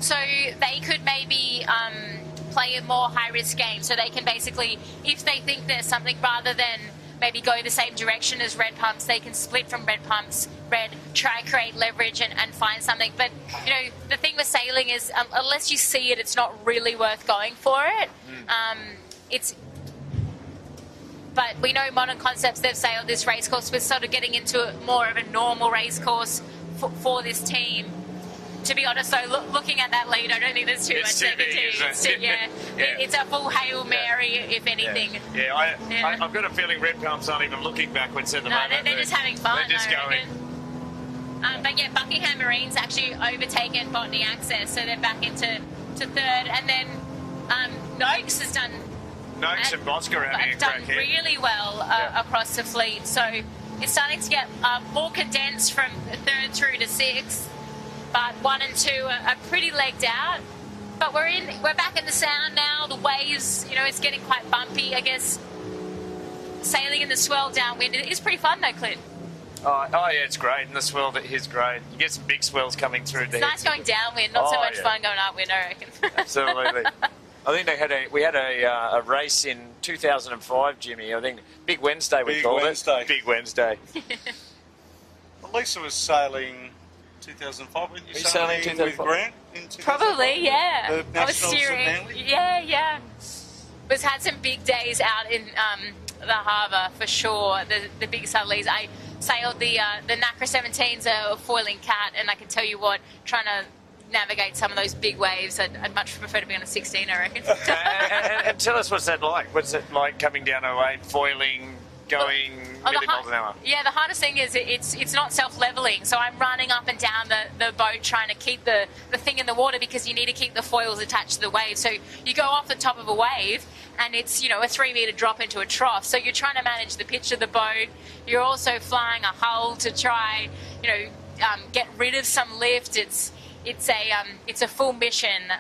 So they could maybe play a more high-risk game. So they can basically, if they think there's something, rather than maybe go the same direction as red pumps. They can split from red pumps, red, try create leverage and find something. But, you know, the thing with sailing is unless you see it, it's not really worth going for it. But we know Modern Concepts, they've sailed this race course. We're sort of getting into more of a normal race course for this team. To be honest, though, looking at that lead, I don't think there's too much negativity. It's a full Hail Mary, if anything. I've got a feeling red pumps aren't even looking backwards at the moment. They're just having fun. They're just going. But yeah, Buckingham Marine's actually overtaken Botany Access, so they're back into third. And then Noakes has done... Noakes and Bosca are having a done crack really well across the fleet. So it's starting to get more condensed from third through to sixth. But 1 and 2 are pretty legged out. But we're back in the sound now. The waves, you know, it's getting quite bumpy. I guess sailing in the swell downwind is pretty fun though, Clint. Oh yeah, it's great. And the swell is great. You get some big swells coming through. It's nice going downwind, not so much fun going upwind, I reckon. Absolutely. I think we had a race in 2005, Jimmy. I think Big Wednesday we called it. Big Wednesday. Well, Lisa was sailing 2005, weren't you? Sailing 2005? With Grant in 2005? Probably, yeah. The I was steering. Yeah. We've had some big days out in the harbour for sure. The big southerlies. I sailed the NACRA 17s, a foiling cat, and I can tell you what, trying to navigate some of those big waves, I'd much prefer to be on a 16, I reckon. and tell us, what's that like? What's it like coming down a wave, foiling, going million miles an hour? Yeah, the hardest thing is it's not self-leveling. So I'm running up and down the boat trying to keep the thing in the water because you need to keep the foils attached to the wave. So you go off the top of a wave and it's, you know, a 3 metre drop into a trough. So you're trying to manage the pitch of the boat. You're also flying a hull to try, you know, get rid of some lift. It's a full mission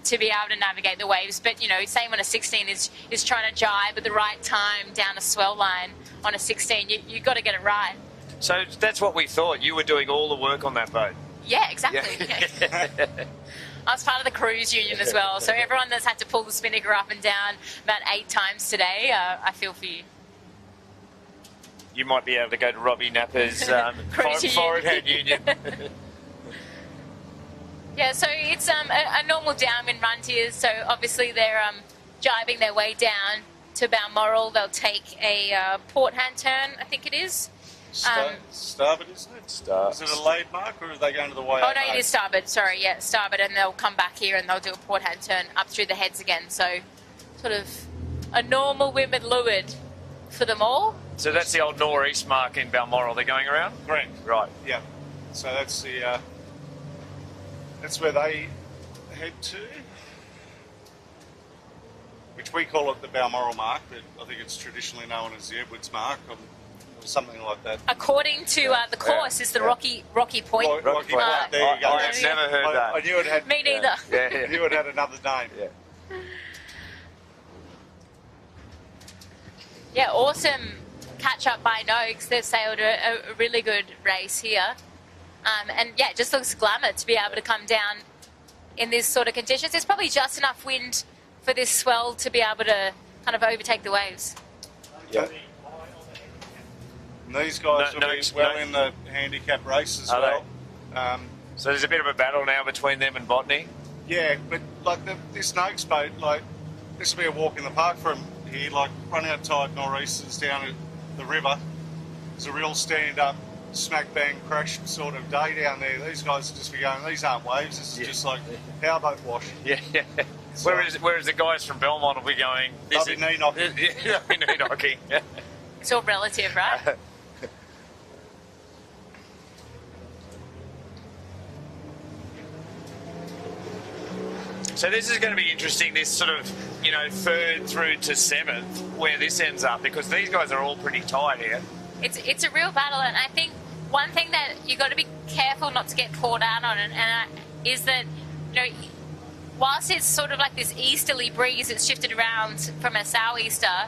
to be able to navigate the waves. But, you know, same on a 16 is trying to jibe at the right time down a swell line on a 16. You've got to get it right. So that's what we thought. You were doing all the work on that boat. Yeah, exactly. Yeah. I was part of the cruise union as well. So everyone that's had to pull the spinnaker up and down about 8 times today, I feel for you. You might be able to go to Robbie Napper's foreign hand union. Yeah, so it's a normal downwind run here. So obviously they're jibing their way down to Balmoral. They'll take a port hand turn, I think it is. Starboard, isn't it? Is it a laid mark or are they going to the way? Oh, no, it is starboard. Sorry, yeah, starboard. And they'll come back here and they'll do a port hand turn up through the heads again. So sort of a normal wind with leeward for them all. So that's the old northeast mark in Balmoral they're going around? Correct. Right. Yeah. So that's the... that's where they head to, which we call it the Balmoral mark, but I think it's traditionally known as the Edwards mark or something like that. According to the course, is the Rocky Point. Rocky Point. There you go. I have never heard that. I knew it had. Me neither. I knew it had another name. Yeah, awesome catch up by Noakes. They've sailed a really good race here. And yeah, it just looks glamour to be able to come down in this sort of conditions. There's probably just enough wind for this swell to be able to kind of overtake the waves. Yeah. And these guys will be well in the handicap race as well. So there's a bit of a battle now between them and Botany? Yeah, but like this Noakes boat, like this will be a walk in the park for them here. Like run out tide nor'easters down at the river. It's a real stand-up, smack bang crash sort of day down there. These guys will just be going, these aren't waves, this is just like powerboat wash. Yeah. So, whereas the guys from Belmont will be going, they'll be knee knocking. They'll be knee knocking. It's all relative, right? So this is going to be interesting, this sort of, you know, third through to seventh, where this ends up, because these guys are all pretty tight here. It's a real battle, and I think one thing that you got to be careful not to get caught out on it, is that, you know, whilst it's sort of like this easterly breeze that's shifted around from a southeaster,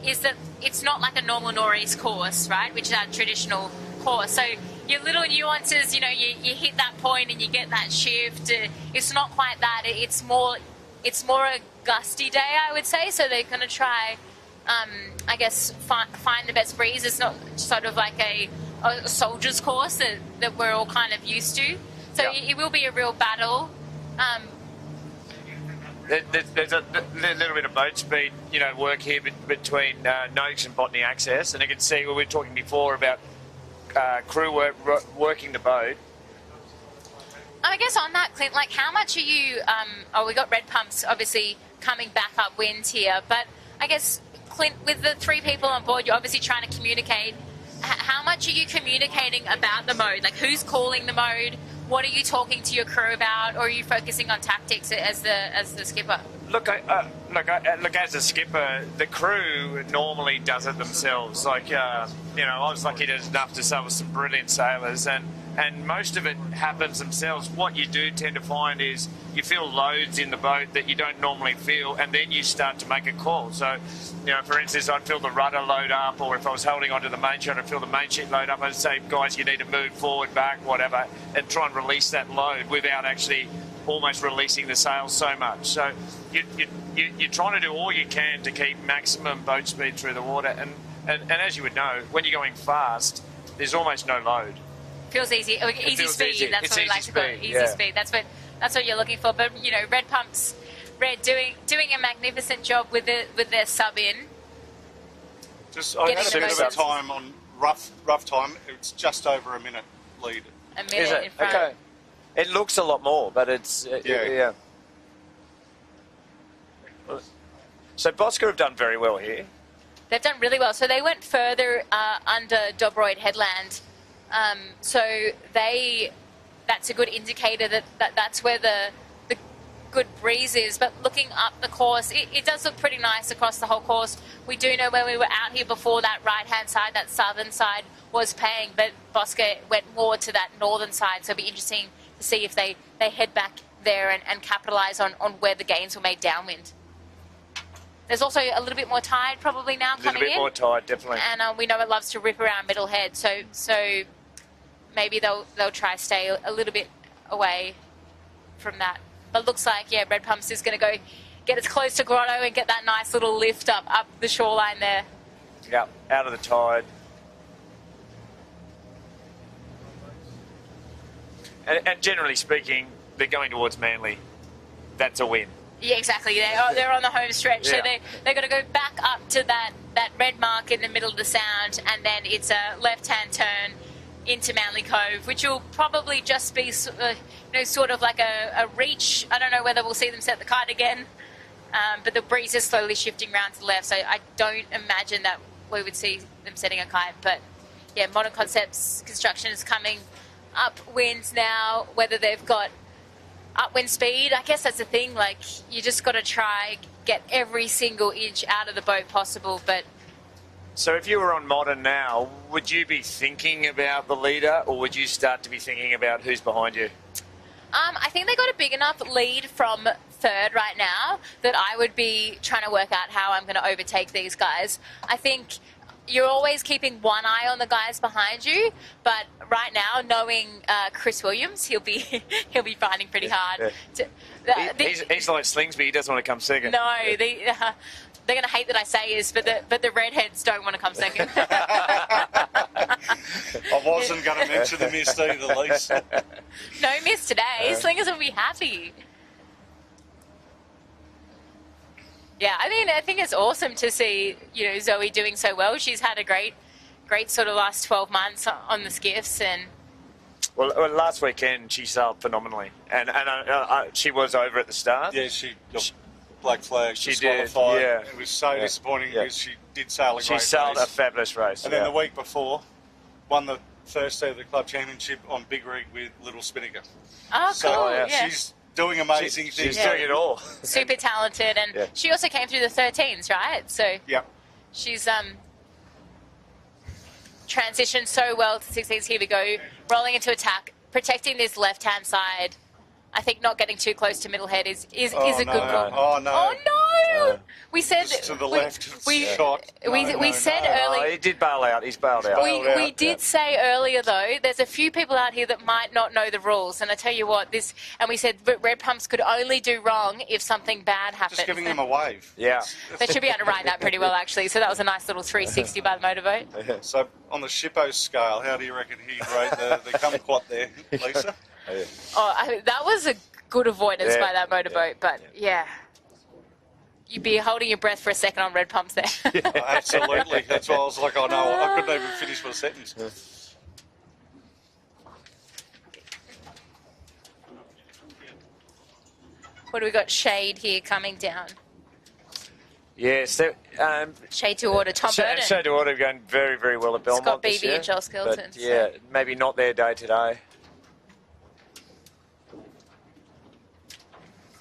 is that it's not like a normal nor'east course, right, which is our traditional course. So your little nuances, you know, you hit that point and you get that shift. It's not quite that. It's more a gusty day, I would say. So they're going to try I guess, find the best breeze. It's not sort of like a soldier's course that we're all kind of used to. So it will be a real battle. There's a little bit of boat speed, work here between Noakes and Botany Access, and you can see we were talking before about crew working the boat. I guess on that, Clint, like how much are you? We got red pumps obviously coming back upwind here, but I guess Clint, with the 3 people on board, you're obviously trying to communicate. How much are you communicating about the mode? Like who's calling the mode? What are you talking to your crew about, or are you focusing on tactics as the skipper? Look, as a skipper, the crew normally does it themselves. Like, I was lucky enough to sail with some brilliant sailors, and most of it happens themselves. What you do tend to find is you feel loads in the boat that you don't normally feel, and then you start to make a call. So, for instance, I'd feel the rudder load up, or if I was holding onto the main sheet, I'd feel the main sheet load up. I'd say, guys, you need to move forward, back, whatever, and try and release that load without actually almost releasing the sails so much. So you're trying to do all you can to keep maximum boat speed through the water. And as you would know, when you're going fast, there's almost no load. Feels easy. Easy speed. Easy. That's It's what we like easy to call it. speed, Easy yeah. speed. That's what you're looking for. But red pumps, Red doing a magnificent job with their sub in. I had a bit of a time on rough time. It's just over a minute lead. A minute Is it? in front. Okay. It looks a lot more, but it's yeah. So Bosca have done very well here. They've done really well. So they went further under Dobroyd Headland. So that's a good indicator that's where the good breeze is. But looking up the course, it does look pretty nice across the whole course. We do know when we were out here before, that right-hand side, that southern side was paying, but Bosca went more to that northern side. So it'll be interesting to see if they head back there and capitalise on where the gains were made downwind. There's also a little bit more tide probably now coming in. A little bit more tide, definitely. And we know it loves to rip around Middle Head, so maybe they'll try to stay a little bit away from that. But looks like, Red Pumps is going to go get as close to Grotto and get that nice little lift up the shoreline there. Yep, out of the tide. And generally speaking, they're going towards Manly. That's a win. Yeah, exactly. They're on the home stretch, so they're going to go back up to that red mark in the middle of the Sound, and then it's a left-hand turn into Manly Cove, which will probably just be sort of like a reach. I don't know whether we'll see them set the kite again, but the breeze is slowly shifting around to the left, so I don't imagine that we would see them setting a kite. But Modern Concepts Construction is coming upwind now. Whether they've got upwind speed, I guess that's the thing. Like, you just got to try get every single inch out of the boat possible. But so if you were on Modern now, would you be thinking about the leader, or would you start to be thinking about who's behind you? I think they got a big enough lead from third right now that I would be trying to work out how I'm going to overtake these guys. I think you're always keeping one eye on the guys behind you, but right now, knowing Chris Williams, he'll be finding pretty hard. Yeah. He's like Slingsby. He doesn't want to come second. No, they're going to hate that I say this, but the redheads don't want to come second. I wasn't going to mention the mist either, Lisa. No miss today. Slingers will be happy. Yeah, I think it's awesome to see, Zoe doing so well. She's had a great sort of last 12 months on the skiffs. And well, last weekend she sailed phenomenally, and she was over at the start. Yeah, she got black flag. She disqualified. did. Yeah, it was so disappointing because she did sail a great race. She sailed a fabulous race. And then the week before, won the first day of the club championship on Big Rig with Little Spinnaker. Oh, so, cool! Yeah. She's doing amazing things. She's doing it all. Super talented, and she also came through the 13s, right? So she's transitioned so well to 16s. Here we go, rolling into attack, protecting this left-hand side. I think not getting too close to Middle Head is a good call. Oh no! Oh no! We said Just to the left. We shot. we said Oh, earlier. he did bail out. He's bailed out. We did say earlier though, there's a few people out here that might not know the rules, and I tell you what, and we said red pumps could only do wrong if something bad happened. Just giving him a wave. Yeah. They should be able to ride that pretty well actually. So that was a nice little 360 by the motorboat. So on the Shippo scale, how do you reckon he'd rate the kumquat there, Lisa? Oh, that was a good avoidance by that motorboat, but yeah. You'd be holding your breath for a second on red pumps there. Oh, absolutely. That's why I was like, oh no, I couldn't even finish my sentence. What do we got? Shade here coming down. Yes. Shade to order. Tom Burton. Shade to order going very, very well at Belmont Scott this Beebe year, and Joel Skelton. but, yeah, maybe not their day today.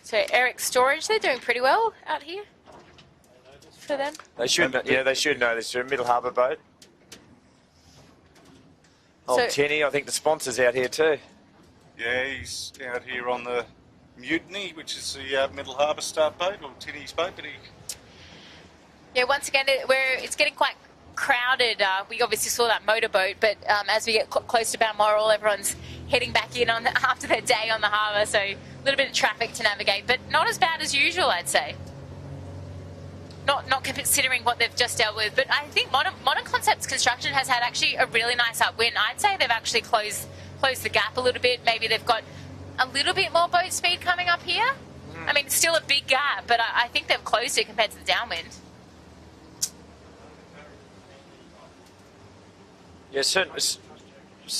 So Eric Storage, they're doing pretty well out here for them. They should, they should know this. They're a Middle Harbour boat. So- Tinny, I think the sponsor's out here too. Yeah, he's out here on the Mutiny, which is the Middle Harbour start boat, or Tinny's boat, but Yeah, once again, it's getting quite crowded. We obviously saw that motorboat, but as we get close to Balmoral, everyone's heading back in after their day on the harbour, so a little bit of traffic to navigate, but not as bad as usual, I'd say. Not considering what they've just dealt with, but I think Modern Concepts Construction has had actually a really nice upwind. I'd say they've actually closed the gap a little bit. Maybe they've got a little bit more boat speed coming up here. I mean, it's still a big gap, but I think they've closed it compared to the downwind. Yeah, certainly.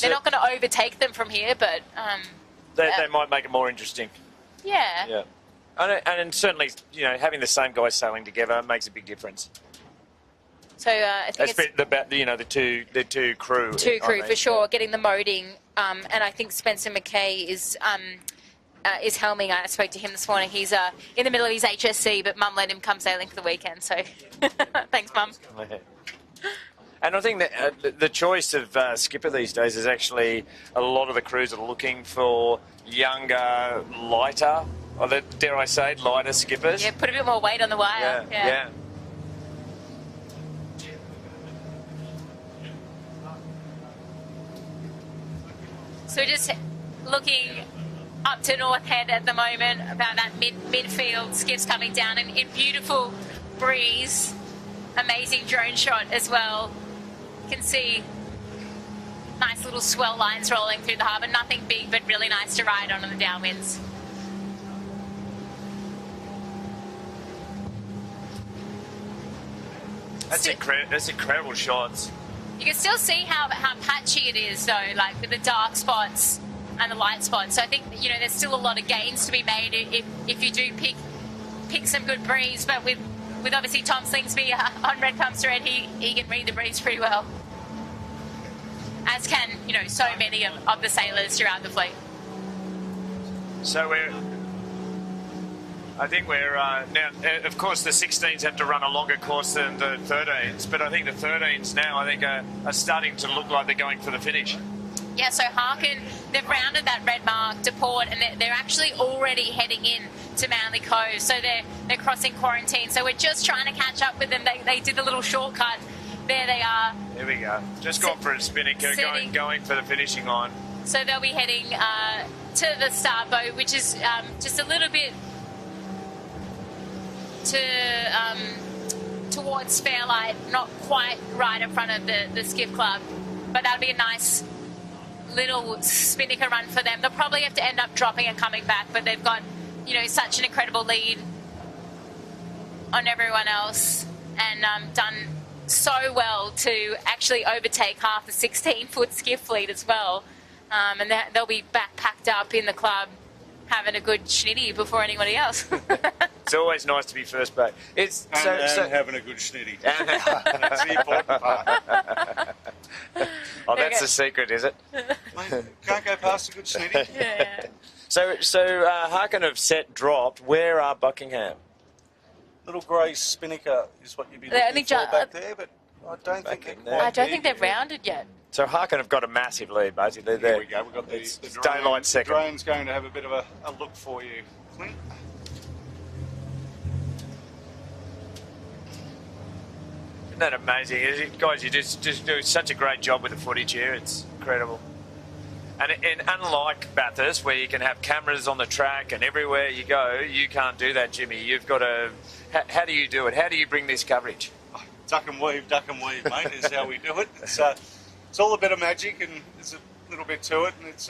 They're not going to overtake them from here, but They might make it more interesting. yeah. Yeah. And certainly, having the same guys sailing together makes a big difference. So I think it's the two crew. two crew aren't for they? sure, getting the moding, and I think Spencer McKay is helming. I spoke to him this morning. He's in the middle of his HSC, but Mum let him come sailing for the weekend. So thanks, Mum. And I think that the choice of skipper these days is actually a lot of the crews are looking for younger, lighter, or dare I say, lighter skippers. Yeah, put a bit more weight on the wire. Yeah. So just looking up to North Head at the moment, about that midfield, skiffs coming down in beautiful breeze. Amazing drone shot as well. You can see nice little swell lines rolling through the harbour. Nothing big, but really nice to ride on the downwinds. That's incredible shots. You can still see how patchy it is, though, like with the dark spots and the light spots. So I think there's still a lot of gains to be made if you do pick some good breeze. But with obviously Tom Slingsby on red pumps red, he can read the breeze pretty well, as can so many of the sailors throughout the fleet. So I think we're now. Of course, the 16s have to run a longer course than the 13s, but I think the 13s now, are starting to look like they're going for the finish. Yeah, so Harkin, they've rounded that red mark to port, and they're actually already heading in to Manly Cove. So they're crossing quarantine. So we're just trying to catch up with them. They did a little shortcut. There they are. There we go. Just gone for a spinnaker, going for the finishing line. So they'll be heading to the start boat, which is just a little bit towards Fairlight, not quite right in front of the skiff club, but that'll be a nice little spinnaker run for them. They'll probably have to end up dropping and coming back, but they've got such an incredible lead on everyone else, and done so well to actually overtake half the 16-foot skiff fleet as well, and they'll be back packed up in the club having a good schnitty before anybody else. It's always nice to be first back. And having a good schnitty. That's the important part. Oh, that's the secret, is it? Mate, can't go past a good schnitty. Yeah. So Harkin have set dropped. Where are Buckingham? Little grey spinnaker is what you'd be They're looking only for back there, but I don't think they're quite I don't there think they've yet. rounded yet. So Harkin have got a massive lead, basically. There we go. We've got the drone. daylight second. The drone's going to have a bit of a look for you, Clint. Isn't that amazing? Guys, you just do such a great job with the footage here. It's incredible. And unlike Bathurst, where you can have cameras on the track and everywhere you go, you can't do that, Jimmy. You've got to... How do you do it? How do you bring this coverage? Duck and weave, mate, is how we do it. It's all a bit of magic, and there's a little bit to it, and it's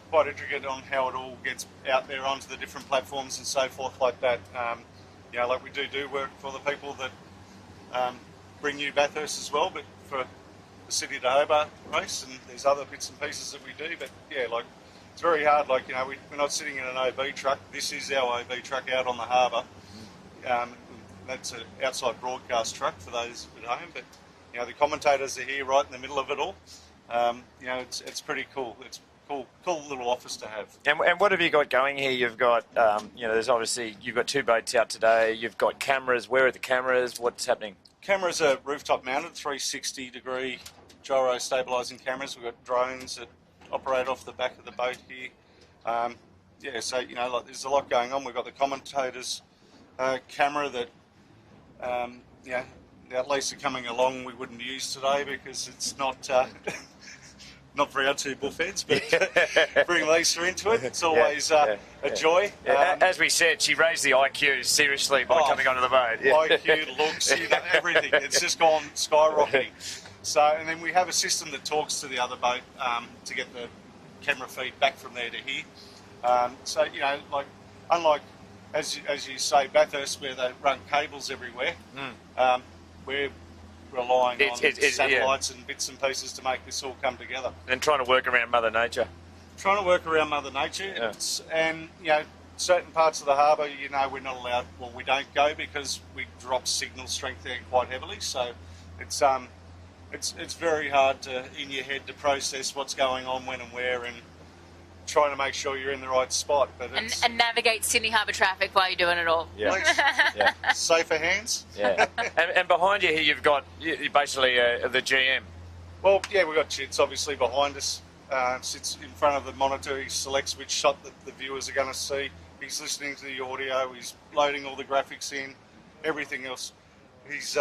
quite intricate on how it all gets out there onto the different platforms and so forth like that. You know, like we do work for the people that bring you Bathurst as well, but for the Sydney to Hobart race, and there's other bits and pieces that we do. But yeah, like it's very hard. Like, you know, we're not sitting in an OB truck. This is our OB truck out on the harbour. That's an outside broadcast truck for those at home. But you know, the commentators are here right in the middle of it all. You know, it's pretty cool. It's cool little office to have. And what have you got going here? You've got, you know, there's obviously, you've got 2 boats out today. You've got cameras. Where are the cameras? What's happening? Cameras are rooftop mounted, 360-degree gyro stabilising cameras. We've got drones that operate off the back of the boat here. Yeah, so, you know, like, there's a lot going on. We've got the commentators' camera that, you know, at least are coming along. We wouldn't use today because it's not not for our 2 bullheads, but bring Lisa into it. It's always a joy. As we said, she raised the IQ seriously by coming onto the boat. IQ, looks, you know, everything. It's just gone skyrocketing. So, and then we have a system that talks to the other boat to get the camera feed back from there to here. So, you know, like, unlike, as you say, Bathurst, where they run cables everywhere, we're relying on satellites and bits and pieces to make this all come together. And trying to work around Mother Nature. Trying to work around Mother Nature. And, you know, certain parts of the harbour, you know, we're not allowed, well, we don't go because we drop signal strength there quite heavily. So it's very hard to, in your head, to process what's going on when and where, and trying to make sure you're in the right spot. But and navigate Sydney Harbour traffic while you're doing it all. Yeah. Safer hands. Yeah. And behind you here, you've got basically the GM. Well, yeah, we've got Chits obviously behind us. Sits in front of the monitor. He selects which shot that the viewers are going to see. He's listening to the audio. He's loading all the graphics in. Everything else. He's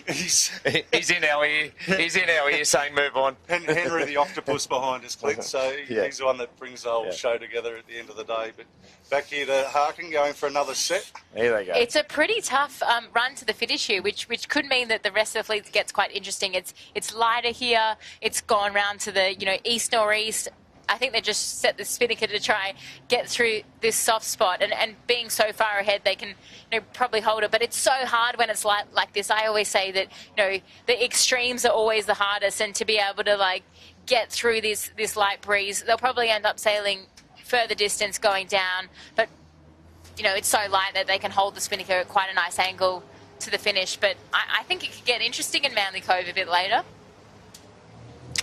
he's in our ear. He's in our ear saying, "Move on." Henry the octopus behind us, Clint. So he's the one that brings the whole show together at the end of the day. But back here to Harkin, going for another set. Here they go. It's a pretty tough run to the finish here, which could mean that the rest of the fleet gets quite interesting. It's lighter here. It's gone round to the east northeast. I think they just set the spinnaker to try get through this soft spot, and being so far ahead, they can probably hold it. But it's so hard when it's like this. I always say that the extremes are always the hardest, and to be able to get through this light breeze, they'll probably end up sailing further distance going down. But it's so light that they can hold the spinnaker at quite a nice angle to the finish. But I think it could get interesting in Manly Cove a bit later.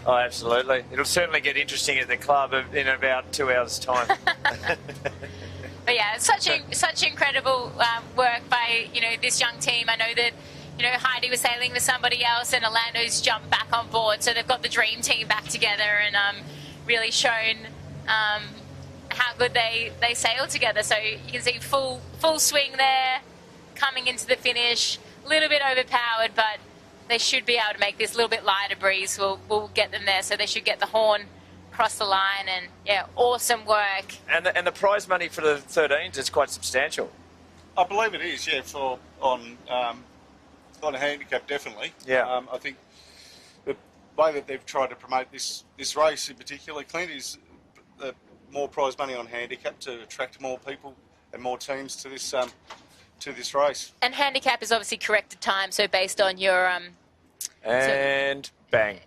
Oh, absolutely. It'll certainly get interesting at the club in about 2 hours' time. But yeah, such incredible work by this young team. I know that Heidi was sailing with somebody else, and Orlando's jumped back on board, so they've got the dream team back together and really shown how good they sail together. So you can see full swing there, coming into the finish, a little bit overpowered, but they should be able to make this a little bit lighter breeze. We'll get them there, so they should get the horn across the line. And yeah, awesome work. And the prize money for the 13s is quite substantial. I believe it is, yeah, on a handicap, definitely. Yeah. I think the way that they've tried to promote this race in particular, Clint, is more prize money on handicap to attract more people and more teams to this race. And handicap is obviously corrected time, so based on your and bang.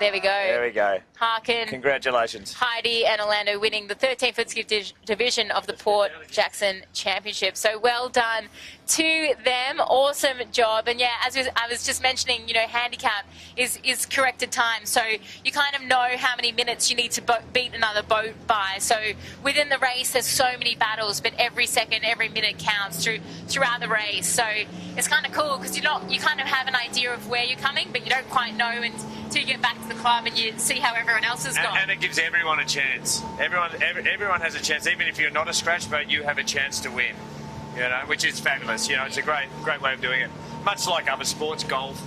There we go. There we go. Harkin. Congratulations. Heidi and Orlando winning the 13-foot skiff division of the Port Jackson Championship. So well done to them. Awesome job. And yeah, as I was just mentioning, handicap is corrected time. So you kind of know how many minutes you need to beat another boat by. So within the race, there's so many battles, but every second, every minute counts throughout the race. So it's kind of cool because you kind of have an idea of where you're coming, but you don't quite know until you get back to the club and you see how everyone else has gone. And it gives everyone a chance. Everyone has a chance. Even if you're not a scratch boat, you have a chance to win. Which is fabulous. It's a great way of doing it. much like other sports, golf.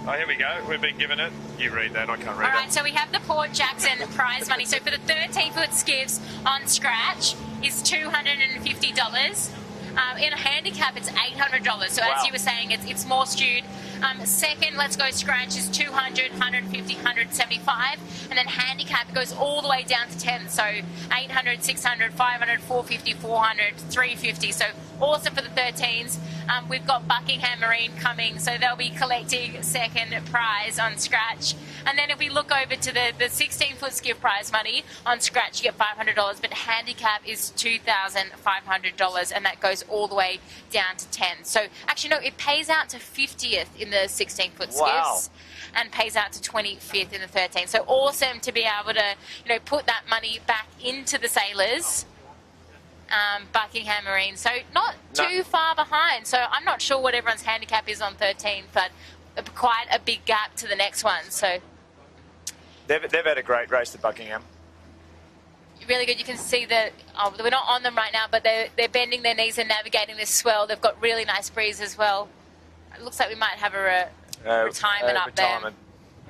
Oh, here we go. We've been given it. You read that. I can't read it. All right, so we have the Port Jackson prize money. So for the 13-foot skiffs on scratch is $250. In a handicap, it's $800. So Wow. as you were saying, it's more skewed. Second, let's go scratch is $200, $150, $175, and then handicap goes all the way down to 10. So $800, $600, $500, $450, $400, $350. So awesome for the 13s. We've got Buckingham Marine coming, so they'll be collecting second prize on scratch. And then if we look over to the 16-foot skiff prize money, on scratch you get $500, but handicap is $2,500, and that goes all the way down to 10. So actually, no, it pays out to 50th in the 16-foot Wow. skiffs and pays out to 25th in the 13. So awesome to be able to, put that money back into the sailors. Buckingham Marine, so not too far behind. So I'm not sure what everyone's handicap is on 13, but quite a big gap to the next one. So They've had a great race, the Buckingham. really good. You can see that we're not on them right now, but they're bending their knees and navigating this swell. They've got really nice breeze as well. It looks like we might have a retirement up retirement.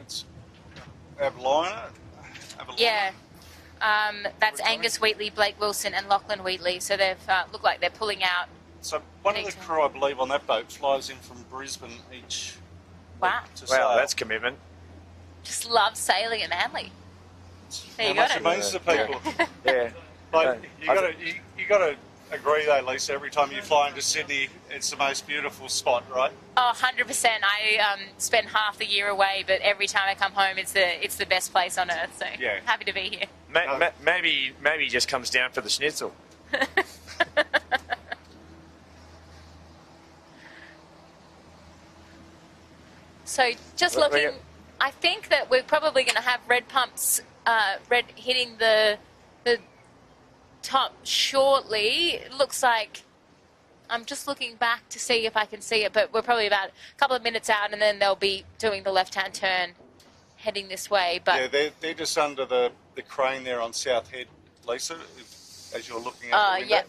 It's Avalina. there. Yeah. That's Angus Wheatley, Blake Wilson, and Lachlan Wheatley. So they've look like they're pulling out. So one of the crew, I believe, on that boat flies in from Brisbane each Wow. week to sail. Wow, that's commitment. Just love sailing at Manly. There you How much got it it. means to people. Yeah. Like, you got to agree though, Lisa. Every time you fly into Sydney, it's the most beautiful spot, right? Oh, 100%. I spend half the year away, but every time I come home, it's the best place on earth. So Yeah. happy to be here. Maybe he just comes down for the schnitzel. So just looking, I think that we're probably going to have red pumps, red hitting the top shortly. It looks like, I'm just looking back to see if I can see it, but we're probably about a couple of minutes out, and then they'll be doing the left-hand turn, heading this way. But Yeah, they're just under the crane there on South Head, Lisa, as you're looking at the window.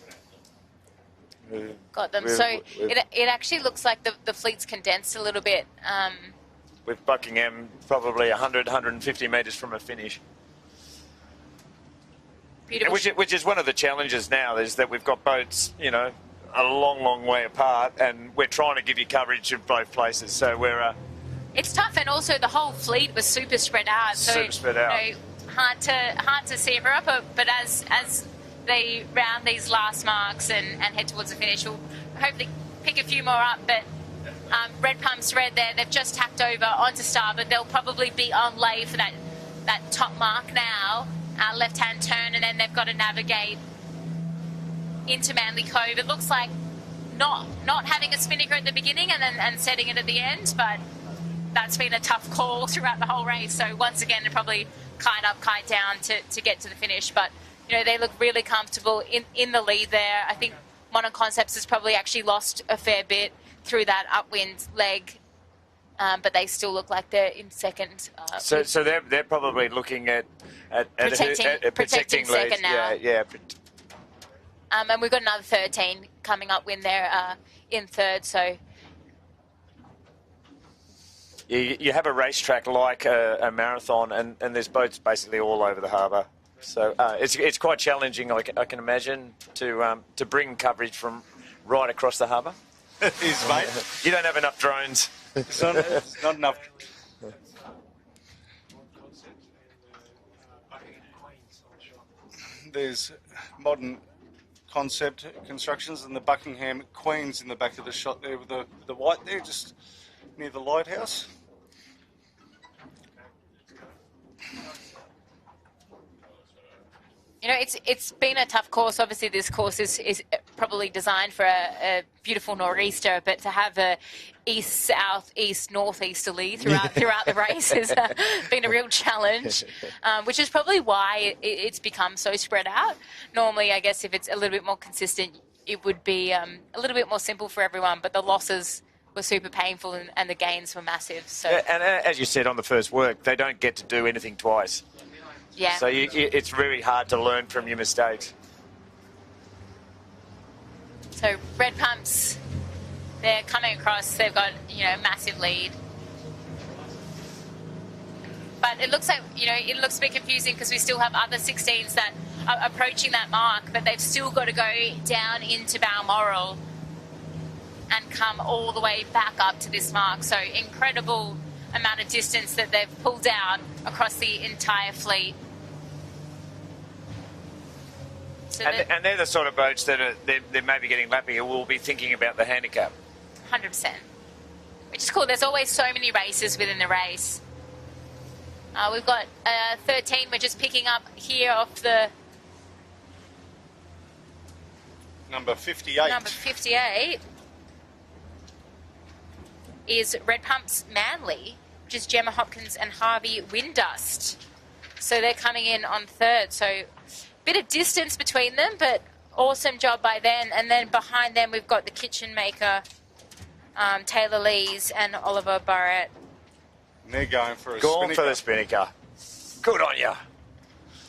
yeah, got them. So it actually looks like the fleet's condensed a little bit. With Buckingham probably 100, 150 metres from a finish. Beautiful. Which is one of the challenges now, is that we've got boats, a long, long way apart, and we're trying to give you coverage of both places. So we're... It's tough, and also the whole fleet was super spread out. So, Super spread out. Hard to see everyone, but as they round these last marks and head towards the finish, we'll hopefully pick a few more up. But red pumps red there, they've just tacked over onto starboard. They'll probably be on lay for that top mark now, left-hand turn, and then they've got to navigate into Manly Cove. It looks like not having a spinnaker at the beginning and setting it at the end, but that's been a tough call throughout the whole race. So once again, they're probably kite up, kite down to get to the finish. But, they look really comfortable in the lead there. I think Modern Concepts has probably actually lost a fair bit through that upwind leg, but they still look like they're in second. So they're probably looking at protecting lead. second now. Yeah. And we've got another 13 coming up when they're in third. So You have a racetrack like a marathon, and there's boats basically all over the harbour. So it's quite challenging, I can imagine, to bring coverage from right across the harbour. It is, mate. You don't have enough drones. It's not enough. There's Modern Concept Constructions and the Buckingham Queen's in the back of the shot there with the white there, just near the lighthouse. It's been a tough course. Obviously, this course is probably designed for a beautiful nor'easter, but to have a east, south, east, northeasterly throughout the race has been a real challenge, which is probably why it's become so spread out. Normally, I guess if it's a little bit more consistent, it would be a little bit more simple for everyone, but the losses were super painful and the gains were massive. So, and as you said on the first work, they don't get to do anything twice. yeah. So it's really hard to learn from your mistakes. So red pumps They're coming across. They've got, a massive lead. But it looks like, it looks a bit confusing because we still have other 16s that are approaching that mark, but they've still got to go down into Balmoral and come all the way back up to this mark. So incredible amount of distance that they've pulled out across the entire fleet. So and they're the sort of boats that they're maybe getting lappy who will be thinking about the handicap. 100%. Which is cool. There's always so many races within the race. We've got 13. We're just picking up here off the... Number 58. Number 58 is Red Pumps Manly, which is Gemma Hopkins and Harvey Windust. So they're coming in on third. So bit of distance between them, but awesome job by them. And then behind them, we've got the Kitchen Maker, Taylor Lees and Oliver Barrett. And they're going for a Going for the spinnaker. Good on you.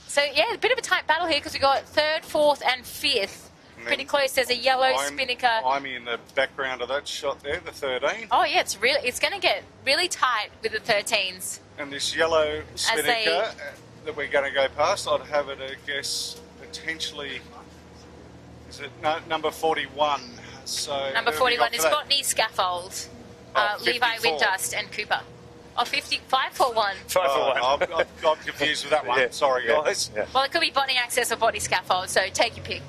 So, yeah, a bit of a tight battle here because we've got third, fourth and fifth. Pretty close. There's a yellow spinnaker. I'm in the background of that shot there, the 13. Oh, yeah, it's going to get really tight with the 13s. And this yellow spinnaker that we're going to go past, I'd have it a guess potentially, is it number 41? So number 41 is Botany Scaffold, Levi Windust and Cooper. Oh, 541. 541. I'm confused with that one. Yeah. Sorry, guys. Yeah. Well, it could be Botany Access or Botany Scaffold, so take your pick.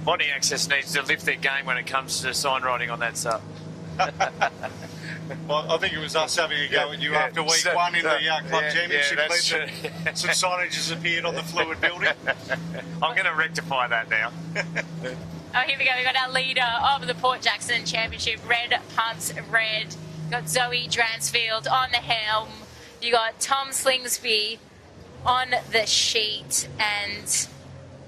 Botany Access needs to lift their game when it comes to sign writing on that sub. Well, I think it was us having a go at you after week one in the club championship. That's league. Some signage has appeared on the fluid building. I'm going to rectify that now. Oh, here we go. We've got our leader of the Port Jackson Championship, Red Pumps Red. We've got Zoe Dransfield on the helm. You got Tom Slingsby on the sheet, and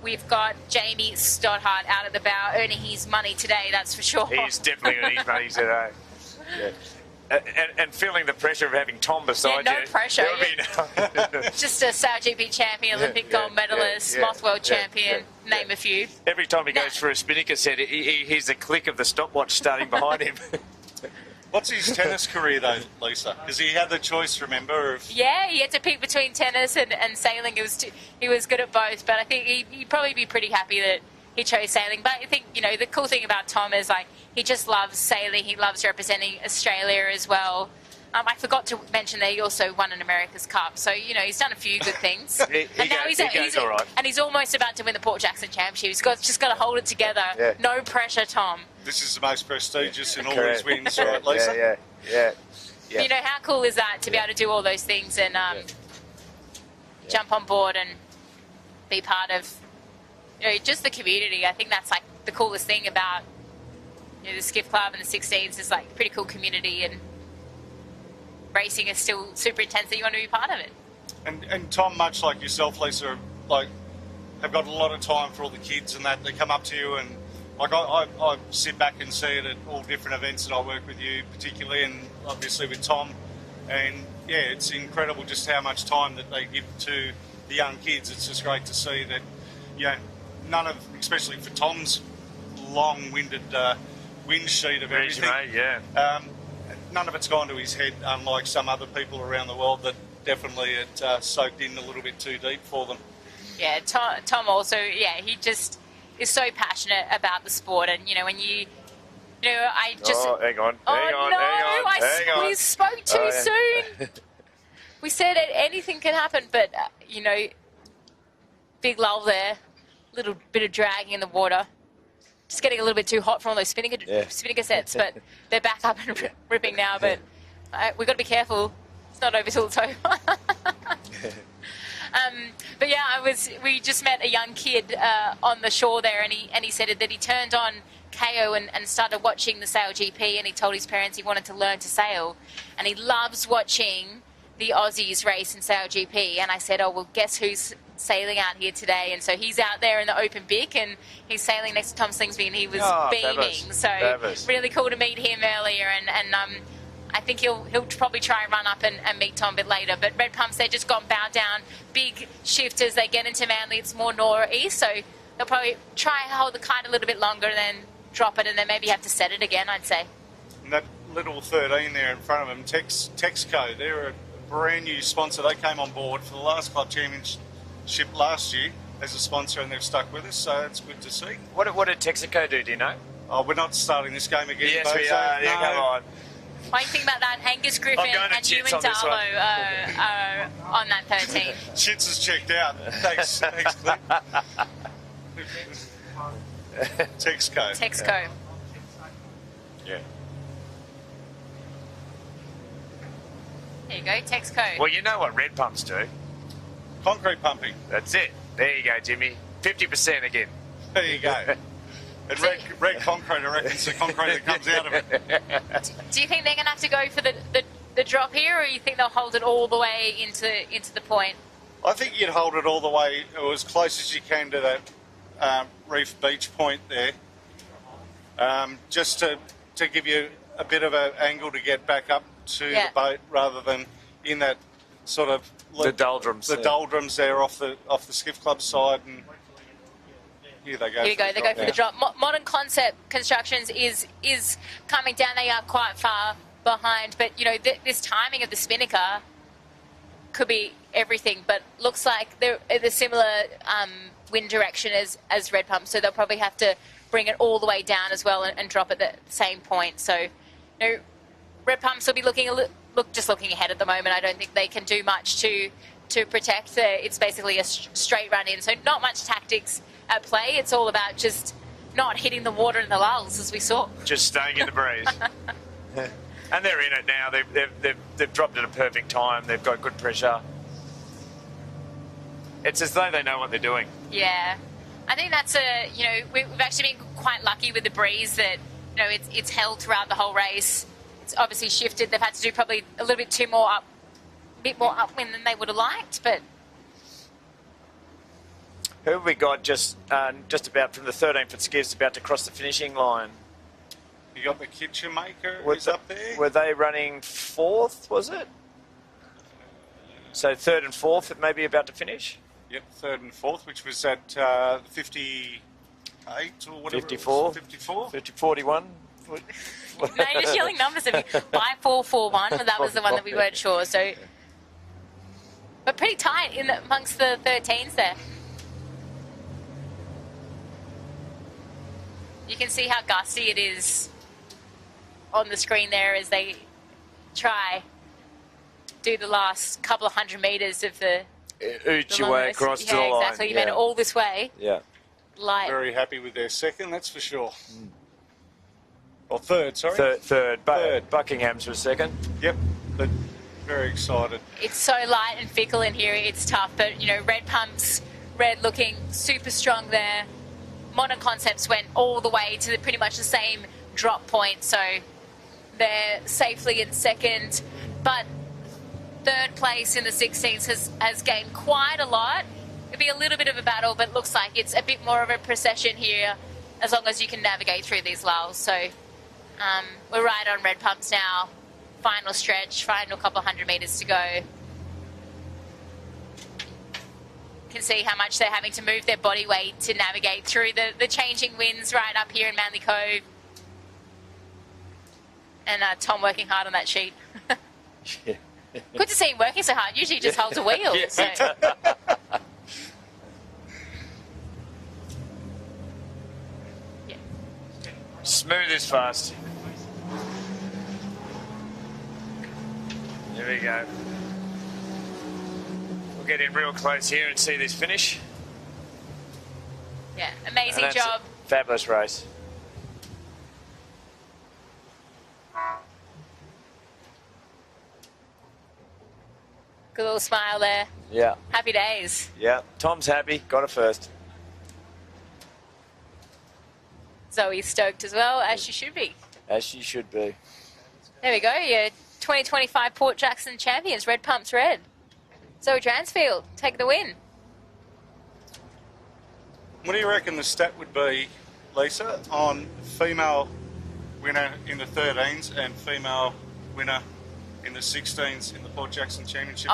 we've got Jamie Stoddart out at the bow, earning his money today, that's for sure. He's definitely earning his money today. Yeah. And feeling the pressure of having Tom beside you. No pressure. Just a Sail GP champion, Olympic gold medalist, Moth World champion, name a few. Every time he goes for a spinnaker set, he hears the click of the stopwatch starting behind him. What's his tennis career though, Lisa? Because he had the choice, remember? He had to pick between tennis and sailing. He was good at both, but I think he'd probably be pretty happy that he chose sailing. But I think, the cool thing about Tom is he just loves sailing. He loves representing Australia as well. I forgot to mention that he also won an America's Cup. So, he's done a few good things. He's all right. And he's almost about to win the Port Jackson Championship. He's just got to hold it together. Yeah. No pressure, Tom. This is the most prestigious in all his wins, right, Lisa? Yeah. How cool is that to be able to do all those things and jump on board and be part of, just the community. I think that's the coolest thing about the Skiff Club and the 16s is pretty cool community, and racing is still super intense that you want to be part of it. And Tom, much like yourself, Lisa, have got a lot of time for all the kids and that. They come up to you and I sit back and see it at all different events that I work with you particularly, and obviously with Tom. And it's incredible just how much time that they give to the young kids. It's just great to see that, none of, especially for Tom's long-winded wind sheet of everything. None of it's gone to his head, unlike some other people around the world that definitely it soaked in a little bit too deep for them. Yeah, Tom also, he just is so passionate about the sport, and when I just... Oh, hang on. We spoke too soon. We said anything can happen, but, big lull there, little bit of dragging in the water. Just getting a little bit too hot from all those spinnaker sets, but they're back up and ripping now. But we've got to be careful. It's not over till it's over. But we just met a young kid on the shore there, and he said that he turned on KO and started watching the Sail GP, and he told his parents he wanted to learn to sail, and he loves watching the Aussies race in Sail GP. And I said, oh, well, guess who's sailing out here today? And so he's out there in the open Bic, and he's sailing next to Tom Slingsby, and he was beaming. Fabulous. Really cool to meet him earlier, and I think he'll probably try and run up and meet Tom a bit later. But Red Pumps, they've just gone bow down, big shift as they get into Manly. It's more northeast, so they'll probably try and hold the kite a little bit longer, then drop it and then maybe have to set it again, I'd say. And that little 13 there in front of them, Texco, they're a brand new sponsor. They came on board for the last club championship last year as a sponsor, and they've stuck with us, so it's good to see. What did Texaco do you know? Oh, we're not starting this game again. Yes, we are. Yeah, come on. What do you think about that? Angus Griffin and Ewan Darlow are on that 13. Shits has checked out. Thanks, Cliff. Texco. Texco. Yeah. There you go, Texco. Well, you know what red pumps do. Concrete pumping. That's it. There you go, Jimmy. 50% again. There you go. And red concrete, I reckon, it's the concrete that comes out of it. Do you think they're going to have to go for the drop here, or you think they'll hold it all the way into the point? I think you'd hold it all the way, or as close as you can to that reef beach point there, just to give you a bit of an angle to get back up to the boat, rather than in that sort of the doldrums. The doldrums there off the skiff club side, and here they go. Here we go. They go for the drop. Modern Concept Constructions is coming down. They are quite far behind, but you know this timing of the spinnaker could be everything. But looks like they're the similar wind direction as Red Pump, so they'll probably have to bring it all the way down as well and drop at the same point. So, you know, Red Pumps will be looking ahead at the moment. I don't think they can do much to protect. It's basically a straight run in, so not much tactics at play. It's all about just not hitting the water in the lulls, as we saw. Just staying in the breeze. And they're in it now. They've dropped at a perfect time. They've got good pressure. It's as though they know what they're doing. Yeah. I think that's we've actually been quite lucky with the breeze that, you know, it's held throughout the whole race. It's obviously shifted. They've had to do probably a little bit more upwind than they would have liked, but... Who have we got just about from the 13-foot skiffs about to cross the finishing line? You got the kitchen maker who's up there. Were they running fourth, was it? So third and fourth, maybe about to finish? Yep, third and fourth, which was at 58 or whatever. 54. 54. 41. No, you're just yelling numbers at me. By 441, but that was the one that we weren't sure. So, but pretty tight amongst the 13s there. You can see how gusty it is on the screen there as they try do the last couple of 100 metres of the your way across to the line. Exactly. You made it all this way. Yeah. Light. Very happy with their second, that's for sure. Or third, sorry. Third. Buckingham's was second. Yep, but very excited. It's so light and fickle in here. It's tough, but you know, Red Pump's red looking super strong there. Modern Concepts went all the way to pretty much the same drop point, so they're safely in second. But third place in the 16s has gained quite a lot. It'll be a little bit of a battle, but it looks like it's a bit more of a procession here as long as you can navigate through these lulls. So we're right on Red Pumps now. Final stretch, final couple 100 metres to go. You can see how much they're having to move their body weight to navigate through the changing winds right up here in Manly Cove. And Tom working hard on that sheet. Yeah. Good to see him working so hard. Usually he just holds a wheel. Yeah. So. Yeah. Smooth as fast. There we go. We'll get in real close here and see this finish. Yeah, amazing job. Fabulous race. Good little smile there. Yeah. Happy days. Yeah. Tom's happy. Got it first. Zoe's stoked as well, as she should be. As she should be. There we go. Your 2025 Port Jackson champions, Red Pumps Red. Zoe Dransfield, take the win. What do you reckon the stat would be, Lisa, on female winner in the 13s and female winner in the 16s in the Port Jackson Championship?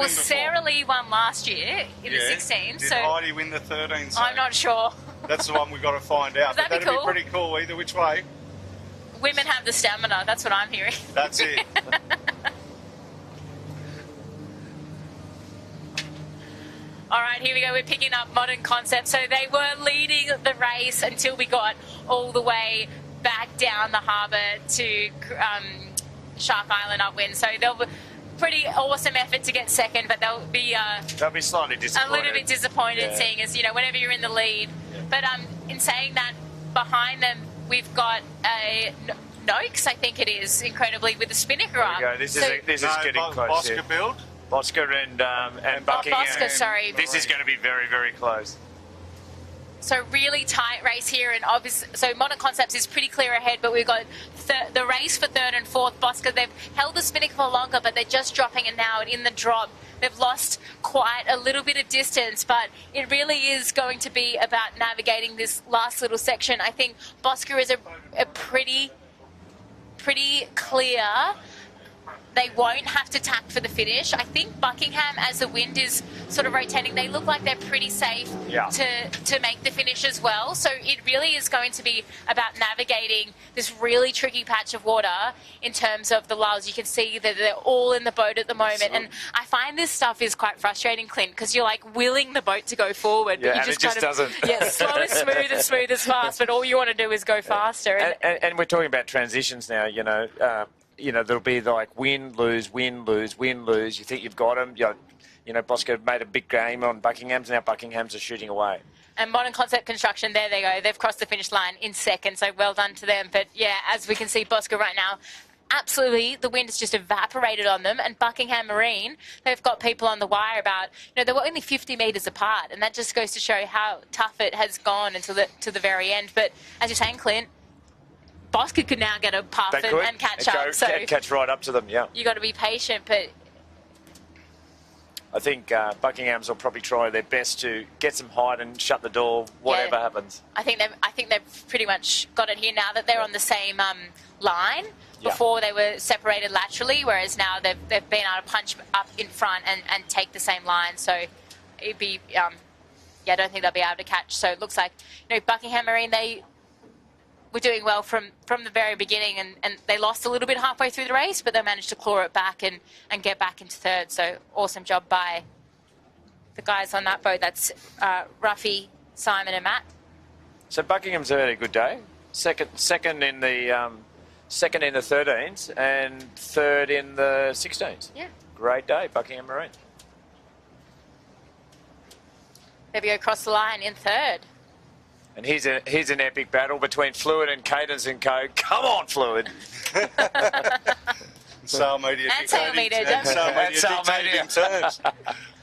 Sarah Lee won last year in the 16s. Did so Heidi win the 13s? I'm not sure. That's the one we've got to find out. That'd be That'd cool. be pretty cool either which way. Women have the stamina. That's what I'm hearing. That's it. All right, here we go. We're picking up Modern Concept. So they were leading the race until we got all the way back down the harbour to Shark Island upwind. So they'll be pretty awesome effort to get second, but they'll be slightly disappointed. a little bit disappointed, seeing as, you know, whenever you're in the lead. Yeah. But in saying that, behind them we've got a Noakes, I think it is, incredibly, with the spinnaker up. There we go. This is getting close. Bosca build. Bosca and Buckingham. Bosca, sorry. This is going to be very, very close. So really tight race here, and obviously, so Modern Concepts is pretty clear ahead, but we've got the race for third and fourth. Bosca, they've held the spinnaker for longer, but they're just dropping it now, and in the drop, they've lost quite a little bit of distance, but it really is going to be about navigating this last little section. I think Bosca is a pretty clear. They won't have to tack for the finish. I think Buckingham, as the wind is sort of rotating, they look like they're pretty safe to make the finish as well. So it really is going to be about navigating this really tricky patch of water in terms of the lulls. You can see that they're all in the boat at the moment. And I find this stuff is quite frustrating, Clint, because you're like willing the boat to go forward, but you just doesn't. Yeah, slow as smooth as fast, but all you want to do is go faster. And we're talking about transitions now, you know. There'll be like win, lose, win, lose, win, lose. You think you've got them. You know, Bosca made a big game on Buckingham's. Now Buckingham's are shooting away. And Modern Concept Construction, there they go. They've crossed the finish line in second, so well done to them. But yeah, as we can see, Bosca right now, absolutely, the wind has just evaporated on them. And Buckingham Marine, they've got people on the wire about, they were only 50 metres apart. And that just goes to show how tough it has gone until to the very end. But as you're saying, Clint, Bosca could now get a puff and catch up. So catch right up to them, yeah. You got to be patient, but I think Buckingham's will probably try their best to get some height and shut the door, whatever happens. I think they've pretty much got it here now that they're on the same line. Before they were separated laterally, whereas now they've been able to punch up in front and take the same line. So it'd be I don't think they'll be able to catch. So it looks like Buckingham Marine, they were doing well from the very beginning, and they lost a little bit halfway through the race, but they managed to claw it back and get back into third. So awesome job by the guys on that boat. That's Ruffy, Simon and Matt. So Buckingham's had a good day. Second in the 13s and third in the 16s. Yeah. Great day, Buckingham Marine. There we go, across the line in third. And here's an epic battle between Fluid and Cadence and Co. Come on, Fluid. Sail Media dictating terms.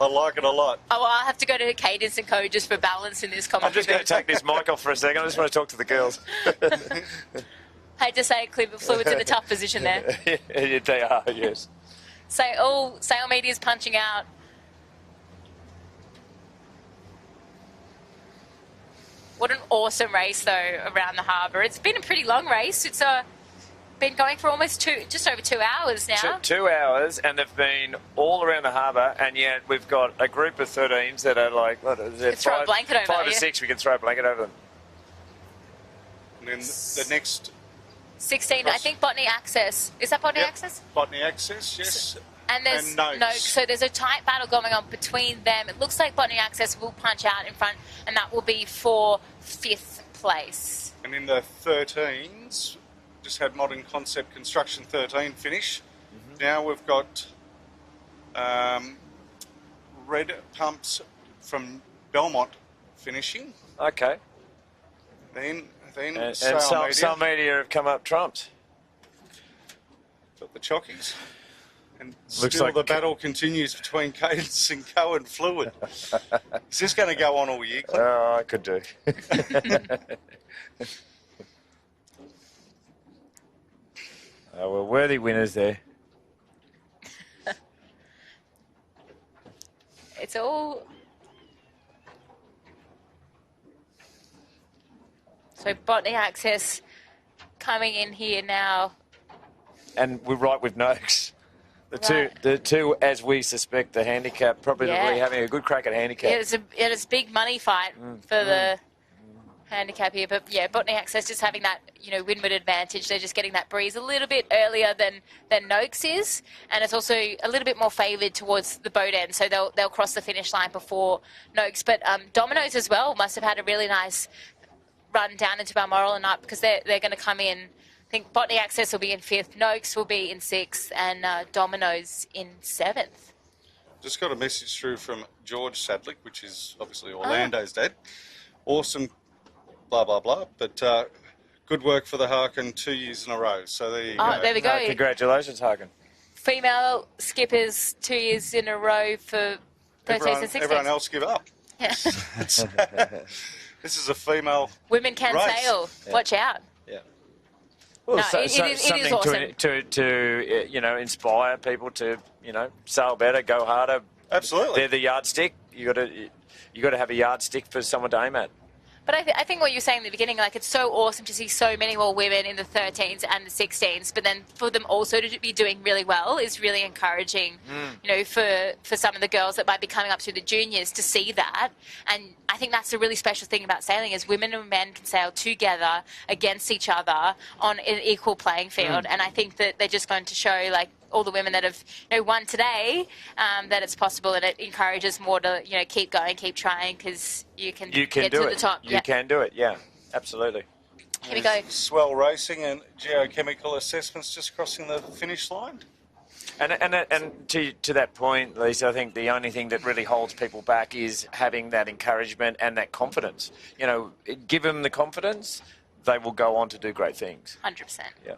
I like it a lot. Oh, well, I'll have to go to Cadence and Co. just for balance in this commentary. I'm just going to take this mic off for a second. I just want to talk to the girls. Hate to say it, Clint, but Fluid's in a tough position there. Yeah, they are, yes. So Sail Media's punching out. What an awesome race, though, around the harbour. It's been a pretty long race. It's been going for almost just over 2 hours now. 2 hours, and they've been all around the harbour, and yet we've got a group of 13s that are like, what is it? Throw a blanket over 5 or 6, we can throw a blanket over them. And then the next 16, I think Botany Access. Is that Botany Access? Botany Access, yes. And there's Noakes. So there's a tight battle going on between them. It looks like Botany Access will punch out in front, and that will be for 5th place. And in the 13s, just had Modern Concept Construction 13 finish. Mm-hmm. Now we've got Red Pumps from Belmont finishing. Okay. Then and Sail Sail Media have come up trumps. Got the Chockies. And Looks still like the battle continues between Cadence and Co and Fluid. Is this going to go on all year, Clint? Oh, I could do. Well, worthy winners there. It's all... So Botany Access coming in here now. And we're right with Noakes. The two, as we suspect, the handicap, probably having a good crack at handicap. It was a big money fight for the handicap here, but yeah, Botany Access just having that, windward advantage. They're just getting that breeze a little bit earlier than Noakes is, and it's also a little bit more favoured towards the boat end, so they'll cross the finish line before Noakes. But Dominoes as well must have had a really nice run down into Balmoral and up, because they're going to come in. I think Botany Access will be in 5th, Noakes will be in 6th, and Dominoes in 7th. Just got a message through from George Sadlick, which is obviously Orlando's dad. Awesome, blah, blah, blah. But good work for the Harkin 2 years in a row. So there you go. There we go. Congratulations, Harkin. Female skippers 2 years in a row for 13s and 16s. Everyone else give up. Yeah. This is a female Women can race. sail. Yeah. Watch out. Yeah. Well, it is awesome. to inspire people to, sail better, go harder. Absolutely. They're the yardstick. You got to have a yardstick for someone to aim at. But I think what you were saying in the beginning, like, it's so awesome to see so many more women in the 13s and the 16s, but then for them also to be doing really well is really encouraging, for some of the girls that might be coming up through the juniors to see that. And I think that's a really special thing about sailing, is women and men can sail together against each other on an equal playing field. And I think that they're just going to show, like, all the women that have won today, that it's possible, and it encourages more to keep going, keep trying, because you can get to the top. You can do it, yeah, absolutely. Here we go. Swell racing and geochemical assessments just crossing the finish line. And to that point, Lisa, I think the only thing that really holds people back is having that encouragement and that confidence. Give them the confidence, they will go on to do great things. 100%. Yeah.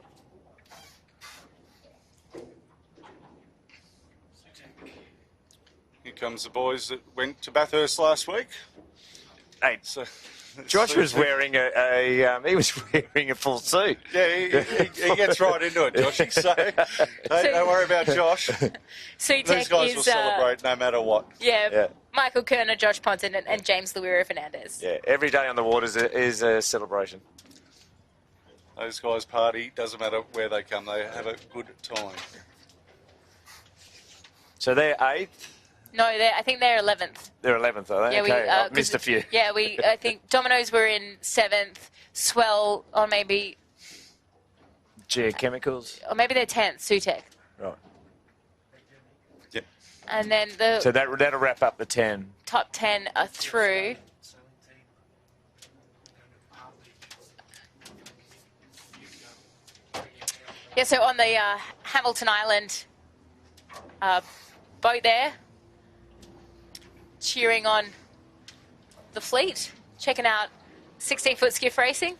Here comes the boys that went to Bathurst last week. Hey, so, Josh was wearing a full suit. Yeah, he gets right into it, Joshy. So don't worry about Josh. These guys will celebrate no matter what. Yeah. Michael Kerner, Josh Ponton, and James Luira Fernandez. Yeah, every day on the water is a celebration. Those guys party, doesn't matter where they come, they have a good time. So they're 8th? No, I think they're 11th. They're 11th, are they? Yeah, okay, I've missed a few. Yeah, I think Dominoes were in 7th, Swell, or maybe... Geochemicals? Or maybe they're 10th, Sutek. Right. Yep. And then So that'll wrap up the 10. Top 10 are through. Yeah, so on the Hamilton Island boat there, cheering on the fleet, checking out 16-foot skiff racing.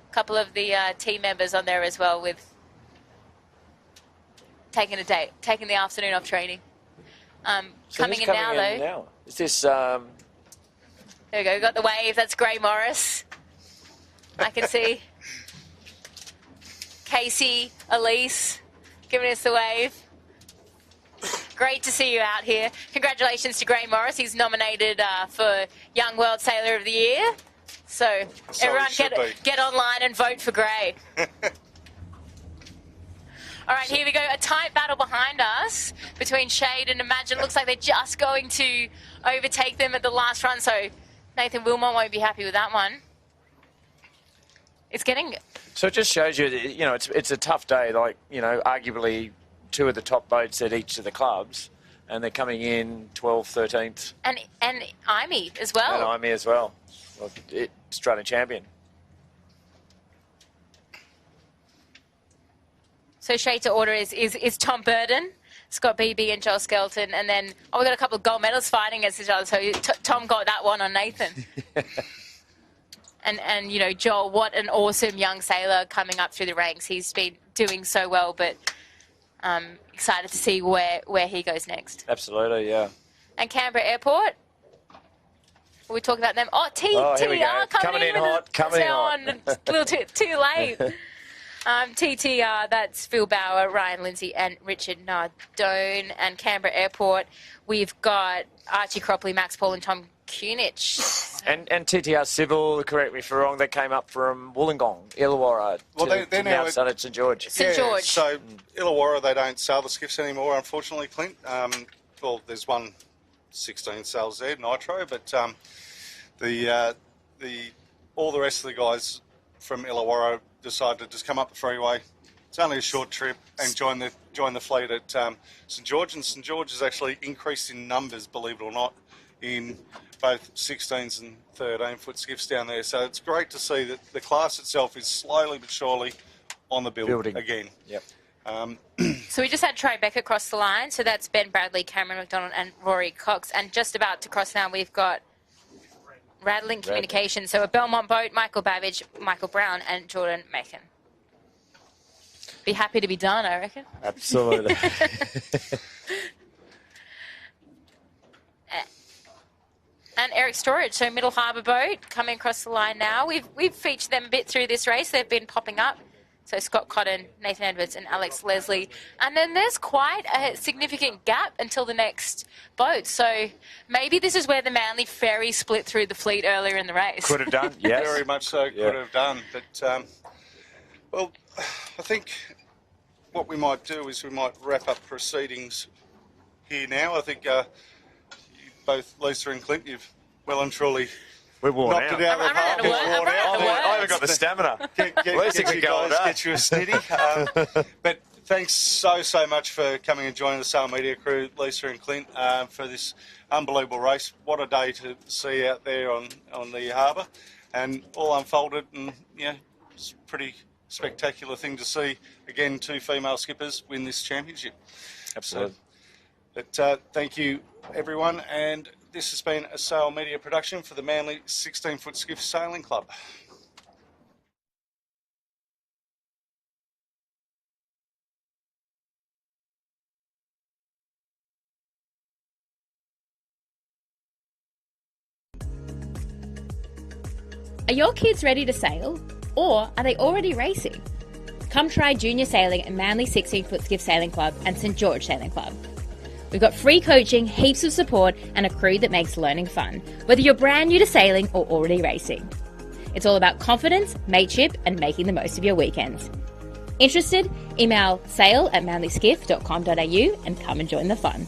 A couple of the team members on there as well, with taking the afternoon off training. Coming in now, though. Is this... There we go, we've got the wave, that's Gray Morris. I can see Casey, Elise, giving us the wave. Great to see you out here. Congratulations to Gray Morris. He's nominated for Young World Sailor of the Year. So everyone get online and vote for Gray. All right, here we go. A tight battle behind us between Shade and Imagine. Looks like they're just going to overtake them at the last run. So Nathan Wilmot won't be happy with that one. It's getting... So it just shows you, it's a tough day. Like, arguably 2 of the top boats at each of the clubs, and they're coming in 12th, 13th. And IME as well. And IME as well. Australian champion. So Shade to order is Tom Burden, Scott Beebe and Joel Skelton. And then, we got a couple of gold medals fighting against each other. So Tom got that one on Nathan. And Joel, what an awesome young sailor coming up through the ranks. He's been doing so well, but excited to see where he goes next. Absolutely, yeah. And Canberra Airport. We talk about them. TTR coming in hot. Coming in hot. A little too late. TTR, that's Phil Bauer, Ryan Lindsay, and Richard Nardone. And Canberra Airport, we've got Archie Cropley, Max Paul, and Tom Kunich. And TTR Civil, correct me if I'm wrong, they came up from Wollongong, Illawarra, to now started at St George. St George. So Illawarra, they don't sail the skiffs anymore, unfortunately, Clint. Well, there's one 16 sails there, Nitro, but all the rest of the guys from Illawarra decided to just come up the freeway. It's only a short trip and join the fleet at St George, and St George has actually increased in numbers, believe it or not, in both 16s and 13-foot skiffs down there. So it's great to see that the class itself is slowly but surely on the building again. Yep. So we just had Tribeca across the line. So that's Ben Bradley, Cameron McDonald and Rory Cox. And just about to cross now, we've got Rattling Communications. So a Belmont boat, Michael Babbage, Michael Brown and Jordan Macon. Be happy to be done, I reckon. Absolutely. And Eric Storage, so Middle Harbour boat coming across the line now. We've featured them a bit through this race. They've been popping up. So Scott Cotton, Nathan Edwards and Alex Leslie. And then there's quite a significant gap until the next boat. So maybe this is where the Manly ferry split through the fleet earlier in the race. Could have done, yes. Very much so, could have done. But, well, I think what we might do is we might wrap up proceedings here now. I think both Lisa and Clint, you've well and truly We're worn knocked out. it out of the park. I haven't got the stamina. Get you guys, get you a steady. But thanks so much for coming and joining the Sail Media crew, Lisa and Clint, for this unbelievable race. What a day to see out there on the harbour, and all unfolded, and it's a pretty spectacular thing to see. Again, 2 female skippers win this championship. Absolutely. But thank you, everyone, and this has been a Sail Media production for the Manly 16-foot Skiff Sailing Club. Are your kids ready to sail? Or are they already racing? Come try junior sailing at Manly 16-foot Skiff Sailing Club and St George Sailing Club. We've got free coaching, heaps of support and a crew that makes learning fun, whether you're brand new to sailing or already racing. It's all about confidence, mateship and making the most of your weekends. Interested? Email sail@manlyskiff.com.au and come and join the fun.